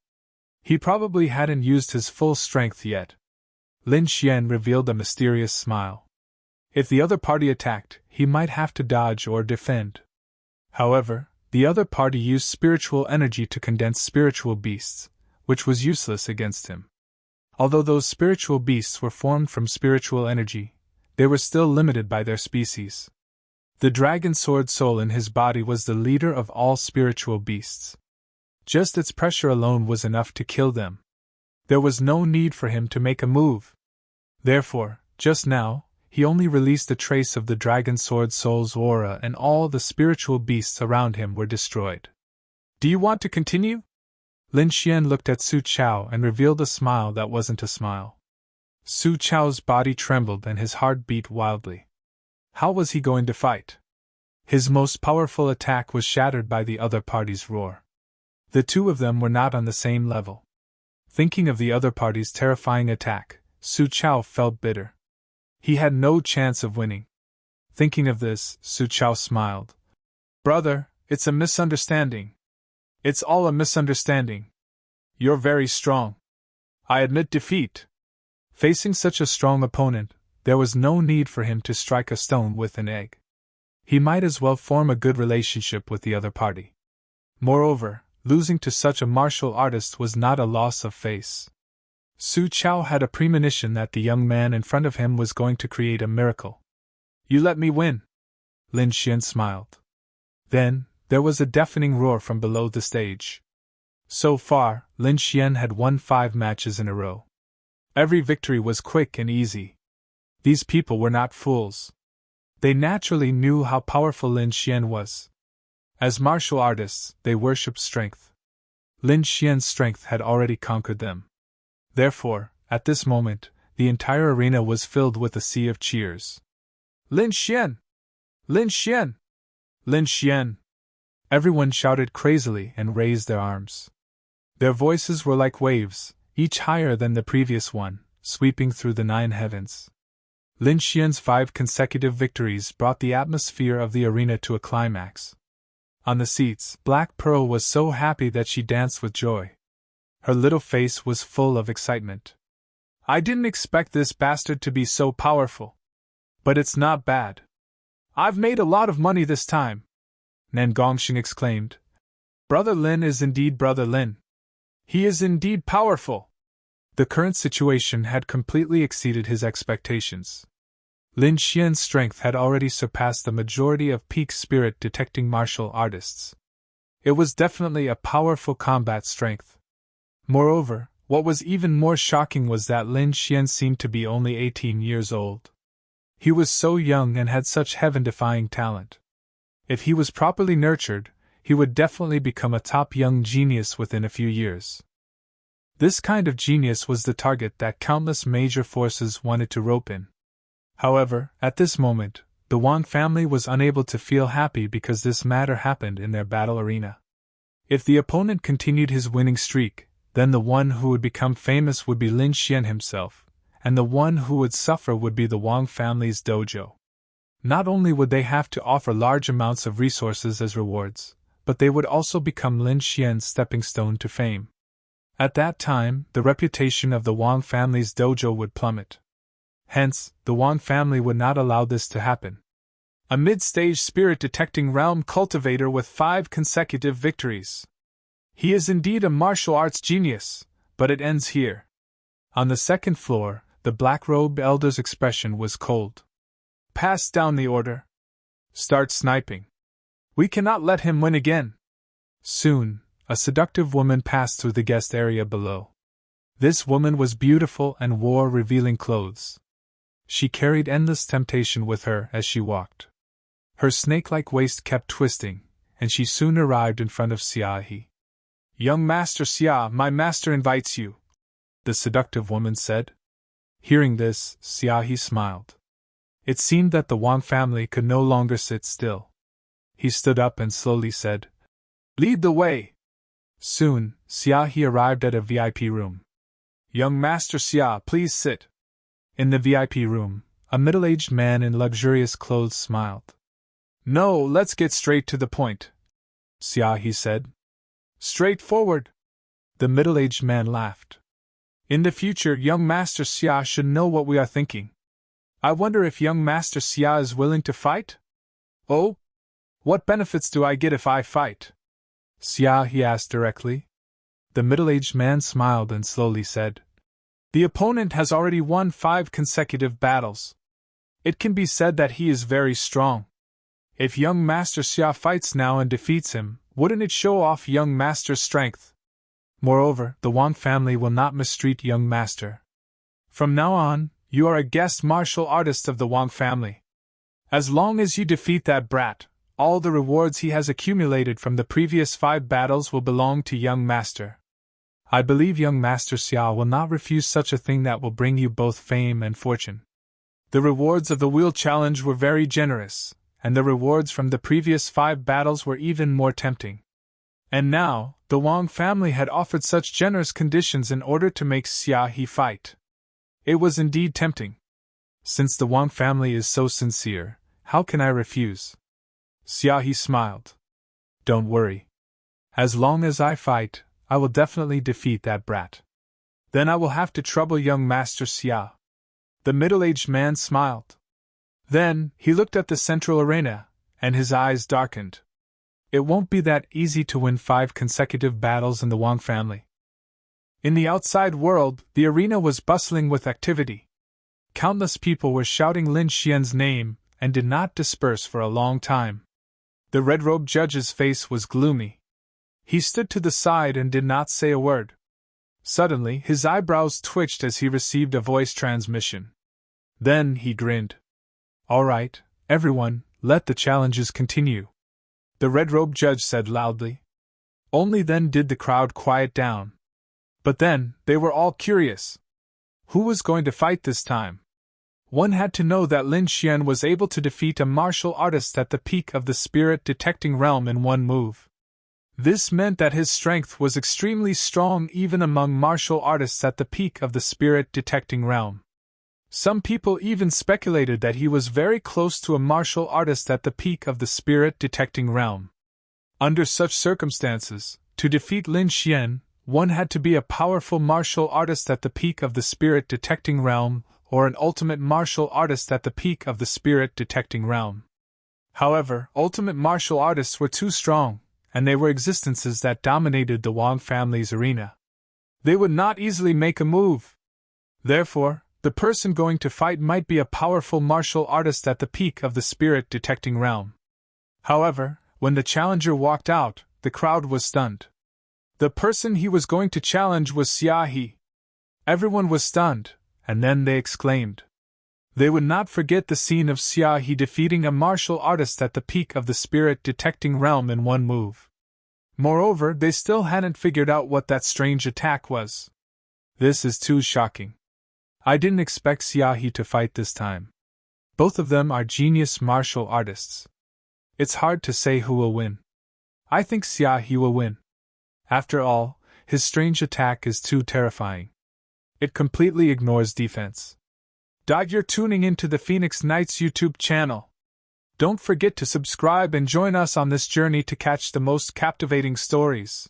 He probably hadn't used his full strength yet. Lin Xian revealed a mysterious smile. If the other party attacked, he might have to dodge or defend. However, the other party used spiritual energy to condense spiritual beasts, which was useless against him. Although those spiritual beasts were formed from spiritual energy, they were still limited by their species. The dragon sword soul in his body was the leader of all spiritual beasts. Just its pressure alone was enough to kill them. There was no need for him to make a move. Therefore, just now, he only released a trace of the dragon sword soul's aura and all the spiritual beasts around him were destroyed. Do you want to continue? Lin Xian looked at Su Chao and revealed a smile that wasn't a smile. Su Chao's body trembled and his heart beat wildly. How was he going to fight? His most powerful attack was shattered by the other party's roar. The two of them were not on the same level. Thinking of the other party's terrifying attack, Su Chao felt bitter. He had no chance of winning. Thinking of this, Su Chao smiled. Brother, it's a misunderstanding. It's all a misunderstanding. You're very strong. I admit defeat. Facing such a strong opponent, there was no need for him to strike a stone with an egg. He might as well form a good relationship with the other party. Moreover, losing to such a martial artist was not a loss of face. Su Chao had a premonition that the young man in front of him was going to create a miracle. You let me win. Lin Xian smiled. Then, there was a deafening roar from below the stage. So far, Lin Xian had won 5 matches in a row. Every victory was quick and easy. These people were not fools. They naturally knew how powerful Lin Xian was. As martial artists, they worshipped strength. Lin Xian's strength had already conquered them. Therefore, at this moment, the entire arena was filled with a sea of cheers. Lin Xian! Lin Xian! Lin Xian! Everyone shouted crazily and raised their arms. Their voices were like waves, each higher than the previous one, sweeping through the 9 heavens. Lin Xian's 5 consecutive victories brought the atmosphere of the arena to a climax. On the seats, Black Pearl was so happy that she danced with joy. Her little face was full of excitement. I didn't expect this bastard to be so powerful. But it's not bad. I've made a lot of money this time. Nan Gongxing exclaimed. Brother Lin is indeed Brother Lin. He is indeed powerful. The current situation had completely exceeded his expectations. Lin Xian's strength had already surpassed the majority of peak spirit detecting martial artists. It was definitely a powerful combat strength. Moreover, what was even more shocking was that Lin Xian seemed to be only 18 years old. He was so young and had such heaven-defying talent. If he was properly nurtured, he would definitely become a top young genius within a few years. This kind of genius was the target that countless major forces wanted to rope in. However, at this moment, the Wang family was unable to feel happy because this matter happened in their battle arena. If the opponent continued his winning streak, then the one who would become famous would be Lin Xian himself, and the one who would suffer would be the Wang family's dojo. Not only would they have to offer large amounts of resources as rewards, but they would also become Lin Xian's stepping stone to fame. At that time, the reputation of the Wang family's dojo would plummet. Hence, the Wang family would not allow this to happen. A mid-stage spirit-detecting realm cultivator with 5 consecutive victories. He is indeed a martial arts genius, but it ends here. On the second floor, the black-robed elder's expression was cold. Pass down the order. Start sniping. We cannot let him win again. Soon, a seductive woman passed through the guest area below. This woman was beautiful and wore revealing clothes. She carried endless temptation with her as she walked. Her snake-like waist kept twisting, and she soon arrived in front of Xia He. "Young Master Xia, my master invites you," the seductive woman said. Hearing this, Xia He smiled. It seemed that the Wang family could no longer sit still. He stood up and slowly said, "Lead the way." Soon, Xia He arrived at a VIP room. "Young Master Xia, please sit." In the VIP room, a middle-aged man in luxurious clothes smiled. "No, let's get straight to the point," Xia He said. "Straightforward." The middle-aged man laughed. "In the future, young Master Xia should know what we are thinking. I wonder if young Master Xia is willing to fight?" "Oh? What benefits do I get if I fight?" Xia He asked directly. The middle-aged man smiled and slowly said, "The opponent has already won 5 consecutive battles. It can be said that he is very strong. If young Master Xia fights now and defeats him, wouldn't it show off young Master's strength? Moreover, the Wang family will not mistreat young Master. From now on, you are a guest martial artist of the Wang family. As long as you defeat that brat, all the rewards he has accumulated from the previous 5 battles will belong to young Master. I believe young Master Xia will not refuse such a thing that will bring you both fame and fortune." The rewards of the wheel challenge were very generous, and the rewards from the previous 5 battles were even more tempting. And now, the Wang family had offered such generous conditions in order to make Xia He fight. It was indeed tempting. Since the Wang family is so sincere, how can I refuse? Xia He smiled. "Don't worry. As long as I fight, I will definitely defeat that brat. Then I will have to trouble young Master Xia." The middle-aged man smiled. Then, he looked at the central arena, and his eyes darkened. It won't be that easy to win 5 consecutive battles in the Wang family. In the outside world, the arena was bustling with activity. Countless people were shouting Lin Xian's name, and did not disperse for a long time. The red-robed judge's face was gloomy. He stood to the side and did not say a word. Suddenly, his eyebrows twitched as he received a voice transmission. Then he grinned. "All right, everyone, let the challenges continue," the red-robed judge said loudly. Only then did the crowd quiet down. But then, they were all curious. Who was going to fight this time? One had to know that Lin Xian was able to defeat a martial artist at the peak of the spirit-detecting realm in one move. This meant that his strength was extremely strong even among martial artists at the peak of the spirit-detecting realm. Some people even speculated that he was very close to a martial artist at the peak of the spirit-detecting realm. Under such circumstances, to defeat Lin Xian, one had to be a powerful martial artist at the peak of the spirit-detecting realm, or an ultimate martial artist at the peak of the spirit-detecting realm. However, ultimate martial artists were too strong, and they were existences that dominated the Wang family's arena. They would not easily make a move. Therefore, the person going to fight might be a powerful martial artist at the peak of the spirit-detecting realm. However, when the challenger walked out, the crowd was stunned. The person he was going to challenge was Xia He. Everyone was stunned, and then they exclaimed, They would not forget the scene of Xiaohe defeating a martial artist at the peak of the spirit detecting realm in one move. Moreover, they still hadn't figured out what that strange attack was. This is too shocking. I didn't expect Xiaohe to fight this time. Both of them are genius martial artists. It's hard to say who will win. I think Xiaohe will win. After all, his strange attack is too terrifying. It completely ignores defense. You're tuning into the Phoenix Knights YouTube channel. Don't forget to subscribe and join us on this journey to catch the most captivating stories.